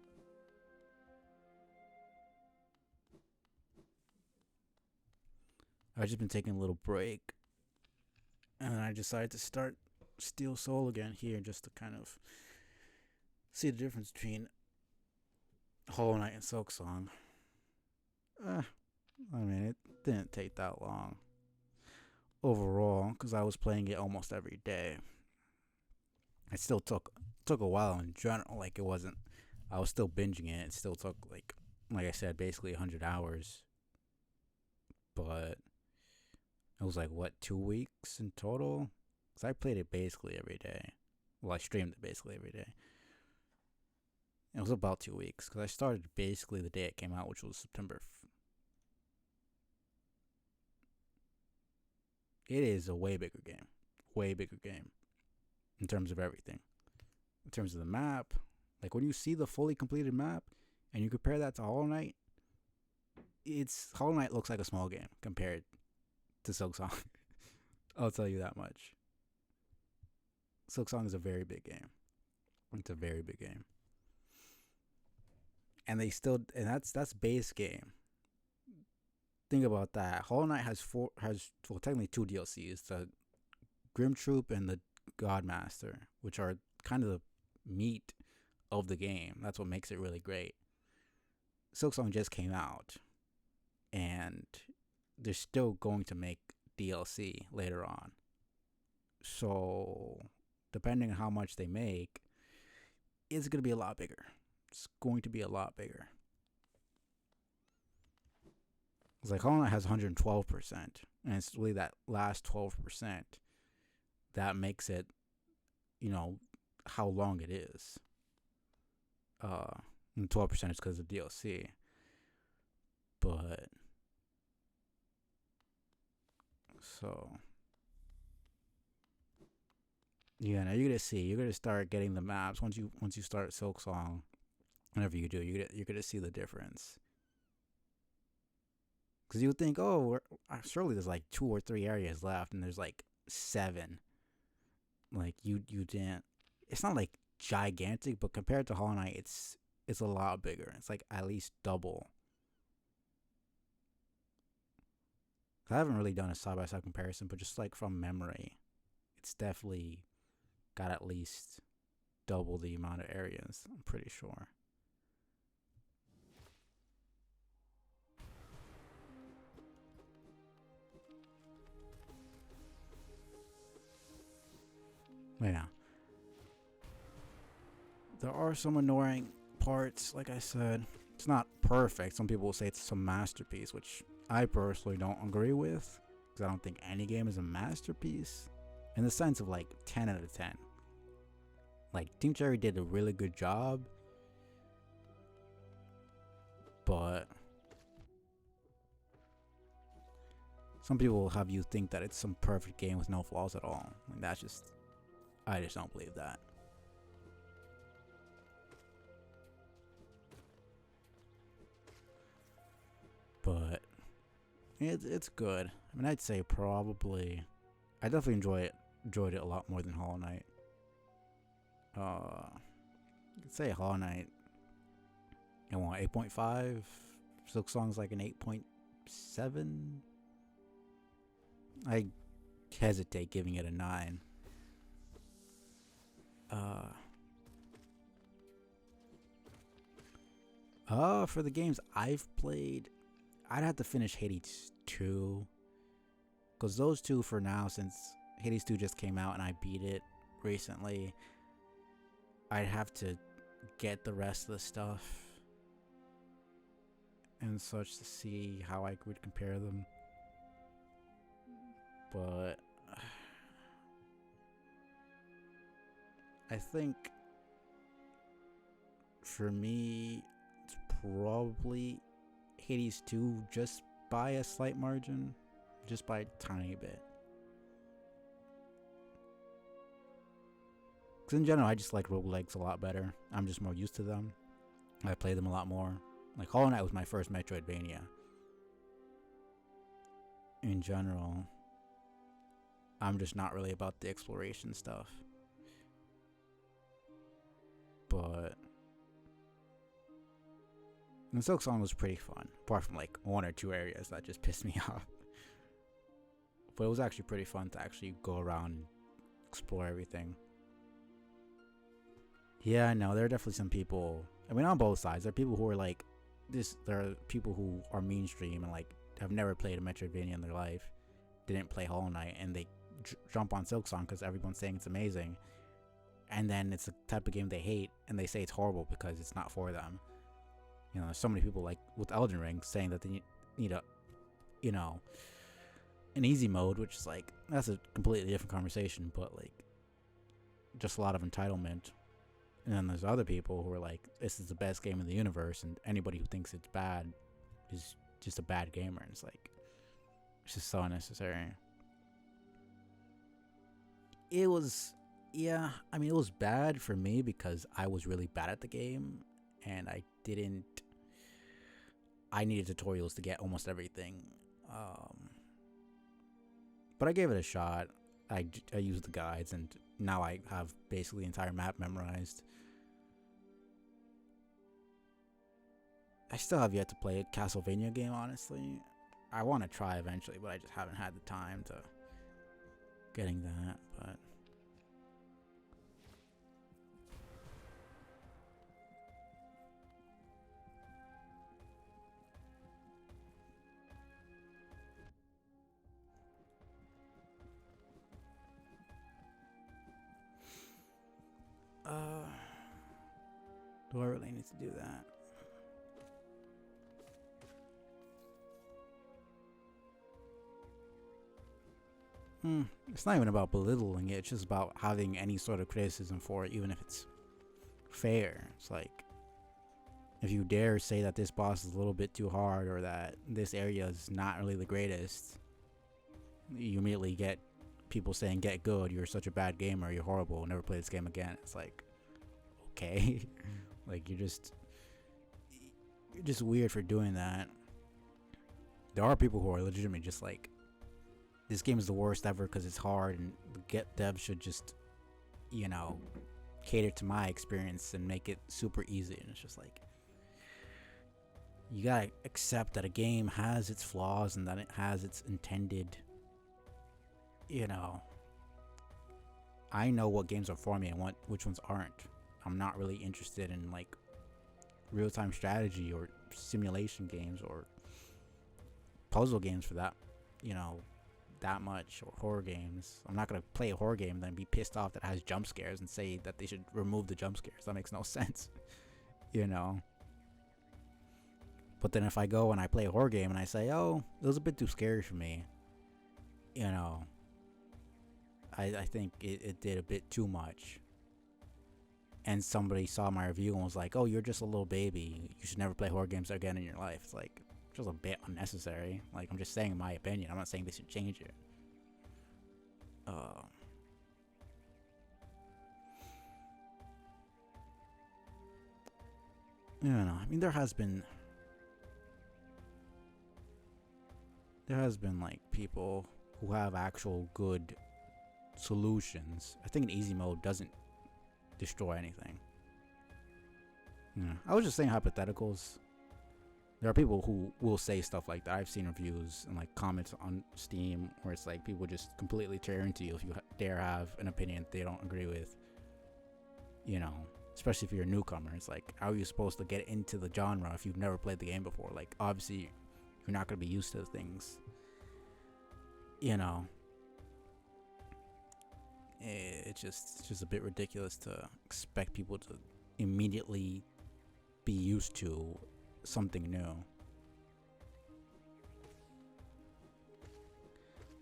I've just been taking a little break. And then I decided to start Steel Soul again here just to kind of see the difference between Hollow Knight and Silksong. I mean, it didn't take that long overall because I was playing it almost every day. It still took a while in general. Like, it wasn't. I was still binging it. It still took like I said, basically 100 hours. But it was like what 2 weeks in total. Cause I played it basically every day. Well, I streamed it basically every day. It was about 2 weeks because I started basically the day it came out, which was September. It is a way bigger game in terms of everything. In terms of the map, like when you see the fully completed map and you compare that to Hollow Knight, Hollow Knight looks like a small game compared to Silksong. I'll tell you that much. Silksong is a very big game. It's a very big game. And that's base game. Think about that. Hollow Knight has technically 2 DLCs, the Grim Troop and the Godmaster, which are kind of the meat of the game. That's what makes it really great. Silksong just came out, and they're still going to make DLC later on. So, depending on how much they make, it's going to be a lot bigger. It's going to be a lot bigger. It's like Hollow Knight has 112%, and it's really that last 12% that makes it, how long it is. And 12% is because of DLC. But so yeah, now you're gonna start getting the maps once you start Silksong. Whenever you do, you're gonna see the difference. Because you would think, oh, surely there's like 2 or 3 areas left, and there's like 7. Like you didn't. It's not like gigantic, but compared to Hollow Knight, it's a lot bigger. It's like at least double. I haven't really done a side by side comparison, but just like from memory, it's definitely got at least double the amount of areas. I'm pretty sure. Yeah. There are some annoying parts, like I said. It's not perfect. Some people will say it's a masterpiece, which I personally don't agree with, because I don't think any game is a masterpiece in the sense of like 10 out of 10. Like, Team Cherry did a really good job, but some people will have you think that it's some perfect game with no flaws at all. Like, I just don't believe that. But it's good. I mean, I'd say probably I definitely enjoyed it a lot more than Hollow Knight. I'd say Hollow Knight, 8.5. Silksong's like an 8.7. I hesitate giving it a 9. For the games I've played, I'd have to finish Hades 2. Because those two for now, since Hades 2 just came out and I beat it recently, I'd have to get the rest of the stuff and such to see how I would compare them. But I think for me, it's probably Hades 2 just by a slight margin, just by a tiny bit. Because in general, I just like roguelikes a lot better. I'm just more used to them. I play them a lot more. Like Hollow Knight was my first Metroidvania. In general, I'm just not really about the exploration stuff. But and Silksong was pretty fun, apart from like one or two areas that just pissed me off. But it was actually pretty fun to actually go around and explore everything. Yeah, no, there are definitely some people. I mean, on both sides, there are people who are like this. There are people who are mainstream and like have never played a Metroidvania in their life, didn't play Hollow Knight, and they jump on Silksong because everyone's saying it's amazing. And then it's the type of game they hate, and they say it's horrible because it's not for them. You know, there's so many people like with Elden Ring saying that they need a, you know, an easy mode, which is like that's a completely different conversation, but like just a lot of entitlement. And then there's other people who are like, this is the best game in the universe, and anybody who thinks it's bad is just a bad gamer. And it's like, it's just so unnecessary. It was, yeah, I mean, it was bad for me because I was really bad at the game, and I needed tutorials to get almost everything. But I gave it a shot. I used the guides, and now I have basically the entire map memorized. I still have yet to play a Castlevania game, honestly. I want to try eventually, but I just haven't had the time to getting that, but do I really need to do that? It's not even about belittling it. It's just about having any sort of criticism for it, even if it's fair. It's like, if you dare say that this boss is a little bit too hard or that this area is not really the greatest, you immediately get people saying, get good, you're such a bad gamer, you're horrible, never play this game again. It's like, okay. Like, you're just weird for doing that. There are people who are legitimately just like, this game is the worst ever because it's hard, and get devs should just, you know, cater to my experience and make it super easy. And it's just like, you gotta accept that a game has its flaws and that it has its intended, you know, I know what games are for me and which ones aren't. I'm not really interested in like real-time strategy or simulation games or puzzle games for that, you know, that much, or horror games. I'm not gonna play a horror game and then be pissed off that it has jump scares and say that they should remove the jump scares. That makes no sense, you know. But then if I go and I play a horror game and I say, oh, it was a bit too scary for me, you know, I think it did a bit too much. And somebody saw my review and was like, oh, you're just a little baby, you should never play horror games again in your life. It's like, just a bit unnecessary. Like, I'm just saying my opinion. I'm not saying they should change it. You know, I mean, there has been like people who have actual good solutions. I think an easy mode doesn't destroy anything. Yeah, I was just saying hypotheticals. There are people who will say stuff like that. I've seen reviews and like comments on Steam where it's like people just completely tear into you if you dare have an opinion they don't agree with. You know, especially if you're a newcomer. It's like, how are you supposed to get into the genre if you've never played the game before? Like, obviously, you're not going to be used to things. You know, it's just a bit ridiculous to expect people to immediately be used to something new.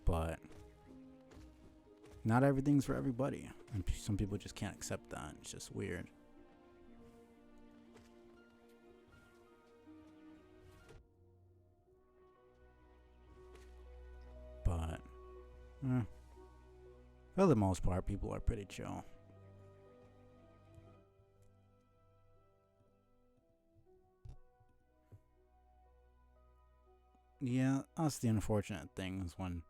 But not everything's for everybody, and some people just can't accept that. It's just weird. But for the most part, people are pretty chill. Yeah, that's the unfortunate thing is when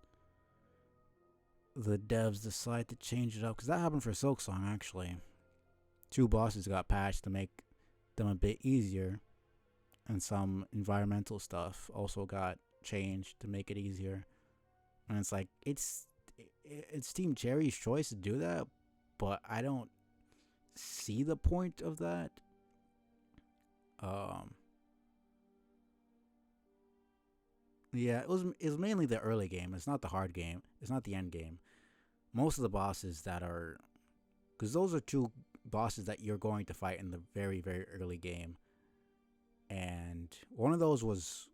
the devs decide to change it up, because that happened for Silksong actually. 2 bosses got patched to make them a bit easier, and some environmental stuff also got changed to make it easier. And it's like it's Team Cherry's choice to do that, but I don't see the point of that. Yeah, it was mainly the early game. It's not the hard game. It's not the end game. Most of the bosses that are, because those are 2 bosses that you're going to fight in the very very early game, and one of those was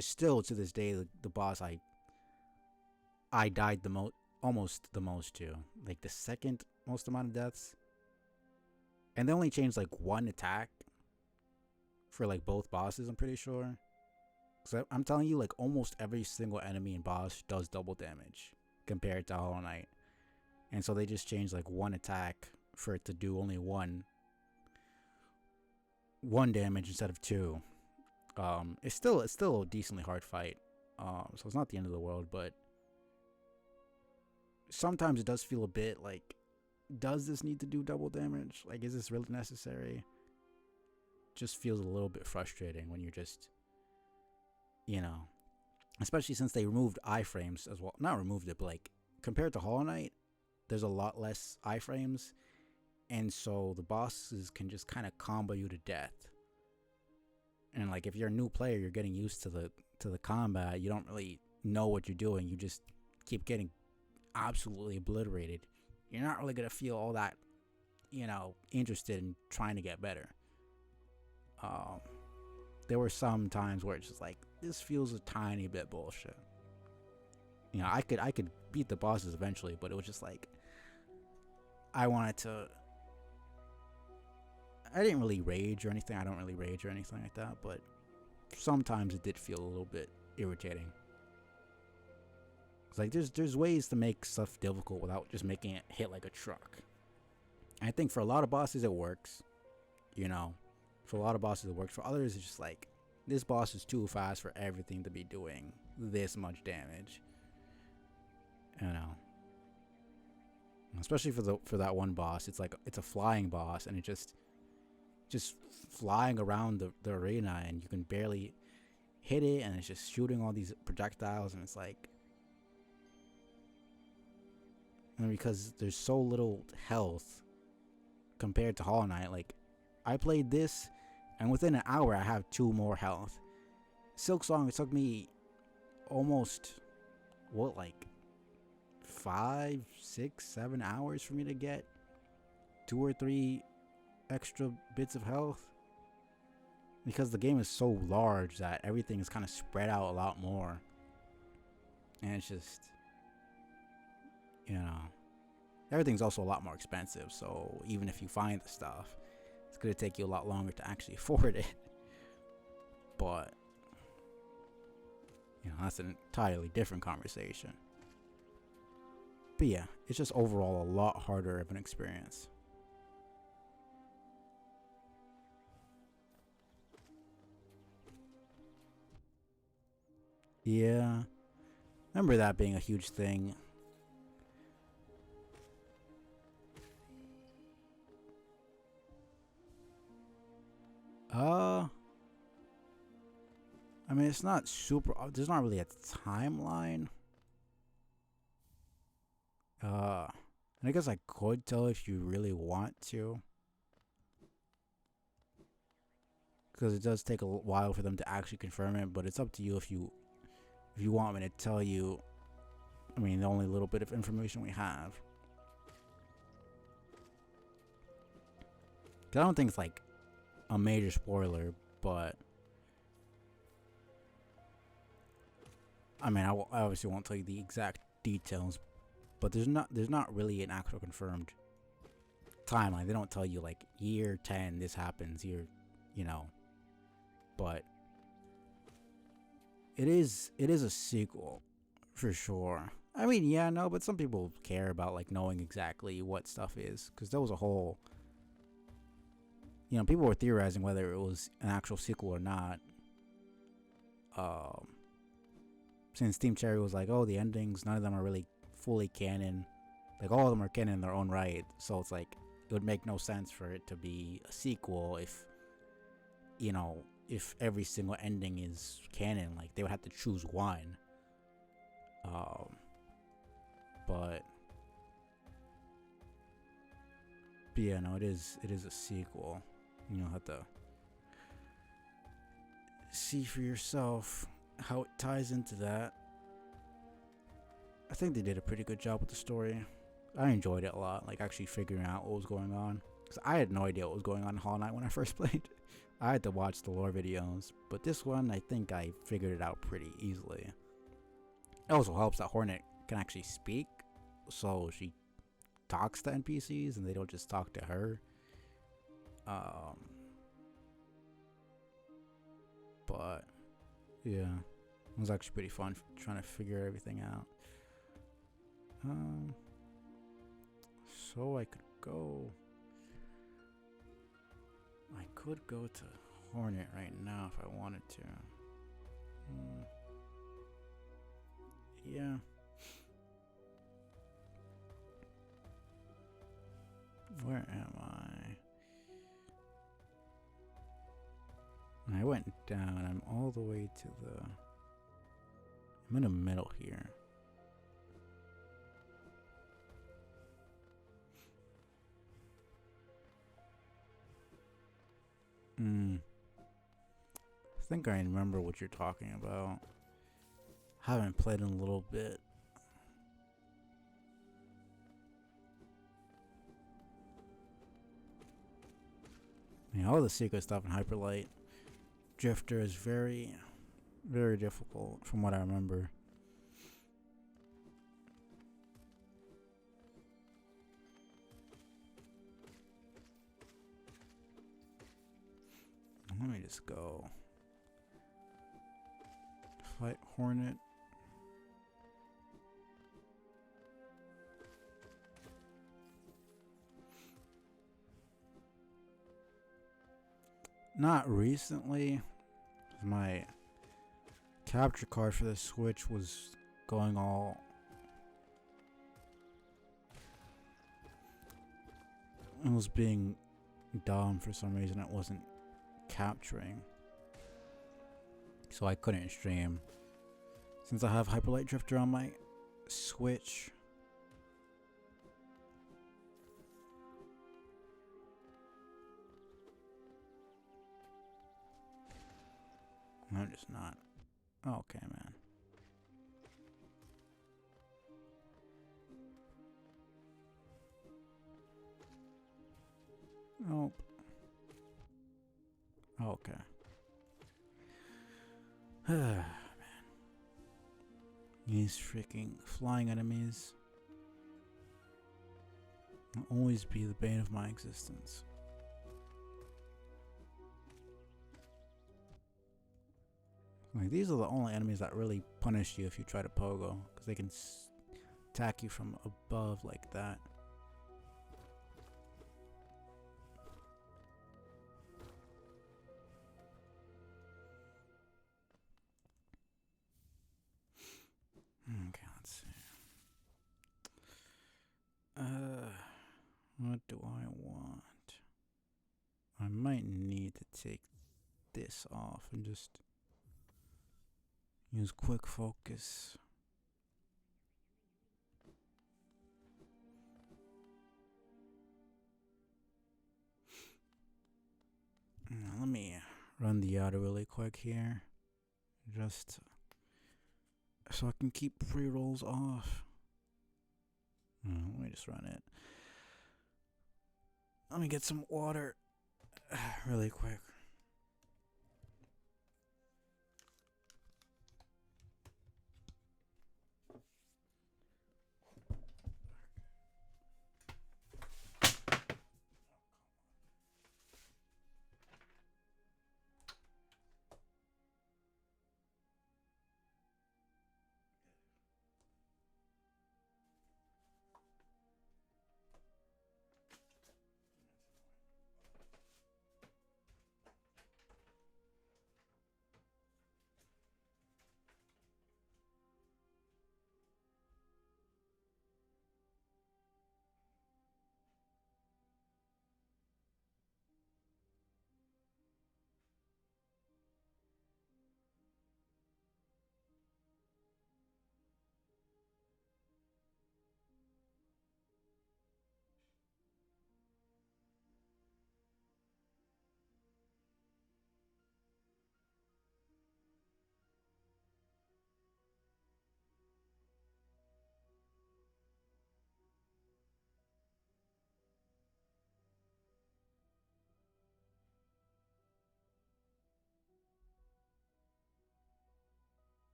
still to this day the boss I died the most, almost the most to, like the second most amount of deaths, and they only changed like 1 attack for like both bosses. I'm pretty sure. So I'm telling you, like almost every single enemy and boss does double damage compared to Hollow Knight, and so they just changed like 1 attack for it to do only one damage instead of 2. It's still a decently hard fight. So it's not the end of the world, but sometimes it does feel a bit like, does this need to do double damage? Like, is this really necessary? Just feels a little bit frustrating when you're just, especially since they removed iframes as well. Not removed it, but like compared to Hollow Knight, there's a lot less iframes, and so the bosses can just kind of combo you to death. And like if you're a new player, you're getting used to the combat. You don't really know what you're doing. You just keep getting absolutely obliterated. You're not really gonna feel all that, interested in trying to get better. There were some times where it's just like, this feels a tiny bit bullshit. I could beat the bosses eventually, but it was just like, I didn't really rage or anything. I don't really rage or anything like that, but sometimes it did feel a little bit irritating. It's like there's ways to make stuff difficult without just making it hit like a truck. I think for a lot of bosses it works. For a lot of bosses it works. For others it's just like, this boss is too fast for everything to be doing this much damage. Especially for that one boss, it's like it's a flying boss, and it just flying around the arena, and you can barely hit it, and it's just shooting all these projectiles, and it's like, and because there's so little health compared to Hollow Knight, like I played this, and within an hour I have 2 more health. Silksong, it took me almost 5, 6, 7 hours for me to get 2 or 3 extra bits of health, because the game is so large that everything is kind of spread out a lot more, and it's just, everything's also a lot more expensive, so even if you find the stuff, it's gonna take you a lot longer to actually afford it. But that's an entirely different conversation. But yeah, it's just overall a lot harder of an experience. Yeah, remember that being a huge thing. I mean, it's not super. There's not really a timeline. And I guess I could tell if you really want to. because it does take a while for them to actually confirm it. But it's up to you if you want me to tell you. I mean, the only little bit of information we have. 'Cause I don't think it's like a major spoiler, but I mean, I obviously won't tell you the exact details. But there's not really an actual confirmed timeline. They don't tell you like year 10 this happens, you know. But it is a sequel for sure. I mean, yeah, no, but some people care about like knowing exactly what stuff is, because there was a whole, people were theorizing whether it was an actual sequel or not. Since Team Cherry was like, oh, the endings, none of them are really fully canon. Like, all of them are canon in their own right. So it's like, it would make no sense for it to be a sequel if every single ending is canon. Like, they would have to choose one. But yeah, no, it is a sequel. You'll have to see for yourself how it ties into that. I think they did a pretty good job with the story. I enjoyed it a lot, like actually figuring out what was going on. Because I had no idea what was going on in Hollow Knight when I first played. I had to watch the lore videos. But this one, I think I figured it out pretty easily. It also helps that Hornet can actually speak. So she talks to NPCs and they don't just talk to her. But yeah, it was actually pretty fun trying to figure everything out. So I could go to Hornet right now if I wanted to. Yeah. Where am I? I went down. I'm all the way to the... I'm in the middle here. I think I remember what you're talking about. Haven't played in a little bit. All the secret stuff in Hyperlight Drifter is very, very difficult from what I remember. Let me just go fight Hornet. Not recently. My capture card for the Switch was going all... It was being dumb for some reason. It wasn't capturing. So I couldn't stream. Since I have Hyperlight Drifter on my Switch... I'm just not. Okay, man. Nope. Okay. Man. These freaking flying enemies will always be the bane of my existence. Like, these are the only enemies that really punish you if you try to pogo, because they can attack you from above like that. Okay, let's see. What do I want? I might need to take this off and just use quick focus. Let me run the auto really quick here. Just so I can keep pre-rolls off. Let me just run it. Let me get some water really quick.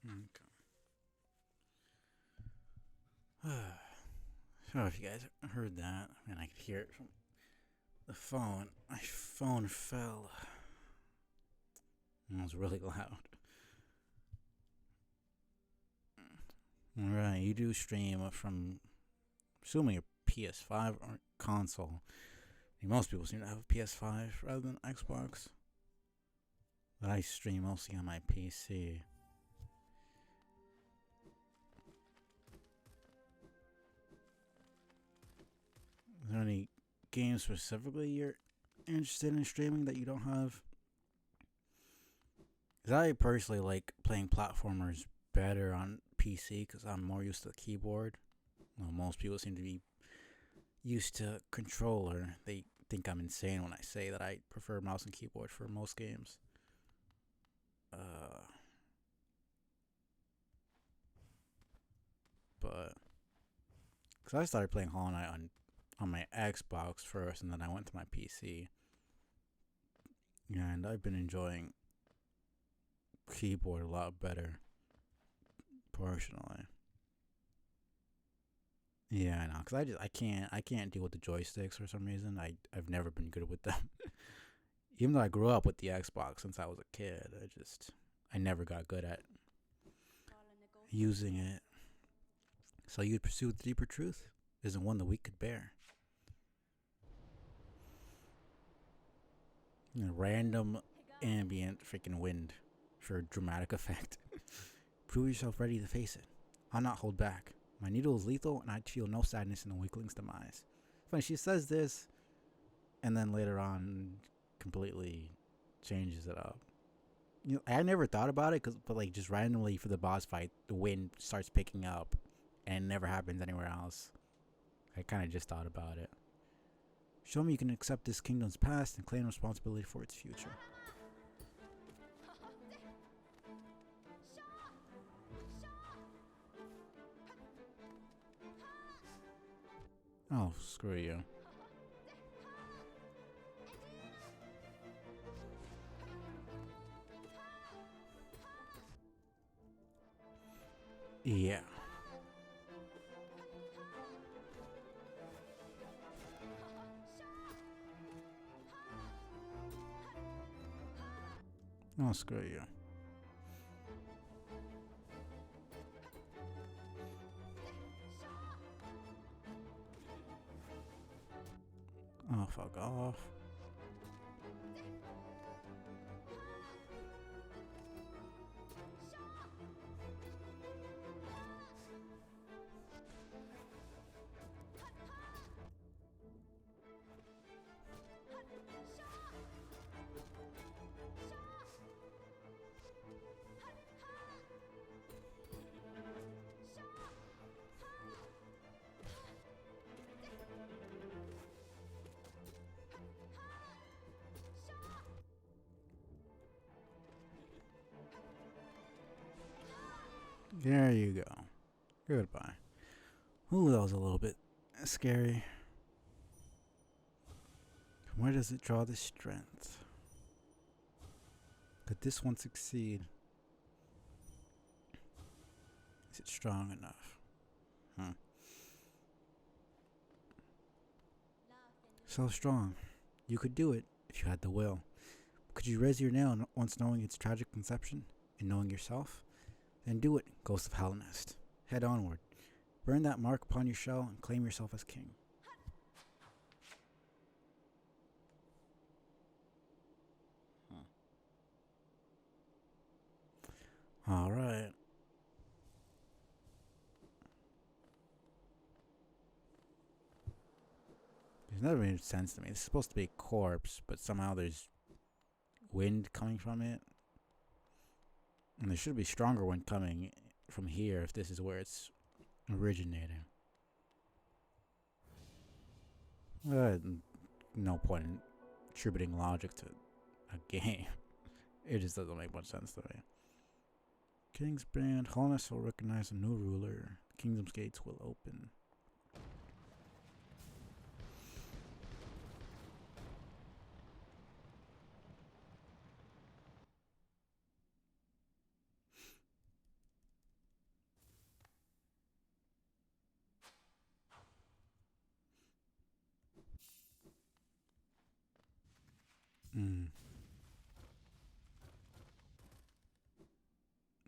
Okay. So if you guys heard that, and I could hear it from the phone. My phone fell. It was really loud. Alright, you do stream from assuming a PS5 or console. I mean, most people seem to have a PS5 rather than Xbox. But I stream mostly on my PC. Is there any games specifically you're interested in streaming that you don't have? Because I personally like playing platformers better on PC because I'm more used to the keyboard. Well, most people seem to be used to controller. They think I'm insane when I say that I prefer mouse and keyboard for most games. But because I started playing Hollow Knight on my Xbox first, and then I went to my PC. And I've been enjoying keyboard a lot better, personally. Yeah, I know, cause I can't deal with the joysticks for some reason. I've never been good with them. Even though I grew up with the Xbox since I was a kid, I never got good at using it. So you'd pursue the deeper truth isn't one the weak could bear. Random ambient freaking wind for dramatic effect. Prove yourself ready to face it. I'll not hold back. My needle is lethal, and I feel no sadness in the weakling's demise. Funny, she says this, and then later on, completely changes it up. You know, I never thought about it, but like just randomly for the boss fight, the wind starts picking up, and it never happens anywhere else. I kind of just thought about it. Show me you can accept this kingdom's past and claim responsibility for its future. Oh, screw you. Yeah. Oh, screw you. Oh, fuck off. There you go. Goodbye. Ooh, that was a little bit scary. Where does it draw the strength? Could this one succeed? Is it strong enough? So strong. You could do it if you had the will. Could you raise your nail once knowing its tragic conception and knowing yourself? Then do it, Ghost of Halnest. Head onward. Burn that mark upon your shell and claim yourself as king. Alright. It's never made sense to me. It's supposed to be a corpse, but somehow there's wind coming from it. And there should be stronger wind coming from here if this is where it's originating. No point in attributing logic to a game. It just doesn't make much sense to me. King's Band. Holness will recognize a new ruler. Kingdom's gates will open.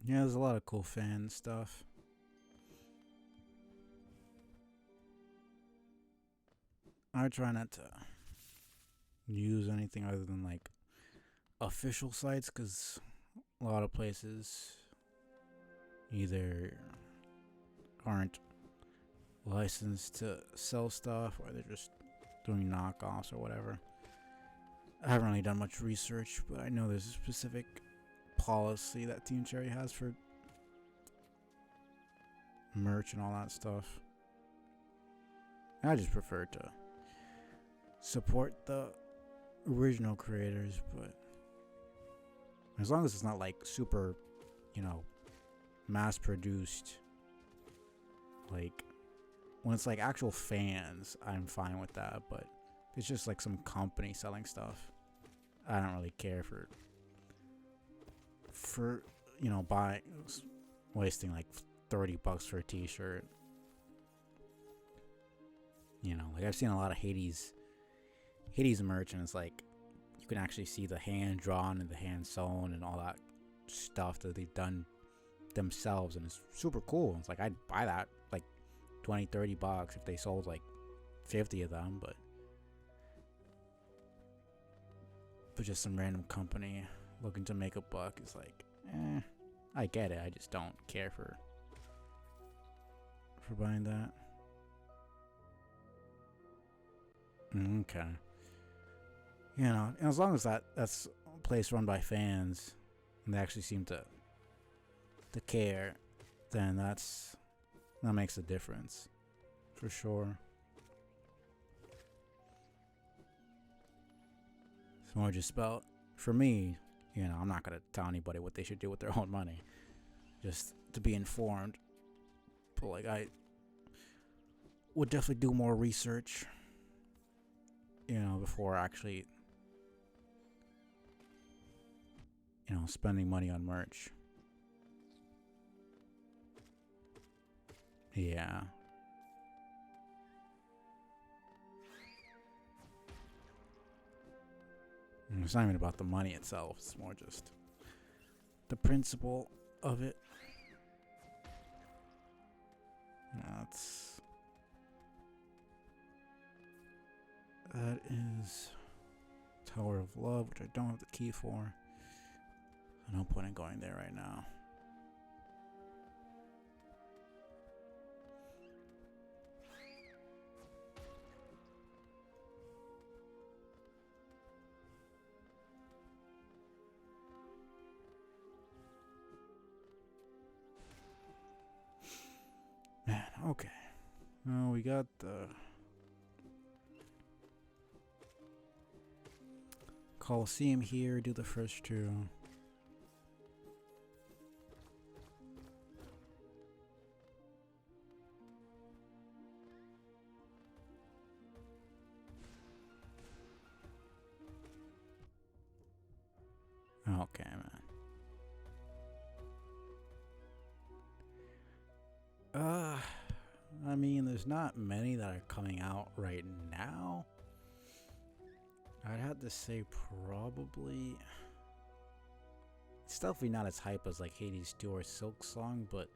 Yeah, there's a lot of cool fan stuff. I try not to use anything other than like official sites because a lot of places either aren't licensed to sell stuff or they're just doing knockoffs or whatever. I haven't really done much research, but I know there's a specific policy that Team Cherry has for merch and all that stuff. I just prefer to support the original creators, but as long as it's not like super, mass produced, like when it's like actual fans, I'm fine with that, but if it's just like some company selling stuff, I don't really care for buying, wasting like $30 for a t-shirt. Like I've seen a lot of Hades merch, and it's like you can actually see the hand drawn and the hand sewn and all that stuff that they've done themselves, and it's super cool. It's like I'd buy that like $20-$30 if they sold like 50 of them, but just some random company looking to make a buck is like, I get it. I just don't care for buying that. Okay. And as long as that's a place run by fans and they actually seem to care, then that makes a difference for sure. It's more just about, for me, I'm not gonna tell anybody what they should do with their own money, just to be informed. But like I would definitely do more research, before actually spending money on merch. Yeah. And it's not even about the money itself. It's more just the principle of it. That is Tower of Love, which I don't have the key for. No point in going there right now. Man, okay. Well, we got the Coliseum here. Do the first two. there's not many that are coming out right now. I'd have to say probably. It's definitely not as hype as like Hades 2 or Silksong, but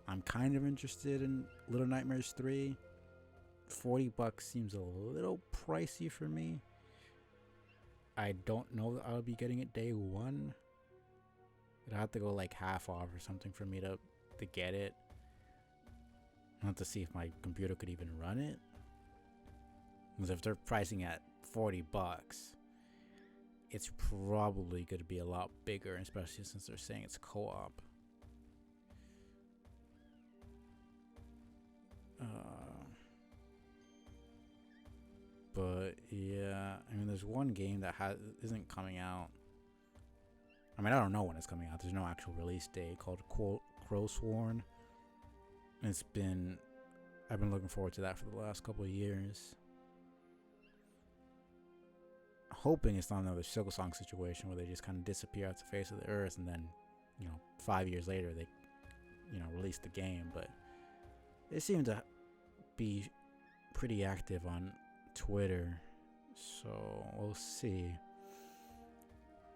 I'm kind of interested in Little Nightmares 3. $40 seems a little pricey for me. I don't know that I'll be getting it day one. It'd have to go like half off or something for me to get it. I'll have to see if my computer could even run it. Because if they're pricing at $40, it's probably going to be a lot bigger, especially since they're saying it's co-op. But yeah, I mean, there's one game that isn't coming out. I mean, I don't know when it's coming out. There's no actual release date, called Crowsworn. And I've been looking forward to that for the last couple of years. Hoping it's not another Silksong situation where they just kind of disappear off the face of the earth and then, 5 years later they, release the game. But they seem to be pretty active on Twitter, so we'll see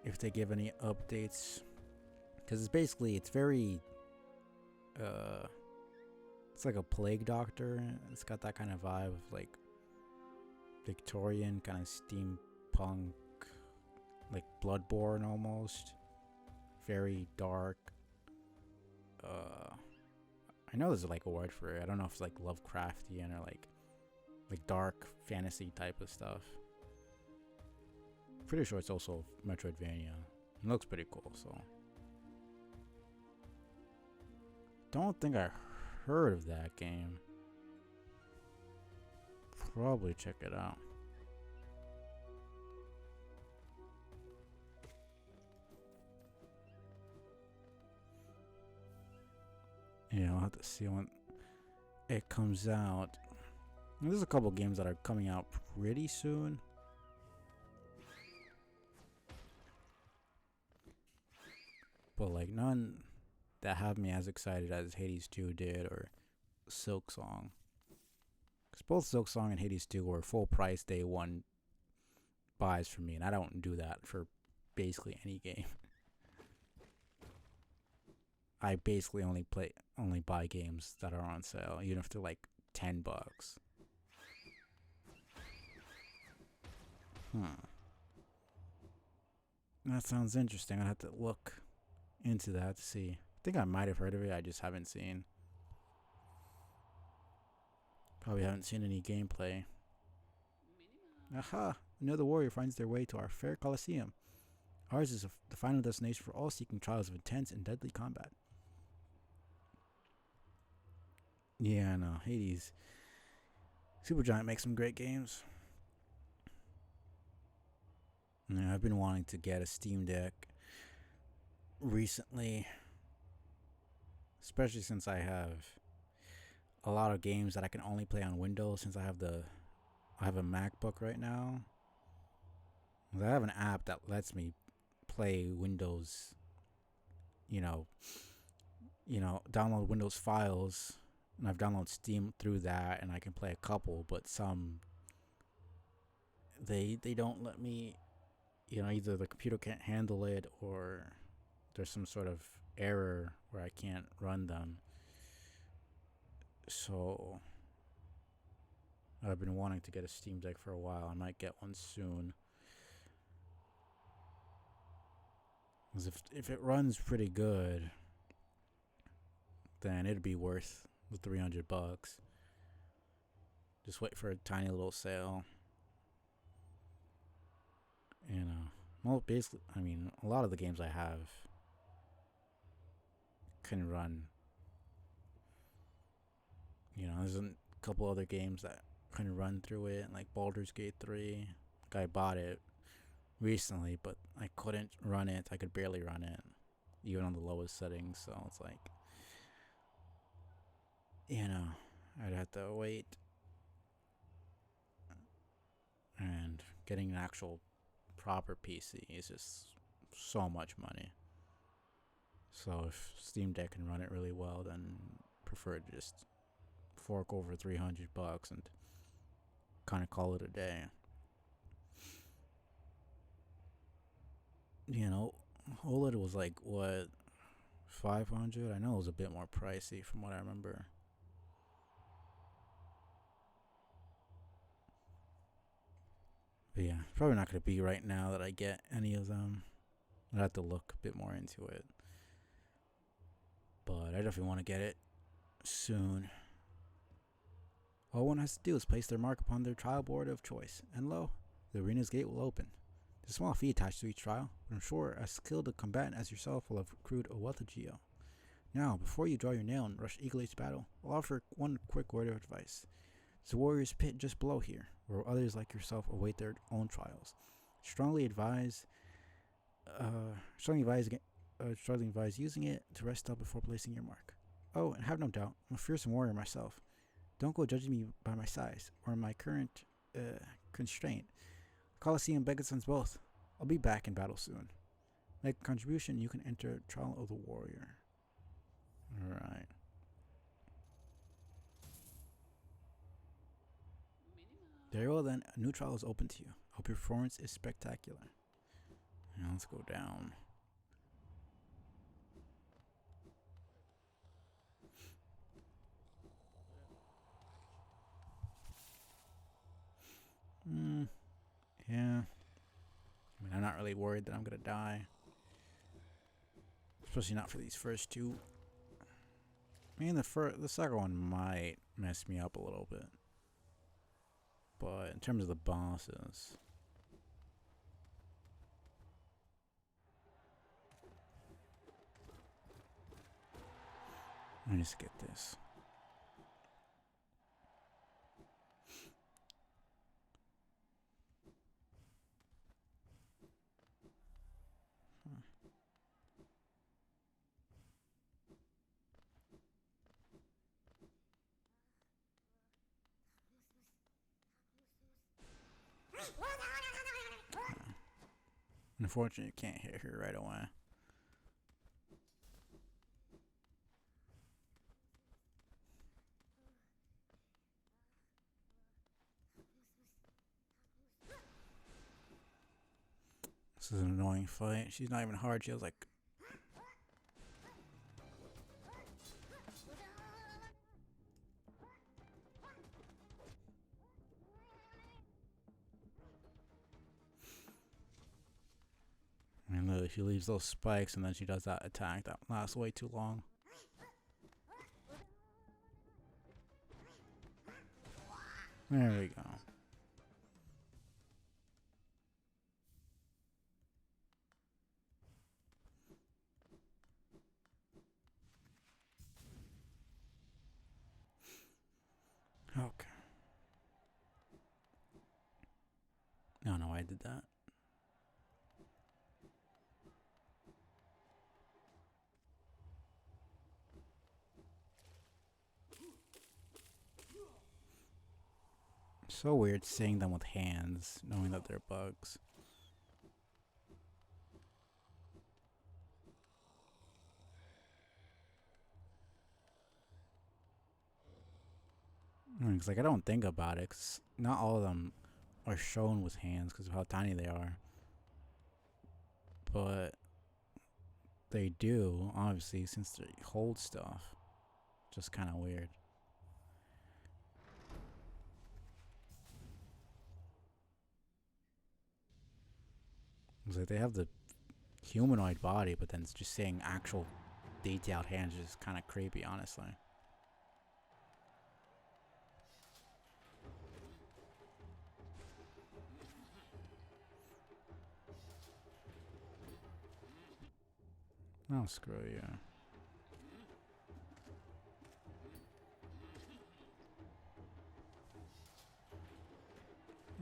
if they give any updates. Because it's very, it's like a plague doctor. It's got that kind of vibe of like Victorian kind of steampunk, like Bloodborne almost. Very dark. I know there's like a word for it. I don't know if it's like Lovecraftian or like dark fantasy type of stuff. Pretty sure it's also Metroidvania. It looks pretty cool, so. Don't think I heard of that game. Probably check it out. Yeah, I'll have to see when it comes out. There's a couple games that are coming out pretty soon. But like none that have me as excited as Hades 2 did or Silksong. Because both Silksong and Hades 2 were full price day one buys for me, and I don't do that for basically any game. I basically only buy games that are on sale, even if they're like $10. That sounds interesting. I'd have to look into that to see. I think I might have heard of it. I just haven't seen. Probably haven't seen any gameplay. Aha! Another warrior finds their way to our fair Colosseum. Ours is the final destination for all seeking trials of intense and deadly combat. Yeah, no, Hades. Supergiant makes some great games. Yeah, I've been wanting to get a Steam Deck recently, especially since I have a lot of games that I can only play on Windows since I have a MacBook right now. I have an app that lets me play Windows, download Windows files, and I've downloaded Steam through that, and I can play a couple, but some they don't let me, either the computer can't handle it or there's some sort of error where I can't run them. So I've been wanting to get a Steam Deck for a while. I might get one soon. Because if it runs pretty good, then it'd be worth the $300. Just wait for a tiny little sale. Well, basically, I mean, a lot of the games I have can run. There's a couple other games that can run through it, like Baldur's Gate 3. I bought it recently, but I couldn't run it. I could barely run it, even on the lowest settings. So it's like, I'd have to wait. And getting an actual proper PC is just so much money. So if Steam Deck can run it really well, then prefer to just fork over $300 and kind of call it a day. You know, OLED was like what, 500? I know it was a bit more pricey from what I remember. But yeah, probably not gonna be right now that I get any of them. I'd have to look a bit more into it. But I definitely want to get it soon. All one has to do is place their mark upon their trial board of choice, and lo, the arena's gate will open. There's a small fee attached to each trial, but I'm sure as skilled a combatant as yourself will have accrued a wealth of geo. Now, before you draw your nail and rush eagerly to battle, I'll offer one quick word of advice. There's a warrior's pit just below here, where others like yourself await their own trials. Strongly advise using it to rest up before placing your mark. Oh, and have no doubt, I'm a fearsome warrior myself. Don't go judging me by my size or my current constraint. Colosseum beckons us both. I'll be back in battle soon. Make a contribution, you can enter Trial of the Warrior. Alright. Very well then, a new trial is open to you. Hope your performance is spectacular. Now let's go down. Yeah. I mean, I'm not really worried that I'm gonna die. Especially not for these first two. I mean, the second one might mess me up a little bit. But in terms of the bosses... Let me just get this. Unfortunately, you can't hit her right away. This is an annoying fight. She's not even hard. She has like... I mean, literally, she leaves those spikes and then she does that attack that lasts way too long. There we go. Okay. I don't know why I did that. So weird seeing them with hands, knowing that they're bugs. It's like I don't think about it, 'cause not all of them are shown with hands because of how tiny they are. But they do, obviously, since they hold stuff. Just kind of weird. It's like they have the humanoid body, but then it's just saying actual detailed hands is kind of creepy, honestly. Oh, screw you.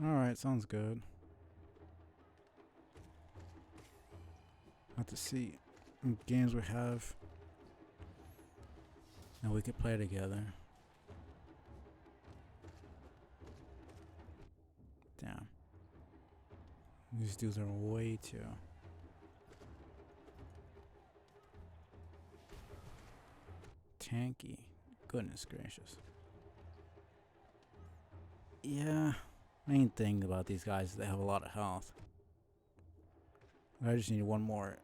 Alright, sounds good. Have to see what games we have. And we could play together. Damn. These dudes are way too... tanky. Goodness gracious. Yeah, main thing about these guys is they have a lot of health. I just need one more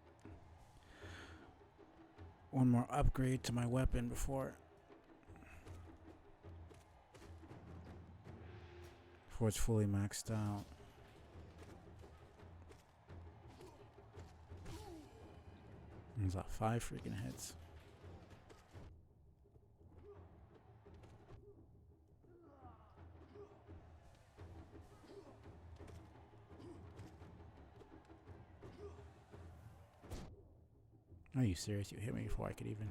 upgrade to my weapon before it's fully maxed out. There's like 5 freaking hits. Are you serious? You hit me before I could even.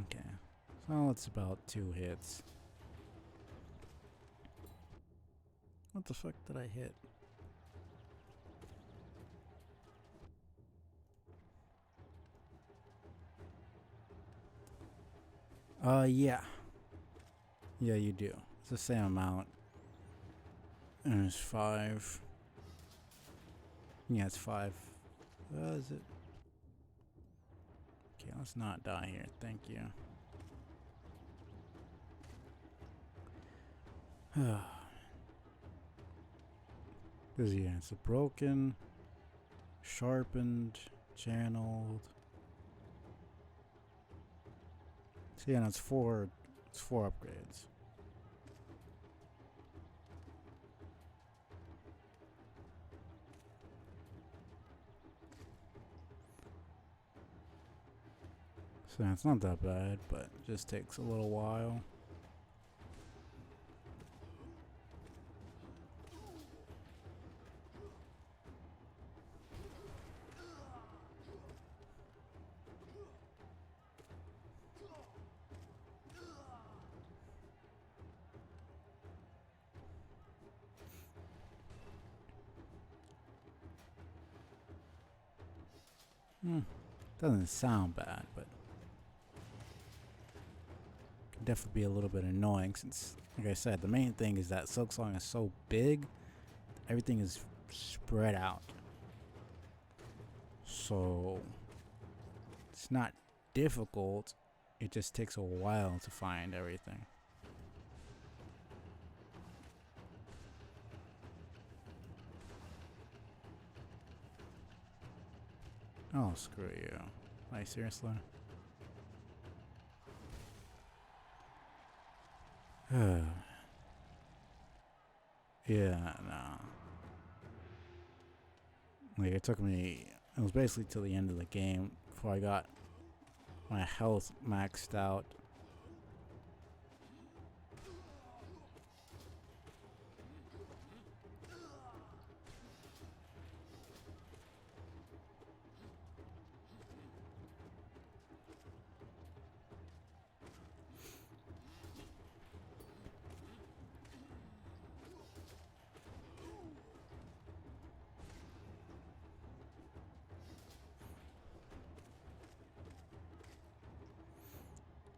Okay. So it's about 2 hits. What the fuck did I hit? Yeah. Yeah, you do. It's the same amount. And it's 5. Yeah, it's 5. Is it? Okay, let's not die here. Thank you. Because, yeah, it's a broken, sharpened, channeled. So, yeah, it's 4 upgrades. So it's not that bad, but it just takes a little while. Doesn't sound bad, but can definitely be a little bit annoying since, like I said, the main thing is that Silksong is so big, everything is spread out. So it's not difficult, it just takes a while to find everything. Oh, screw you. Like, seriously? Yeah, no. Like, it took me, it was basically till the end of the game before I got my health maxed out.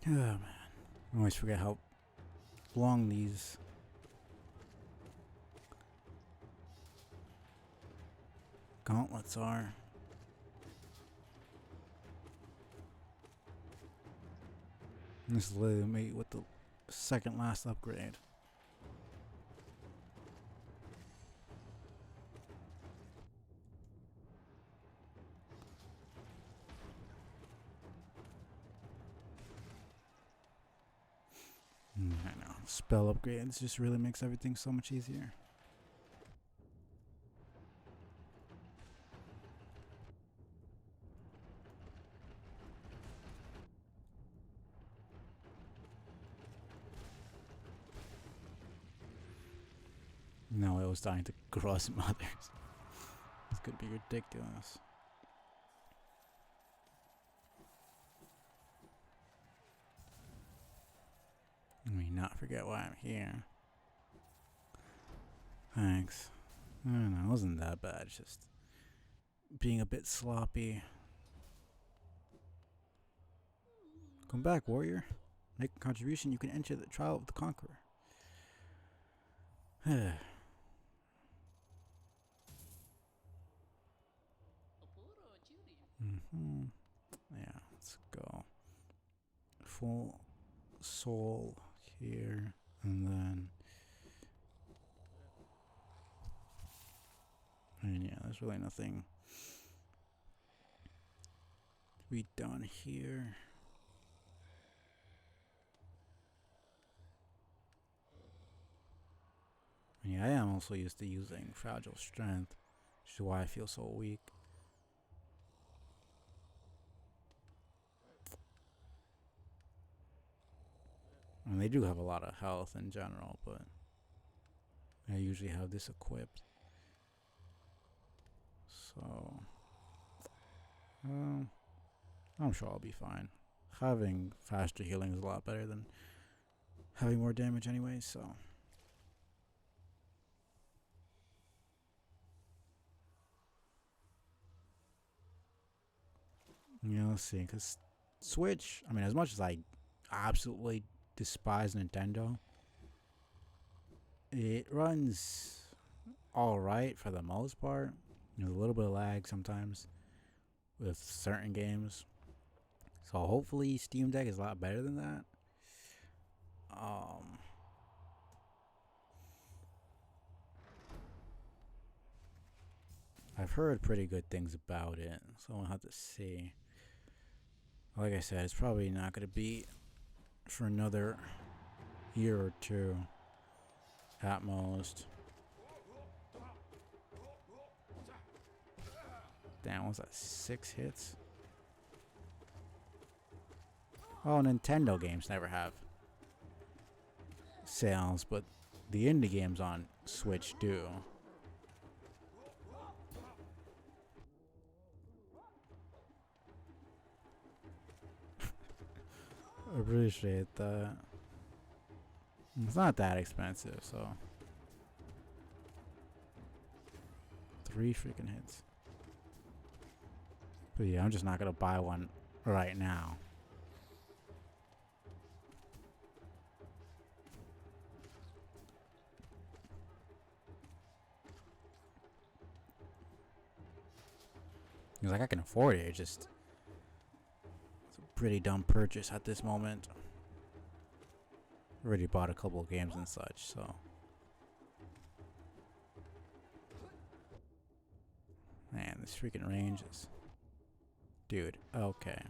Oh man, I always forget how long these gauntlets are. This is literally me with the second last upgrade. I know. Spell upgrades just really makes everything so much easier. No, it was starting to cross mothers. This could be ridiculous. Let me not forget why I'm here. Thanks. I don't know, it wasn't that bad. It's just being a bit sloppy. Come back, warrior. Make a contribution, you can enter the trial of the conqueror. Mm-hmm. Yeah, let's full soul here, and then yeah, there's really nothing to be done here. And yeah, I am also used to using fragile strength, which is why I feel so weak. And they do have a lot of health in general, but I usually have this equipped. So, I'm sure I'll be fine. Having faster healing is a lot better than having more damage anyway, so. You know, let's see, because Switch, I mean, as much as I absolutely despise Nintendo, it runs alright for the most part. There's a little bit of lag sometimes with certain games. So hopefully Steam Deck is a lot better than that. I've heard pretty good things about it, so I'll have to see. Like I said, it's probably not going to be for another year or two at most. Damn, was that 6 hits? Oh, Nintendo games never have sales, but the indie games on Switch do. Appreciate that. It's not that expensive, so 3 freaking hits. But yeah, I'm just not gonna buy one right now. It's like I can afford it. It's just it's a pretty dumb purchase at this moment. Already bought a couple of games and such, so. Man, this freaking range is. Dude, okay.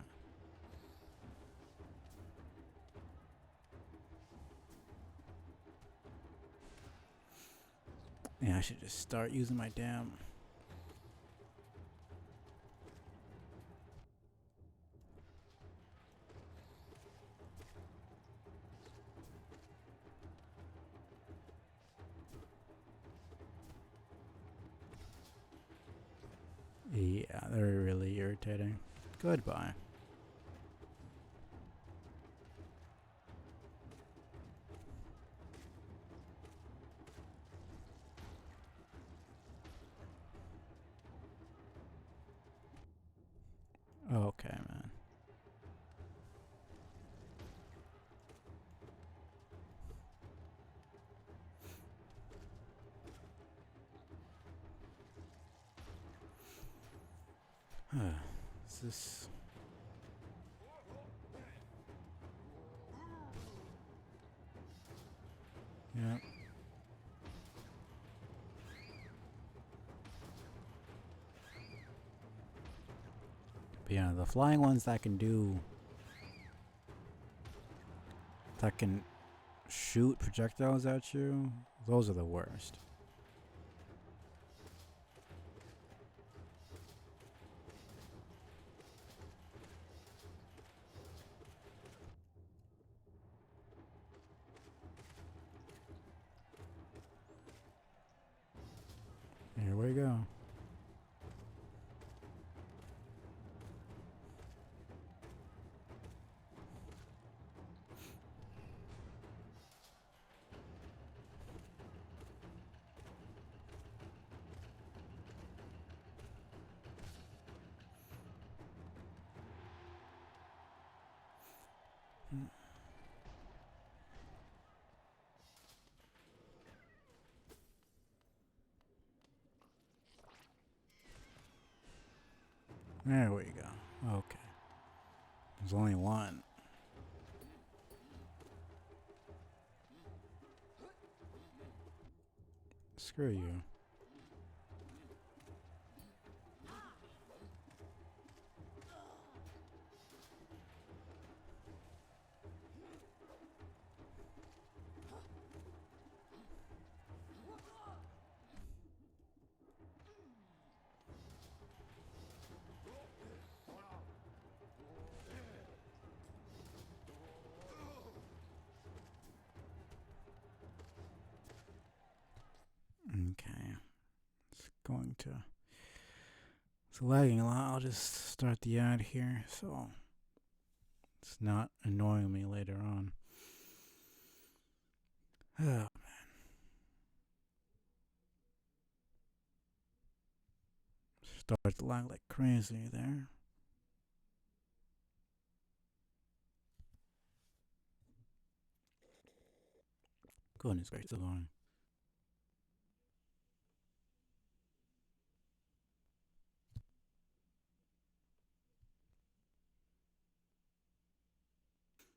Yeah, I should just start using my damn. Yeah, they're really irritating. Goodbye. Okay, man. Is this? Yeah. But yeah, the flying ones that can do. That can shoot projectiles at you, those are the worst. Here we go. There we go. Okay. There's only one. Screw you. Okay. It's going to. It's lagging a lot. I'll just start the ad here so it's not annoying me later on. Oh, starts to lag like crazy there. Goodness gracious, still going.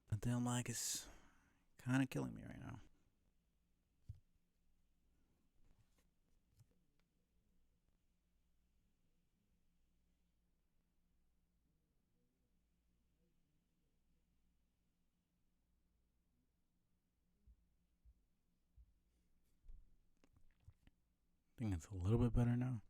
But the lag is kind of killing me right now. I think it's a little bit better now.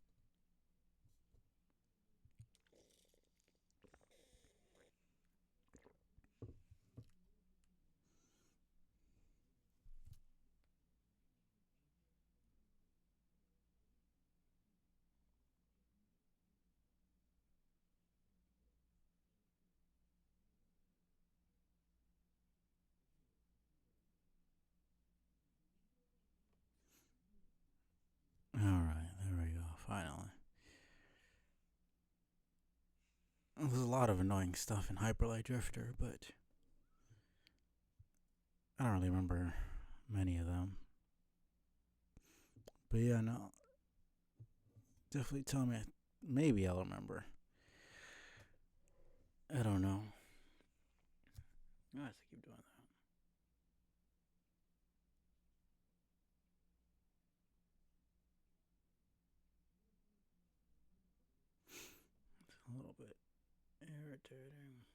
Alright, there we go, finally. There's a lot of annoying stuff in Hyperlight Drifter, but I don't really remember many of them. But yeah, no. Definitely tell me. Maybe I'll remember. I don't know. I have to keep doing that. It's a little bit irritating.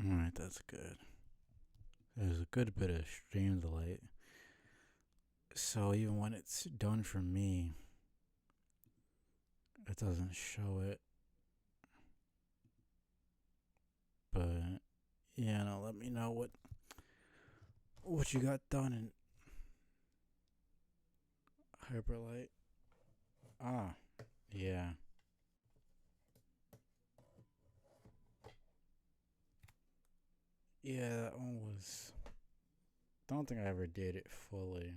Alright, that's good. There's a good bit of stream delay. So even when it's done for me, it doesn't show it. But yeah, no, let me know what you got done in Hyperlight. Ah, yeah. Yeah, that one was. Don't think I ever did it fully.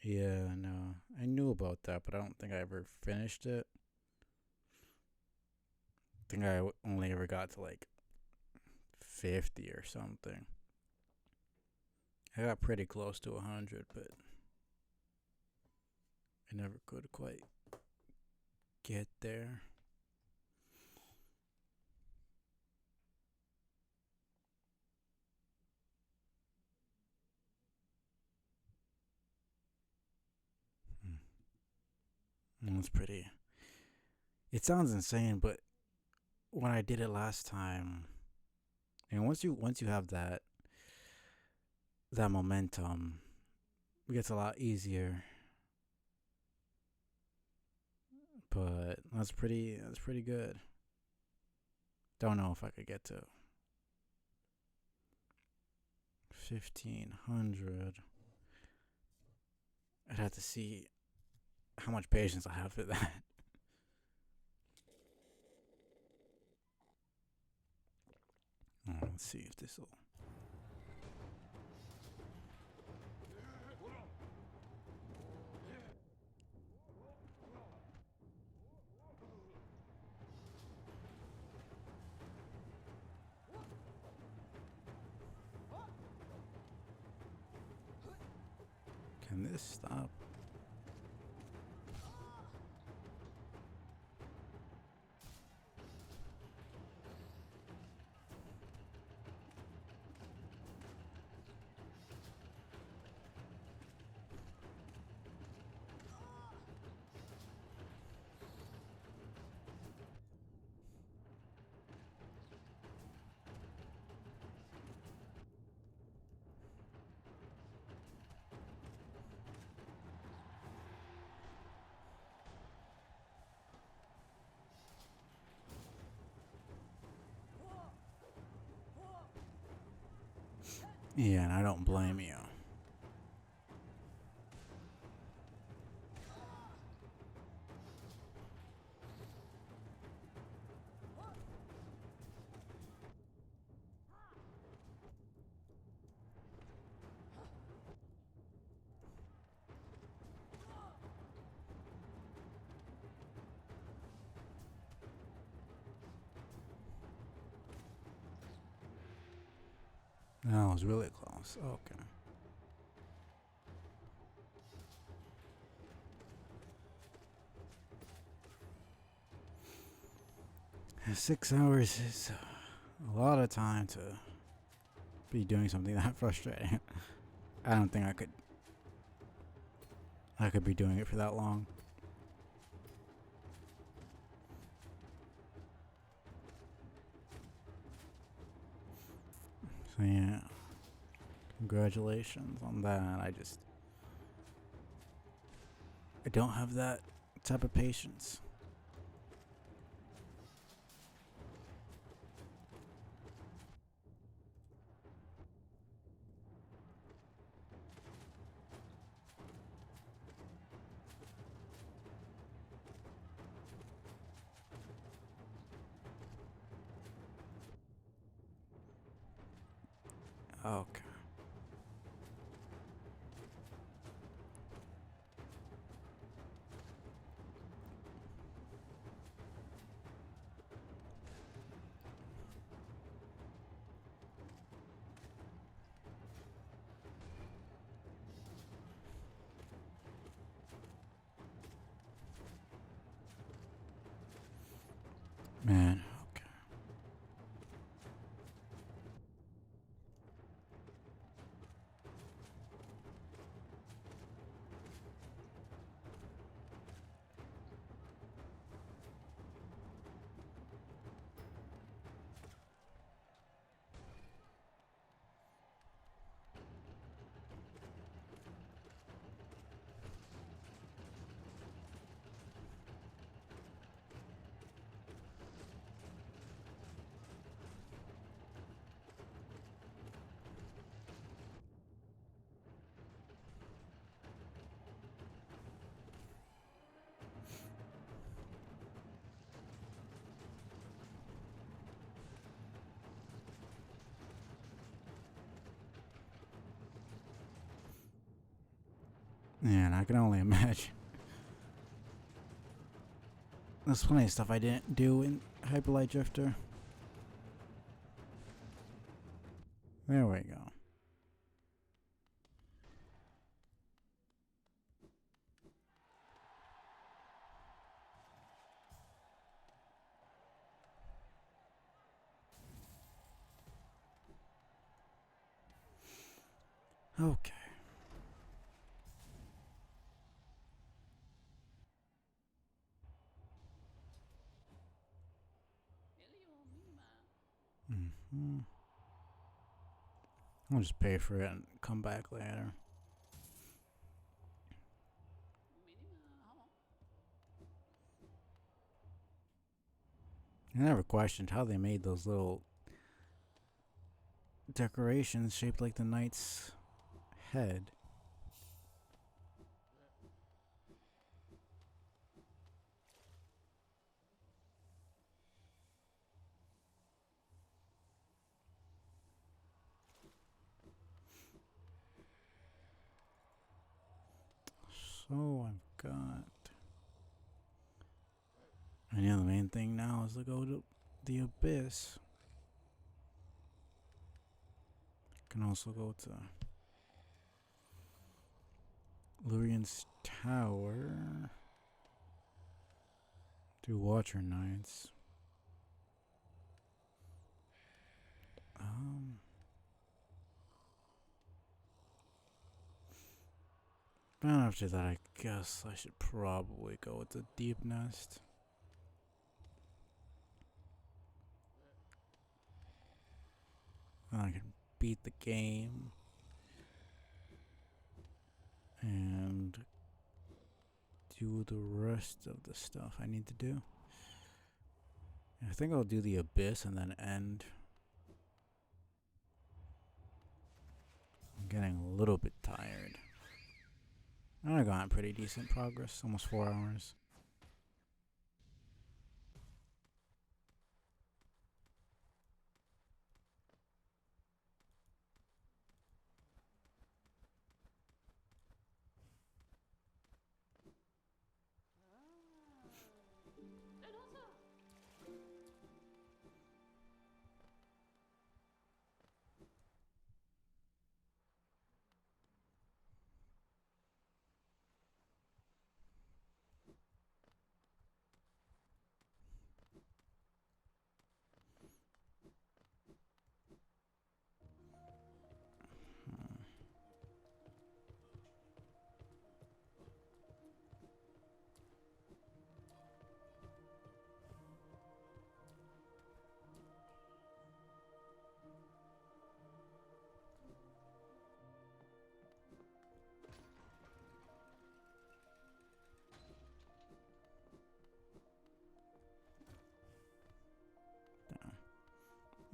Yeah, no. I knew about that, but I don't think I ever finished it. I think I only ever got to like 50 or something. I got pretty close to 100, but I never could quite get there. It's pretty. It sounds insane, but when I did it last time, and once you have that momentum, it gets a lot easier. But that's pretty good. Don't know if I could get to 1500. I'd have to see how much patience I have for that. Let's see if this will. Can this stop? Yeah, and I don't blame you. That was really close. Okay. Six hours is a lot of time to be doing something that frustrating. I don't think I could be doing it for that long. So yeah, congratulations on that. I don't have that type of patience. Okay. Man, okay. Man, I can only imagine. There's plenty of stuff I didn't do in Hyperlight Drifter. There we go. Okay. Mm-hmm. I'll just pay for it and come back later. I never questioned how they made those little decorations shaped like the knight's head. So I've got. And yeah, the main thing now is to go to the abyss. Can also go to Lurian's Tower. Do Watcher Knights. And after that, I guess I should probably go with the Deep Nest. And I can beat the game. And do the rest of the stuff I need to do. I think I'll do the Abyss and then end. I'm getting a little bit tired. I got pretty decent progress, almost 4 hours.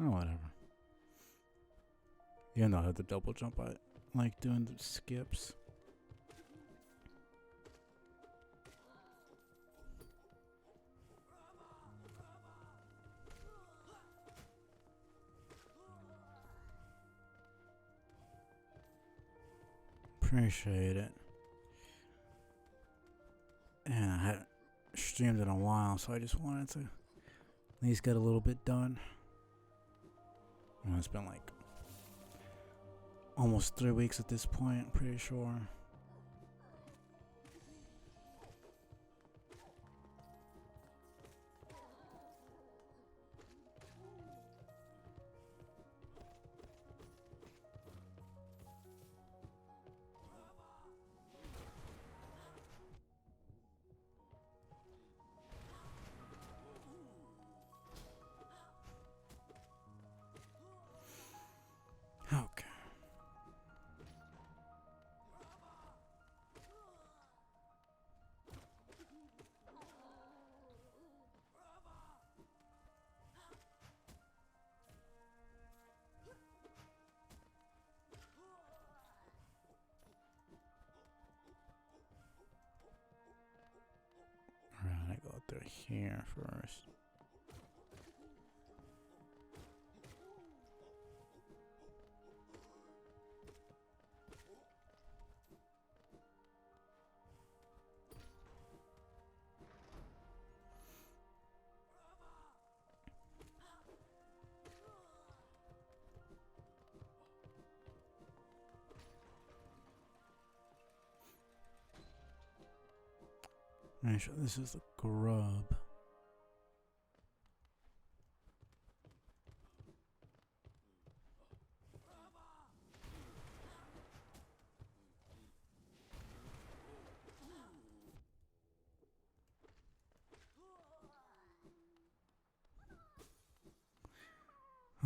Oh, whatever. Even though I had the double jump, I like doing the skips. Appreciate it. And I hadn't streamed in a while, so I just wanted to at least get a little bit done. Well, it's been like almost 3 weeks at this point, I'm pretty sure. Okay. Alright, I go through here first. Make sure this is the grub.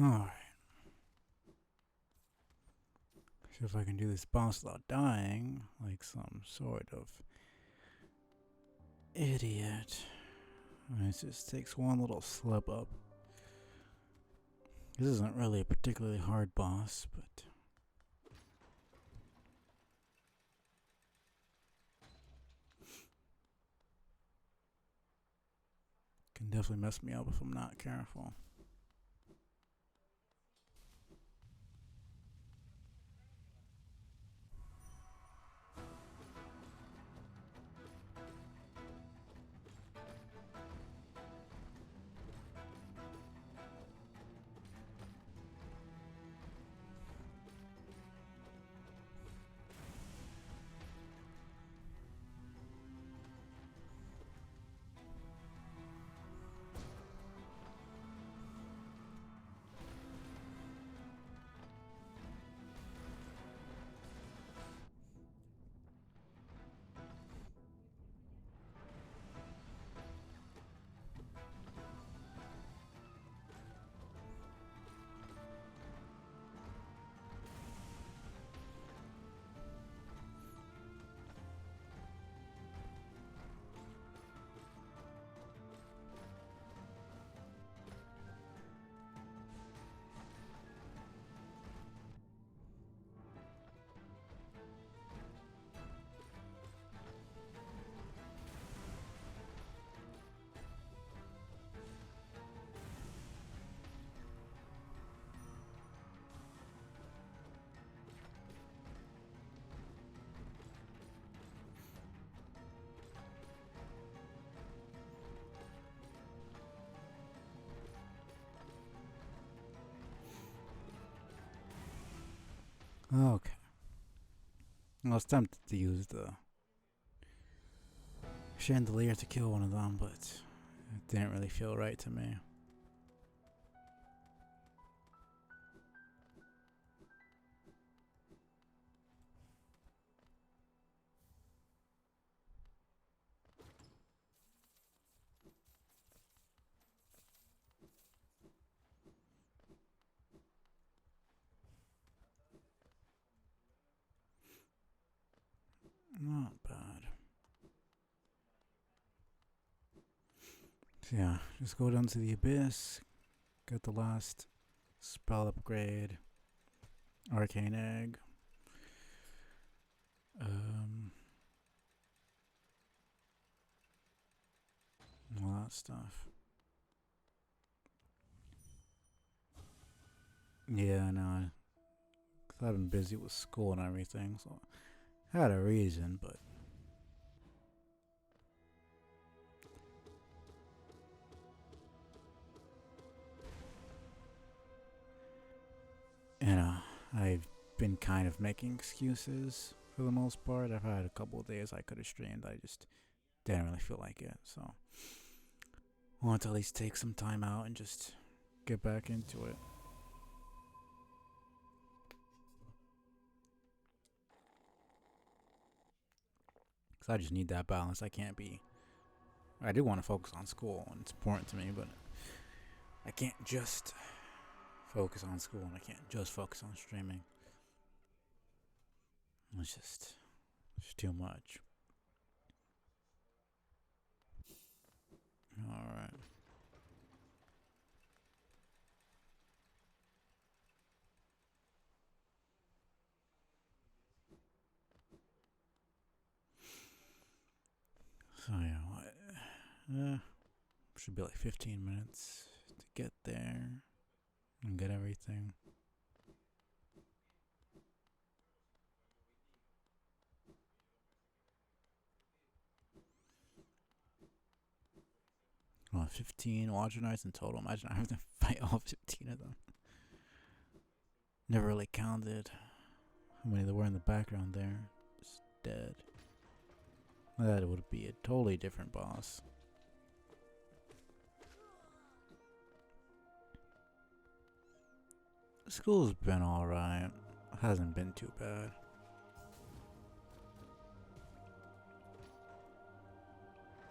Alright. See if I can do this boss without dying, like some sort of idiot. It just takes one little slip up. This isn't really a particularly hard boss, but can definitely mess me up if I'm not careful. Okay. I was tempted to use the chandelier to kill one of them, but it didn't really feel right to me. Not bad. So yeah, just go down to the abyss, get the last spell upgrade, arcane egg. All that stuff. Yeah, no, cause I've been busy with school and everything, so I had a reason, but you know, I've been kind of making excuses for the most part. I've had a couple of days I could have streamed, I just didn't really feel like it, so I want to at least take some time out and just get back into it. Cause I just need that balance. I can't be. I do want to focus on school, and it's important to me, but I can't just focus on school, and I can't just focus on streaming. It's too much. All right. So yeah, should be like 15 minutes to get there and get everything. Well, 15 Watcher Knights in total. Imagine I have to fight all 15 of them. Never really counted how many there were in the background there. Just dead. That would be a totally different boss. School's been alright. Hasn't been too bad.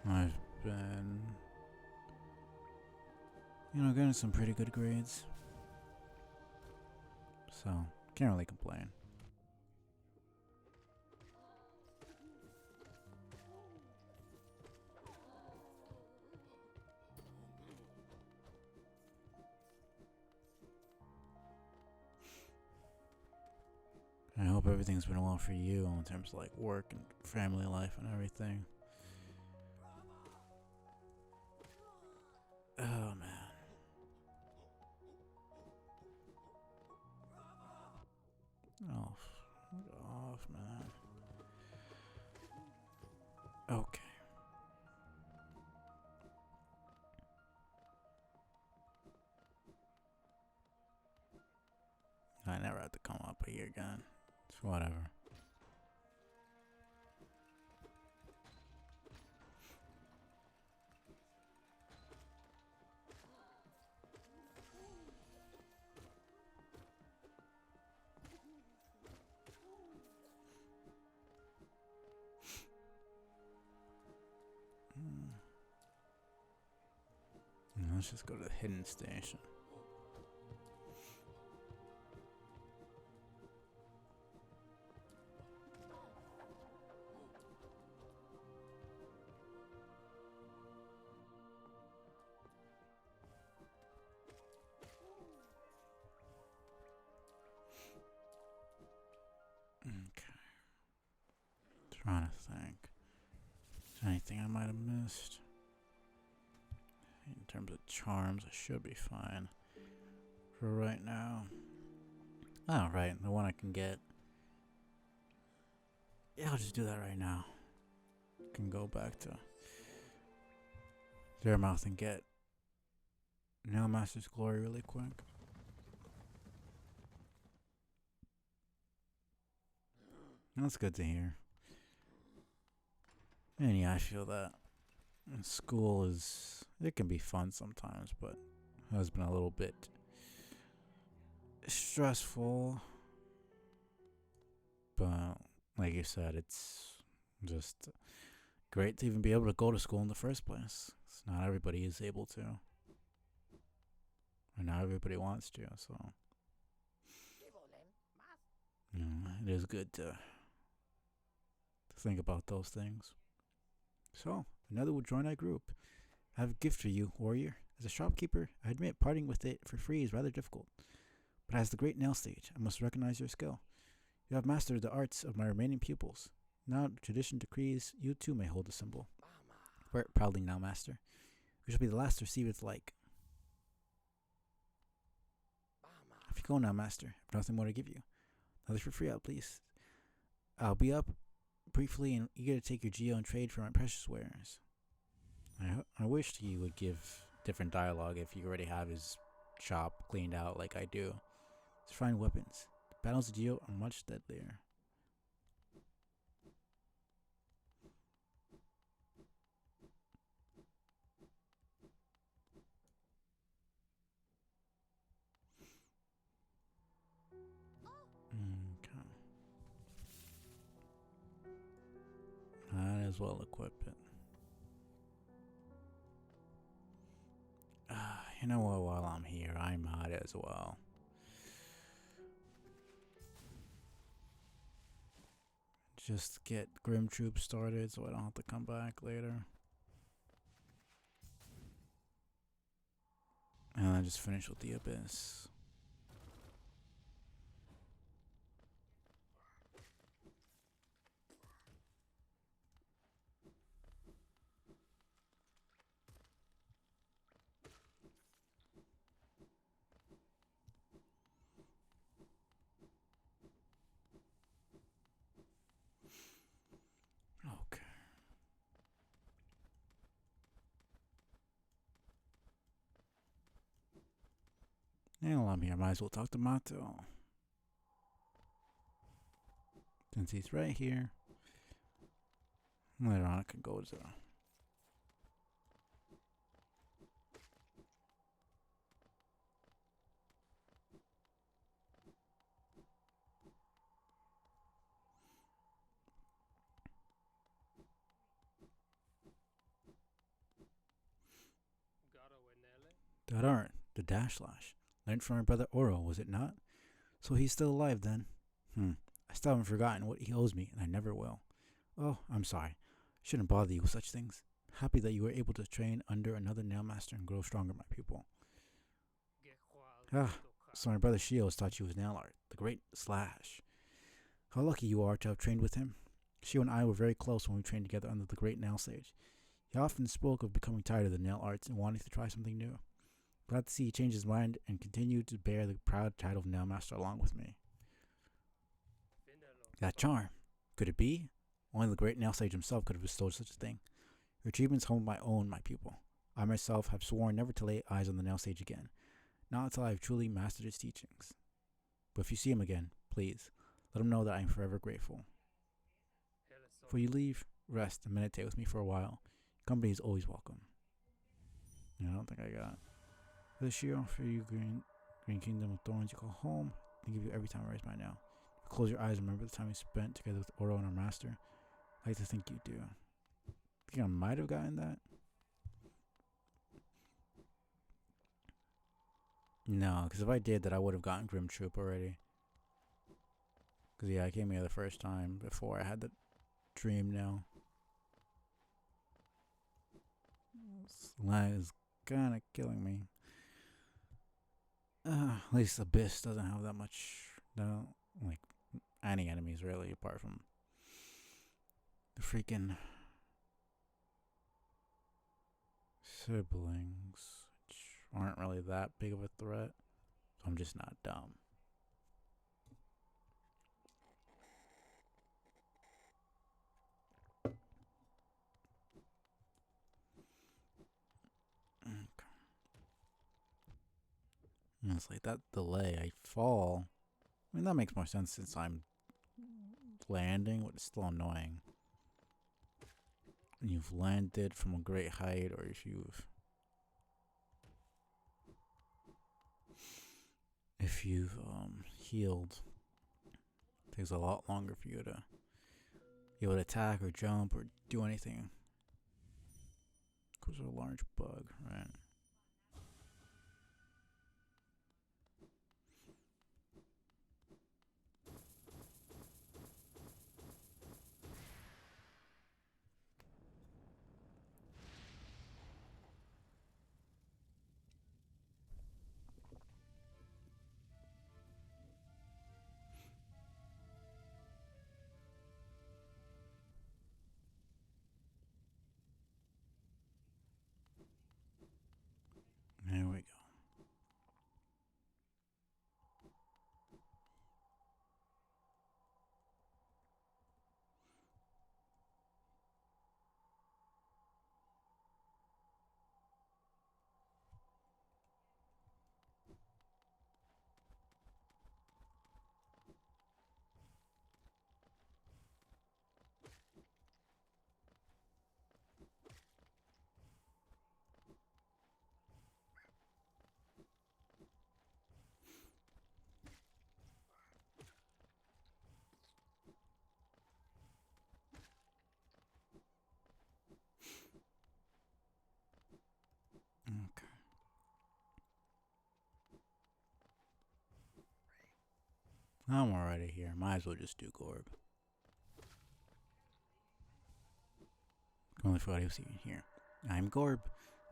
I've been, getting some pretty good grades. So, can't really complain. hope everything's been well for you in terms of like work and family life and everything. Oh man. Oh, fuck off, man. Okay. I never have to come up here again. It's whatever. Let's just go to the hidden station. Okay. Trying to think. Is there anything I might have missed? In terms of charms, I should be fine for right now. Oh, right, the one I can get. Yeah, I'll just do that right now. Can go back to Zaremouth and get Nailmaster's Glory really quick. That's good to hear. And yeah, I feel that school it can be fun sometimes, but has been a little bit stressful. But like you said, it's just great to even be able to go to school in the first place. Not everybody is able to, or not everybody wants to. So it is good to think about those things. So another will join our group. I have a gift for you, warrior. As a shopkeeper, I admit parting with it for free is rather difficult. But as the great nail sage, I must recognize your skill. You have mastered the arts of my remaining pupils. Now tradition decrees you too may hold the symbol. Wear it proudly now, master. We shall be the last to receive its like. Off you go now, master. I have nothing more to give you. Another for free out, please. I'll be up briefly and eager to take your geo and trade for my precious wares. I wished he would give different dialogue if you already have his shop cleaned out like I do. Let's find weapons. The battles of Geo are much deadlier. Okay. Might as well equip it. You know what, while I'm here, I might as well. Just get Grim Troop started so I don't have to come back later. And I just finish with the Abyss. Okay. And while I'm here, I might as well talk to Mato. Since he's right here. Later on I can go to that art, the dash slash. Learned from my brother Oro, was it not? So he's still alive then? I still haven't forgotten what he owes me, and I never will. Oh, I'm sorry. Shouldn't bother you with such things. Happy that you were able to train under another nailmaster and grow stronger, my pupil. So my brother Shio has taught you his nail art, the great slash. How lucky you are to have trained with him. She and I were very close when we trained together under the great Nail Sage. He often spoke of becoming tired of the nail arts and wanting to try something new. Glad to see he changed his mind and continued to bear the proud title of Nail Master along with me. That charm. Could it be? Only the great Nail Sage himself could have bestowed such a thing. Your achievements humble my own, my pupil. I myself have sworn never to lay eyes on the Nail Sage again, not until I have truly mastered his teachings. But if you see him again, please, let him know that I am forever grateful. Before you leave, rest and meditate with me for a while. Company is always welcome. I don't think I got this year for you, Green Kingdom of Thorns. You call home. I give you every time I raise my nail. Close your eyes and remember the time we spent together with Oro and our master. I like to think you do. I think I might have gotten that. No, because if I did that, I would have gotten Grim Troop already. Because, yeah, I came here the first time before I had the dream now. This lag is kind of killing me. At least Abyss doesn't have that much, like, any enemies really, apart from the freaking siblings, which aren't really that big of a threat. So I'm just not dumb. Okay. And it's like that delay. I fall. I mean, that makes more sense since I'm landing, but it's still annoying. And you've landed from a great height, or if you've healed, it takes a lot longer for you to be able to attack or jump or do anything. Because of a large bug, right? There we go. Okay. I'm already here. Might as well just do Gorb. Only forgot he was even here. I'm Gorb.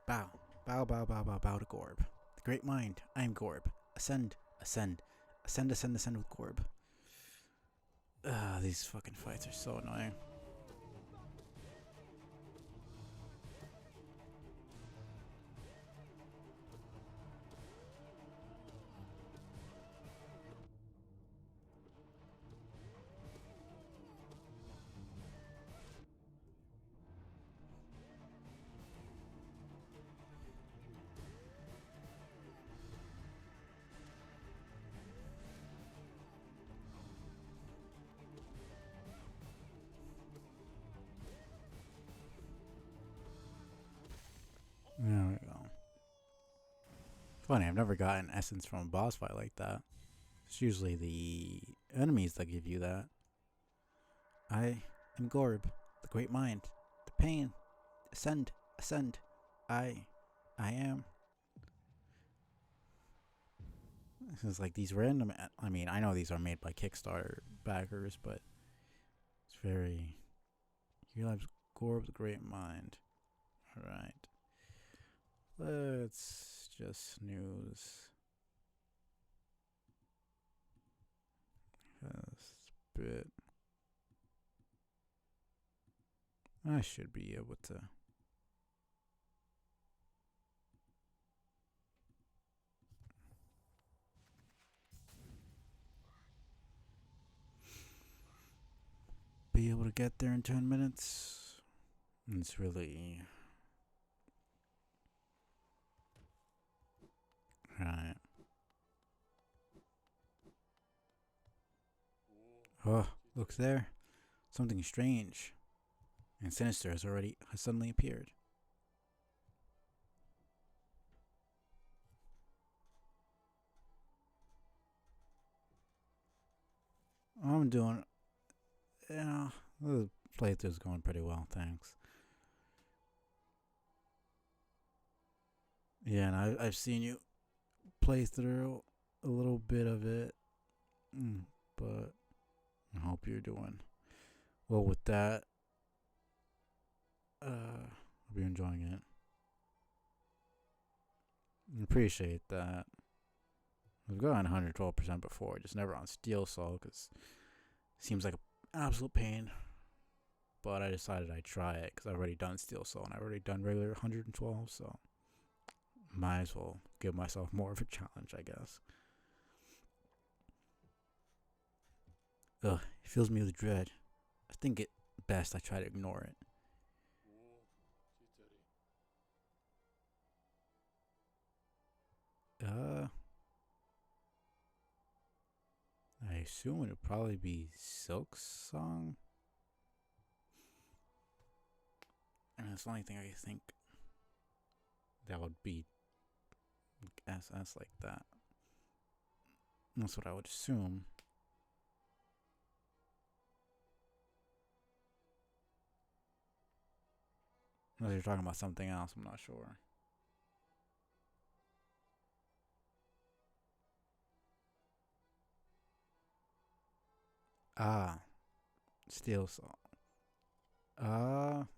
Bow. Bow, bow, bow, bow, bow to Gorb. The great mind. I am Gorb. Ascend, ascend. Ascend, ascend, ascend with Gorb. These fucking fights are so annoying. There we go. Funny, I've never gotten essence from a boss fight like that. It's usually the enemies that give you that. I am Gorb, the great mind, the pain. Ascend, ascend. I am. This is like these random. I mean, I know these are made by Kickstarter backers, but it's very. Here lives Gorb, the great mind. Alright. Let's just snooze. bit. I should be able to. Be able to get there in 10 minutes. It's really. Right. Oh, look there. Something strange and sinister has suddenly appeared. I'm doing, the playthrough's going pretty well, thanks. Yeah, and I've seen you play through a little bit of it, but I hope you're doing well with that. Hope you're enjoying it. I appreciate that. I've gotten 112% before, just never on Steel Soul because it seems like an absolute pain. But I decided I'd try it because I've already done Steel Soul and I've already done regular 112, so might as well give myself more of a challenge, I guess. Ugh, it fills me with dread. I think it best I try to ignore it. I assume it'd probably be Silk's song. And that's the only thing I think that would be SS like that. That's what I would assume. Unless you're talking about something else, I'm not sure. Ah, Steel Soul.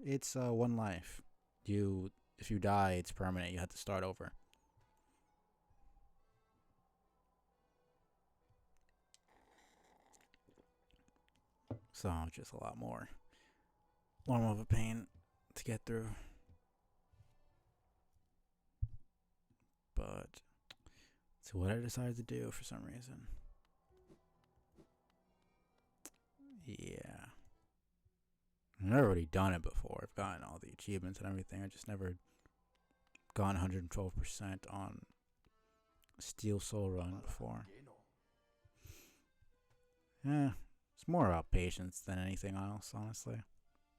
It's one life. If you die, it's permanent. You have to start over. So just a lot more of a pain to get through. But it's what I decided to do for some reason. Yeah. I've already done it before. I've gotten all the achievements and everything. I just never gone 112% on Steel Soul Run before. Yeah, it's more about patience than anything else, honestly.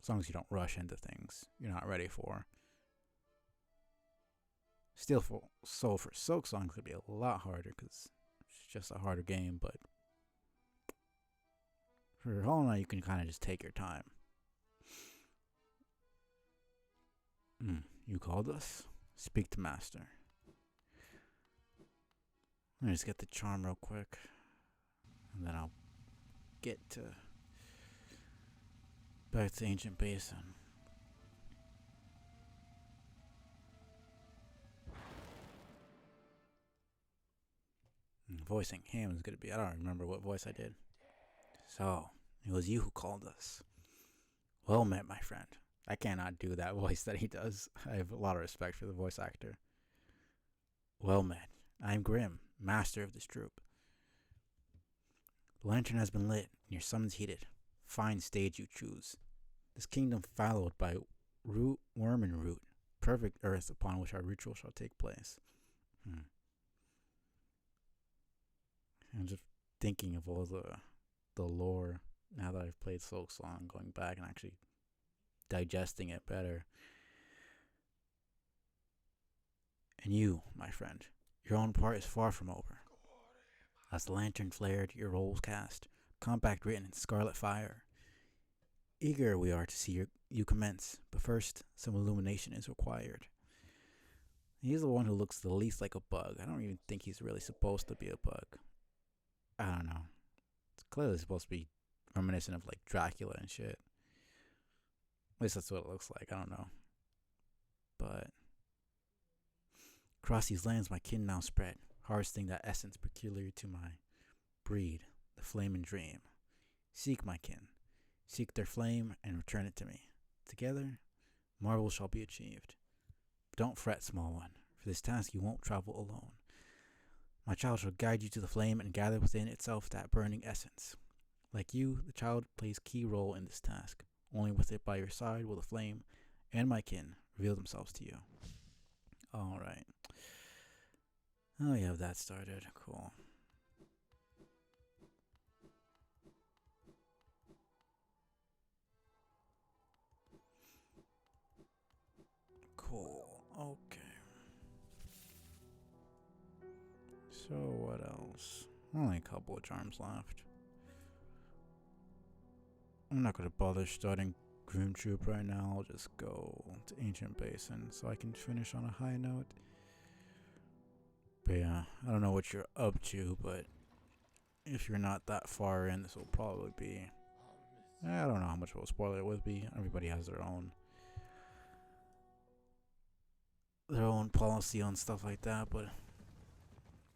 As long as you don't rush into things you're not ready for. Steel Soul for Silk Song could be a lot harder because it's just a harder game, but for Hollow Knight, you can kind of just take your time. You called us? Speak to Master. Let me just get the charm real quick, and then I'll get back to Ancient Basin. Voicing him is gonna be, I don't remember what voice I did. So, it was you who called us. Well met, my friend. I cannot do that voice that he does. I have a lot of respect for the voice actor. Well met. I'm Grim, master of this troop. The lantern has been lit, and your summons heated. Fine stage you choose. This kingdom followed by root, worm, and root. Perfect earth upon which our ritual shall take place. I'm just thinking of all the lore now that I've played Silk Song, going back and actually digesting it better. And you, my friend, your own part is far from over. As the lantern flared, your role was cast, compact written in scarlet fire. Eager we are to see you commence, but first, some illumination is required. He's the one who looks the least like a bug. I don't even think he's really supposed to be a bug. I don't know. It's clearly supposed to be reminiscent of like Dracula and shit. At least that's what it looks like. I don't know. But across these lands my kin now spread, harvesting that essence peculiar to my breed, the flame and dream. Seek my kin, seek their flame, and return it to me. Together, marvel shall be achieved. But don't fret, small one. For this task you won't travel alone. My child shall guide you to the flame and gather within itself that burning essence. Like you, the child plays key role in this task. Only with it by your side will the flame and my kin reveal themselves to you. Alright. Oh, you have that started. Cool. Cool. Okay. So, what else? Only a couple of charms left. I'm not gonna bother starting Grim Troop right now. I'll just go to Ancient Basin so I can finish on a high note. But yeah, I don't know what you're up to, but if you're not that far in, this will probably be... I don't know how much of a spoiler it would be. Everybody has their own policy on stuff like that, but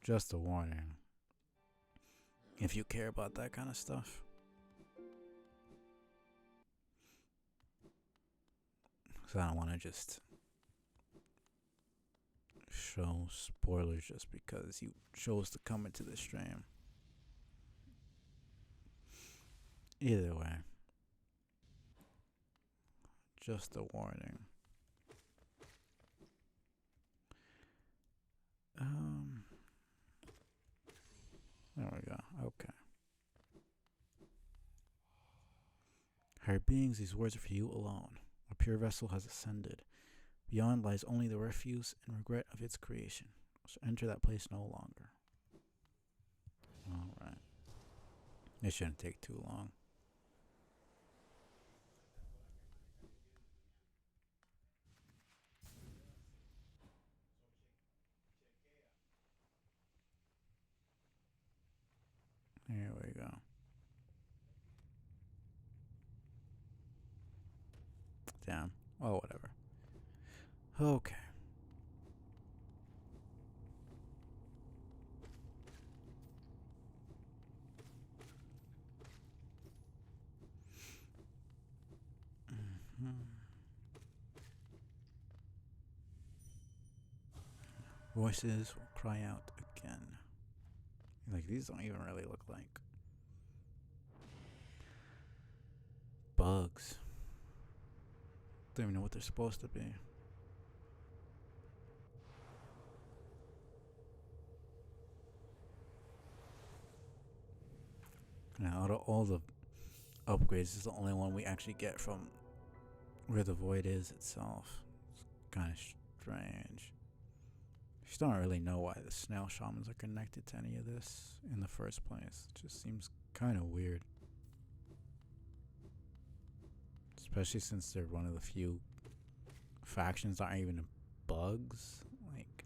just a warning. If you care about that kind of stuff. Because I don't want to just show spoilers just because you chose to come into the stream. Either way, just a warning. There we go. Okay. Higher beings, these words are for you alone. A pure vessel has ascended. Beyond lies only the refuse and regret of its creation. So enter that place no longer. Alright. It shouldn't take too long. Here we go. Damn. Oh, whatever. Okay. Voices will cry out again. Like, these don't even really look like bugs. Don't even know what they're supposed to be. Now, out of all the upgrades, this is the only one we actually get from where the void is itself. It's kind of strange. I just don't really know why the snail shamans are connected to any of this in the first place. It just seems kind of weird. Especially since they're one of the few factions that aren't even bugs. Like,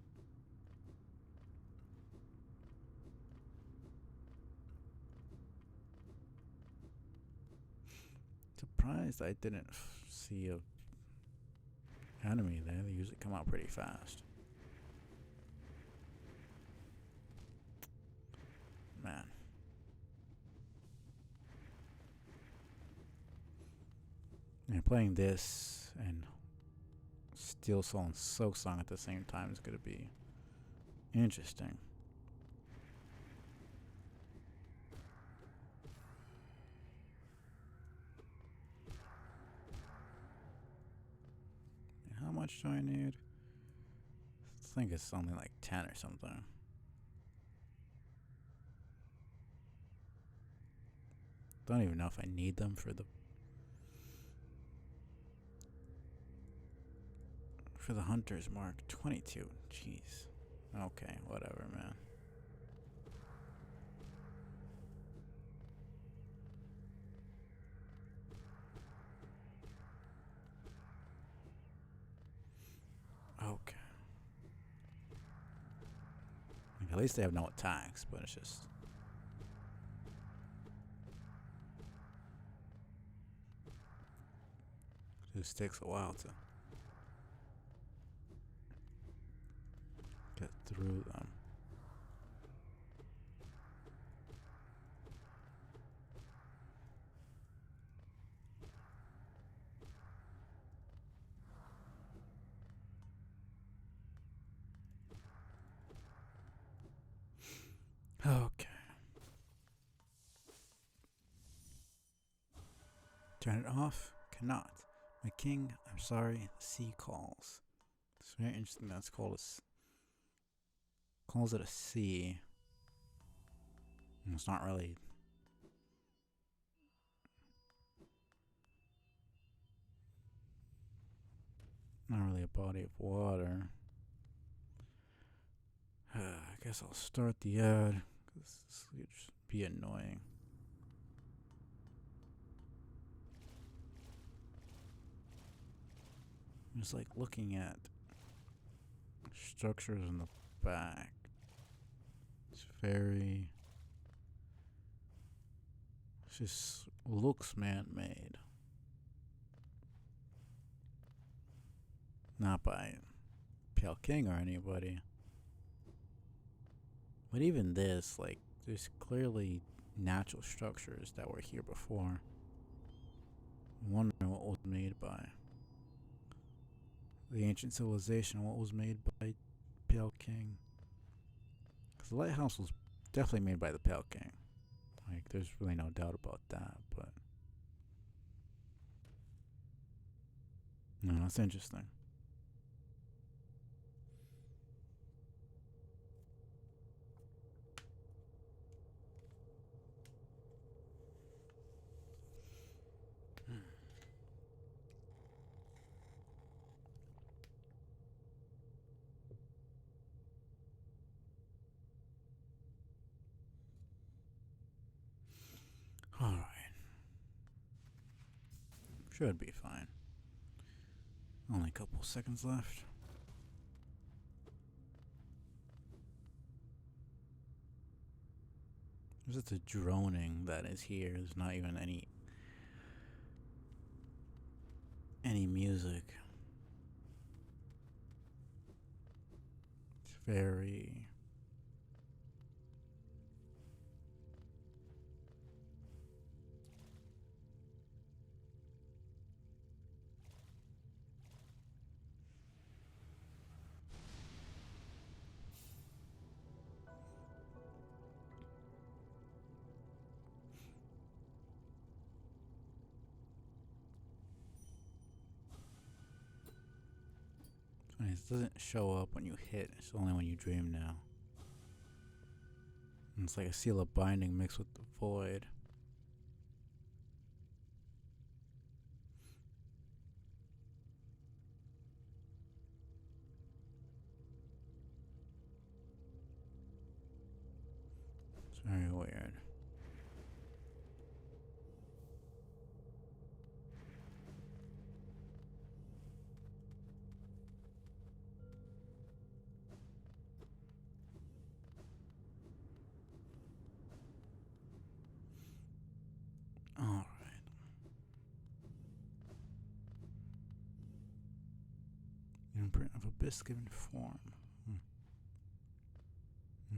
surprised I didn't see a enemy there. They usually come out pretty fast. Man. Yeah, playing this and Steel Soul and Silk Song at the same time is going to be interesting. How much do I need? I think it's only like 10 or something. Don't even know if I need them for the Hunter's Mark. 22. Jeez. Okay, whatever, man. Okay. Like, at least they have no attacks, but it's just... It just takes a while to get through them. Turn it off? Cannot. My king, I'm sorry, the sea calls. It's very interesting that's called calls it a sea. And it's not really a body of water. I guess I'll start the ad, because this could just be annoying. I'm just like looking at structures in the back. It's very. It just looks man made. Not by Pale King or anybody. But even this, like, there's clearly natural structures that were here before. I'm wondering what was made by the ancient civilization, what was made by Pale King. Because the lighthouse was definitely made by the Pale King. Like, there's really no doubt about that, but. No, that's interesting. Alright. Should be fine. Only a couple seconds left. There's just a droning that is here. There's not even any music. It's very. It doesn't show up when you hit, it's only when you dream now. And it's like a seal of binding mixed with the void. It's very weird. Alright. Imprint of abyss given form.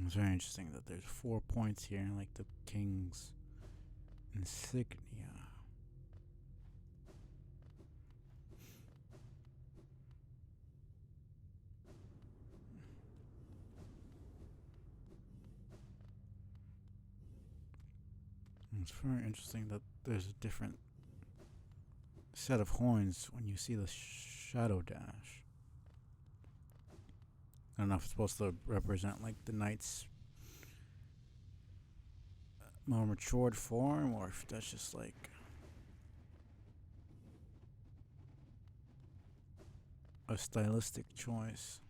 It's very interesting that there's 4 points here, like the king's insignia. It's very interesting that there's a different set of horns when you see the shadow dash. I don't know if it's supposed to represent like the knight's more matured form, or if that's just like a stylistic choice.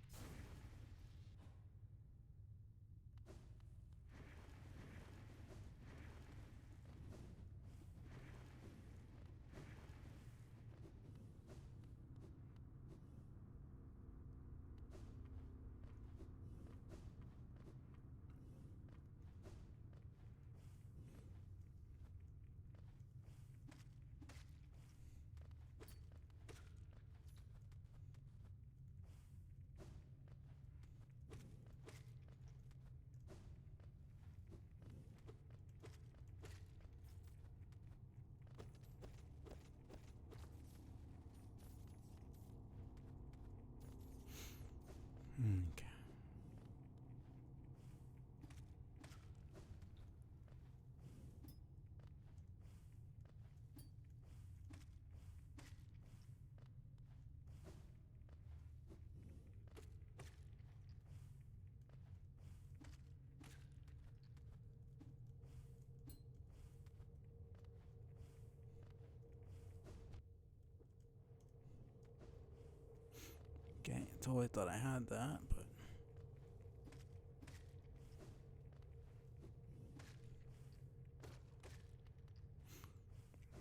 totally thought I had that, but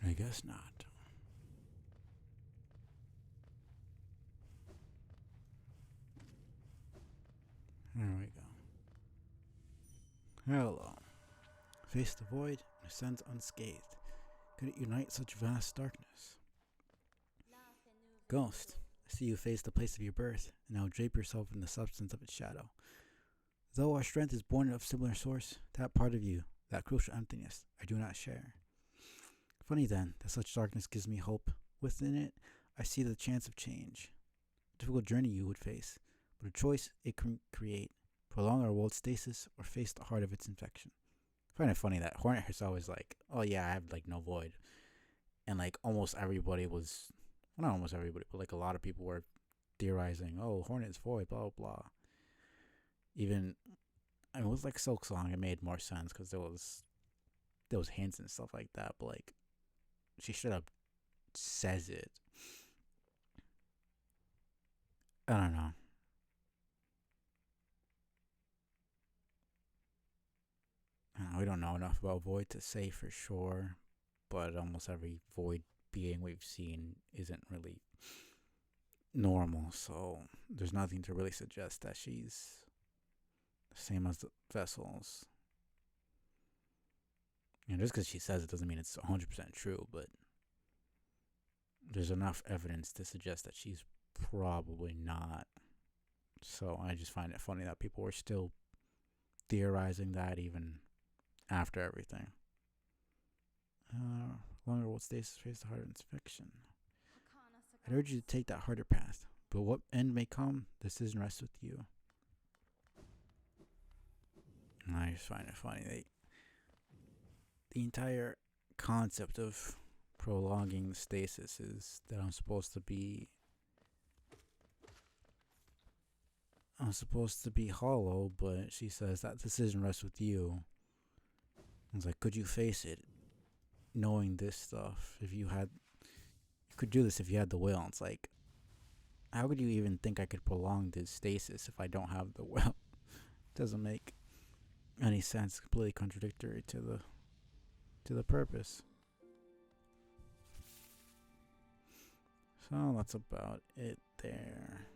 I guess not. There we go. Hello. Face the void and ascend unscathed. Could it unite such vast darkness? Ghost, I see you face the place of your birth, and now drape yourself in the substance of its shadow. Though our strength is born of similar source, that part of you, that crucial emptiness, I do not share. Funny then, that such darkness gives me hope. Within it, I see the chance of change. A difficult journey you would face, but a choice it can create. Prolong our world's stasis, or face the heart of its infection. I find it funny that Hornet is always like, oh yeah, I have like no void. And like almost everybody was, well, not almost everybody, but like a lot of people were theorizing, oh, Hornet's void, blah, blah, blah. Even, I mean, with like Silk Song, it made more sense because there was hints and stuff like that, but like, she straight up says it. I don't know. We don't know enough about Void to say for sure, but almost every Void being we've seen isn't really normal, so there's nothing to really suggest that she's the same as the vessels. And just because she says it doesn't mean it's 100% true, but there's enough evidence to suggest that she's probably not. So I just find it funny that people were still theorizing that even after everything. Longer world stasis face the heart of inspection. I'd urge you to take that harder path, but what end may come, the decision rests with you. And I just find it funny. The entire concept of prolonging the stasis is that I'm supposed to be hollow, but she says that decision rests with you. It's like, could you face it, knowing this stuff? If you could do this if you had the will. It's like, how could you even think I could prolong this stasis if I don't have the will? It doesn't make any sense. Completely contradictory to the purpose. So that's about it there.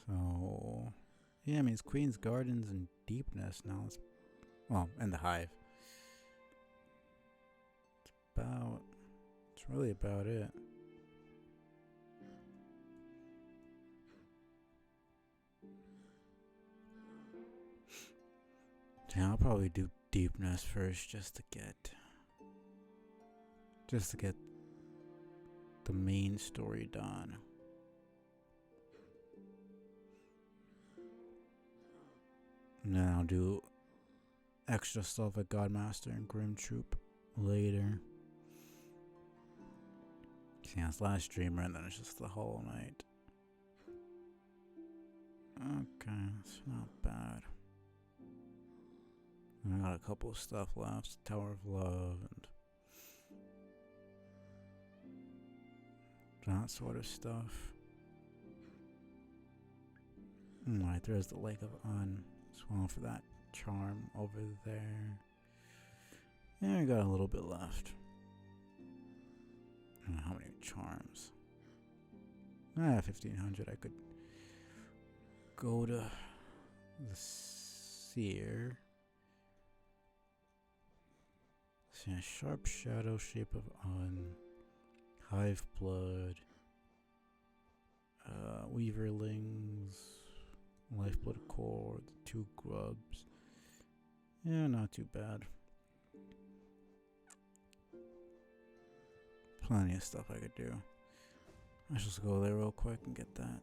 So yeah, I mean, it's Queen's Gardens and Deepness now. And the Hive. It's really about it. Yeah, I'll probably do Deepness first just to get the main story done. And then I'll do extra stuff at Godmaster and Grim Troop later. Yeah, it's last streamer and then it's just the Hollow Knight. Okay, it's not bad. I got a couple of stuff left. Tower of Love and that sort of stuff. Alright, there's the Lake of Un. Just going for that charm over there. Yeah, I got a little bit left. I don't know how many charms. 1500. I could go to the Seer. See, a Sharp Shadow, Shape of Un, Hive Blood, Weaverlings, Lifeblood Core, the 2 Grubs. Yeah, not too bad. Plenty of stuff I could do. I should just go there real quick and get that.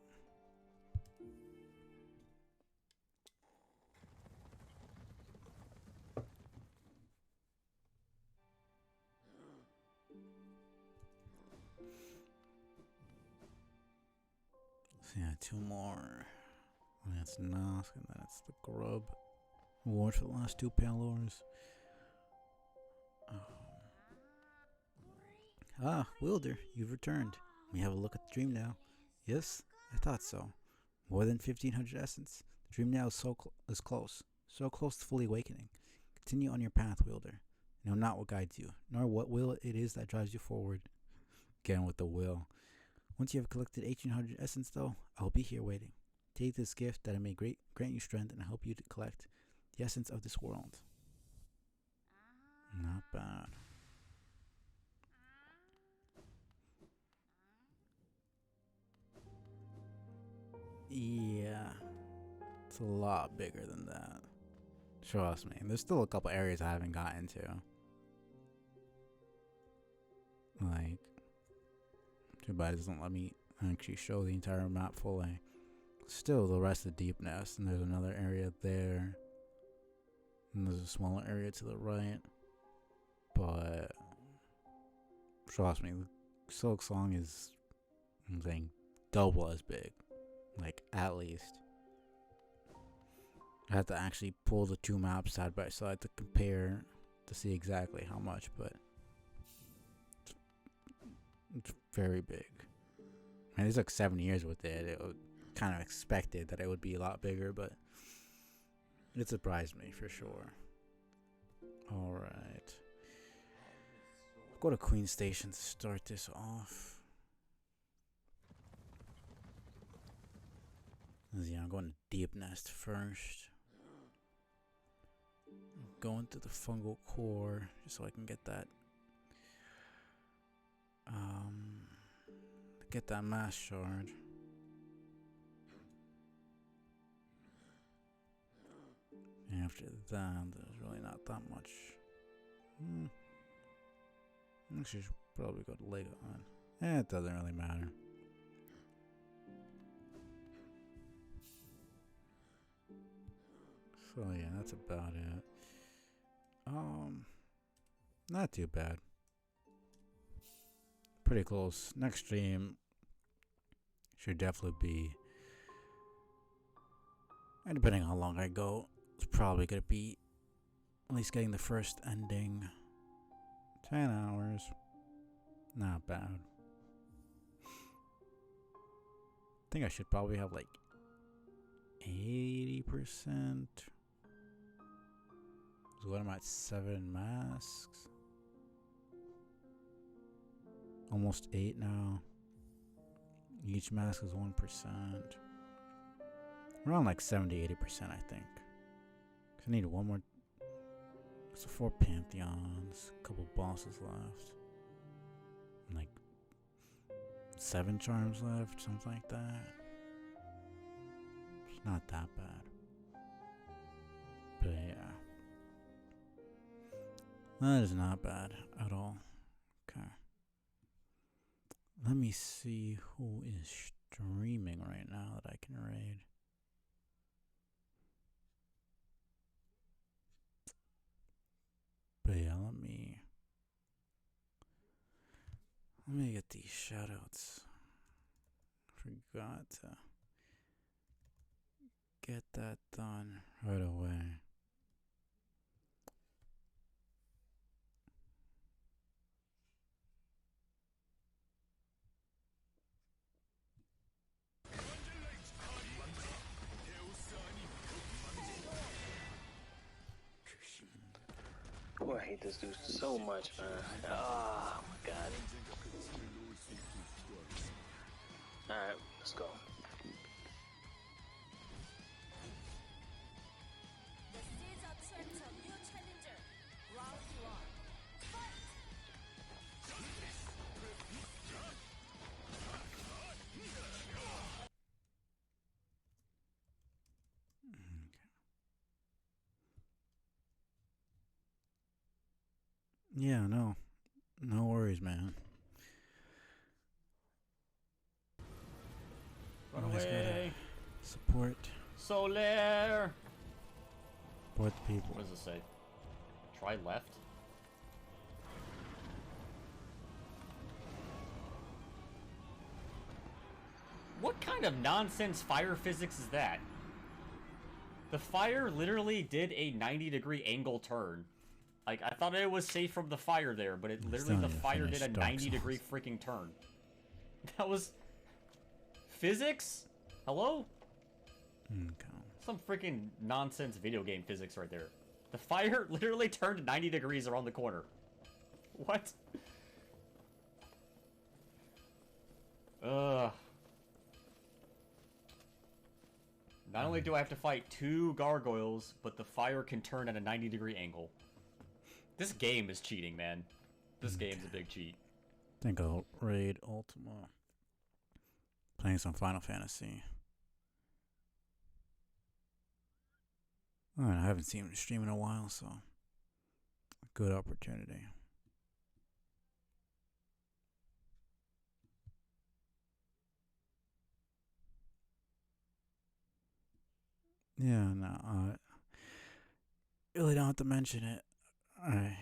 So yeah, 2 more. And that's Nosk, and then it's the Grub. Reward for the last 2 Palors. Wilder, you've returned. Let me have a look at the dream now. Yes, I thought so. More than 1500 essence. The dream now is close. So close to fully awakening. Continue on your path, wielder. Know not what guides you, nor what will it is that drives you forward. Again with the will. Once you have collected 1800 essence, though, I will be here waiting. Take this gift that I may grant you strength and help you to collect the essence of this world. Not bad. Yeah, it's a lot bigger than that. Trust me. There's still a couple areas I haven't gotten to. Like, too bad it doesn't let me actually show the entire map fully. Still, the rest of Deep Nest, and there's another area there. And there's a smaller area to the right. But, trust me, Silk Song is, I'm saying, double as big. Like, at least. I have to actually pull the two maps side by side to compare to see exactly how much, but it's very big. I mean, it took 7 years with it. It was kind of expected that it would be a lot bigger, but it surprised me for sure. Alright. Go to Queen Station to start this off. Yeah, I'm going to Deep Nest first. Going to the fungal core just so I can get that mass shard. After that, there's really not that much. Actually, should probably go to Legon. It doesn't really matter. So yeah, that's about it. Not too bad. Pretty close. Next stream should definitely be, and depending on how long I go, it's probably gonna be at least getting the first ending. 10 hours. Not bad. I think I should probably have like 80%. So what am I at? 7 masks. Almost 8 now. Each mask is 1%. Around like 70-80%, I think. I need one more. So 4 Pantheons, a couple bosses left. And like 7 charms left, something like that. It's not that bad. But yeah. That is not bad at all. Okay. Let me see who is streaming right now that I can raid. But yeah, let me get these shoutouts. Forgot to get that done right away. Oh, I hate this dude so much, man. Oh my god. Alright, let's go. Yeah, no worries, man. Run Always away! gotta support Solaire! the people. What does it say? Try left? What kind of nonsense fire physics is that? The fire literally did a 90-degree angle turn. Like, I thought it was safe from the fire there, but it literally, the fire did a 90-degree freaking turn. That was physics? Hello? Okay. Some freaking nonsense video game physics right there. The fire literally turned 90 degrees around the corner. What? Ugh. Not only do I have to fight 2 gargoyles, but the fire can turn at a 90-degree angle. This game is cheating, man. This game's a big cheat. I think I'll raid Ultima. Playing some Final Fantasy. I haven't seen him stream in a while, so good opportunity. Yeah, no, really don't have to mention it. I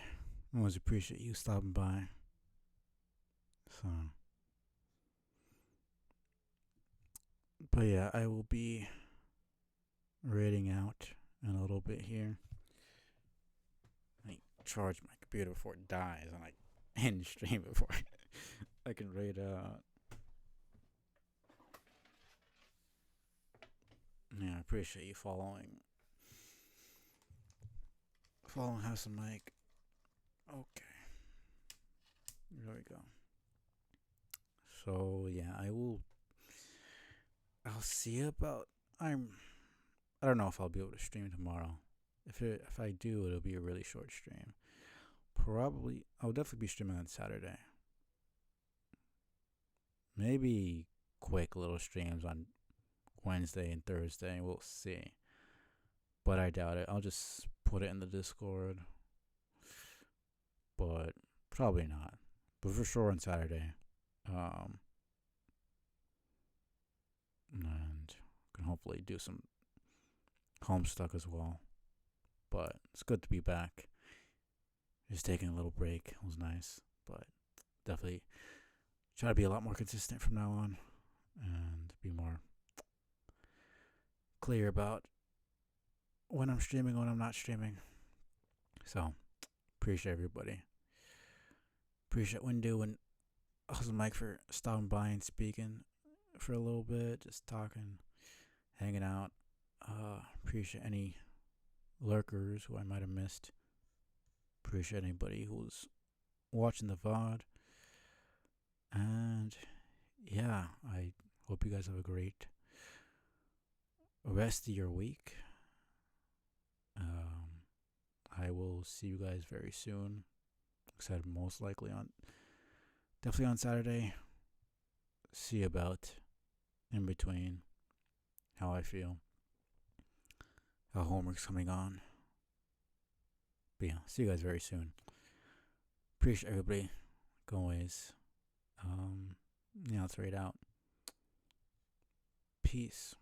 always appreciate you stopping by. So, but yeah, I will be raiding out in a little bit here. I charge my computer before it dies, and I end stream before I can raid out. Yeah, I appreciate you following House of Mike. Okay. There we go. So yeah, I'll see about I don't know if I'll be able to stream tomorrow. If I do, it'll be a really short stream. Probably I'll definitely be streaming on Saturday. Maybe quick little streams on Wednesday and Thursday. We'll see. But I doubt it. I'll just put it in the Discord. But probably not. But for sure on Saturday. And can hopefully do some Homestuck as well. But it's good to be back. Just taking a little break. It was nice. But definitely try to be a lot more consistent from now on. And be more clear about when I'm streaming, when I'm not streaming. So, appreciate everybody. Appreciate Windu and also Mike for stopping by and speaking for a little bit, just talking, hanging out. Appreciate any lurkers who I might have missed. Appreciate anybody who's watching the VOD. And yeah, I hope you guys have a great rest of your week. I will see you guys very soon. Like I said, most likely definitely on Saturday. See about in between how I feel, how homework's coming on. But yeah, see you guys very soon. Appreciate everybody, like always. Yeah, let's raid out. Peace.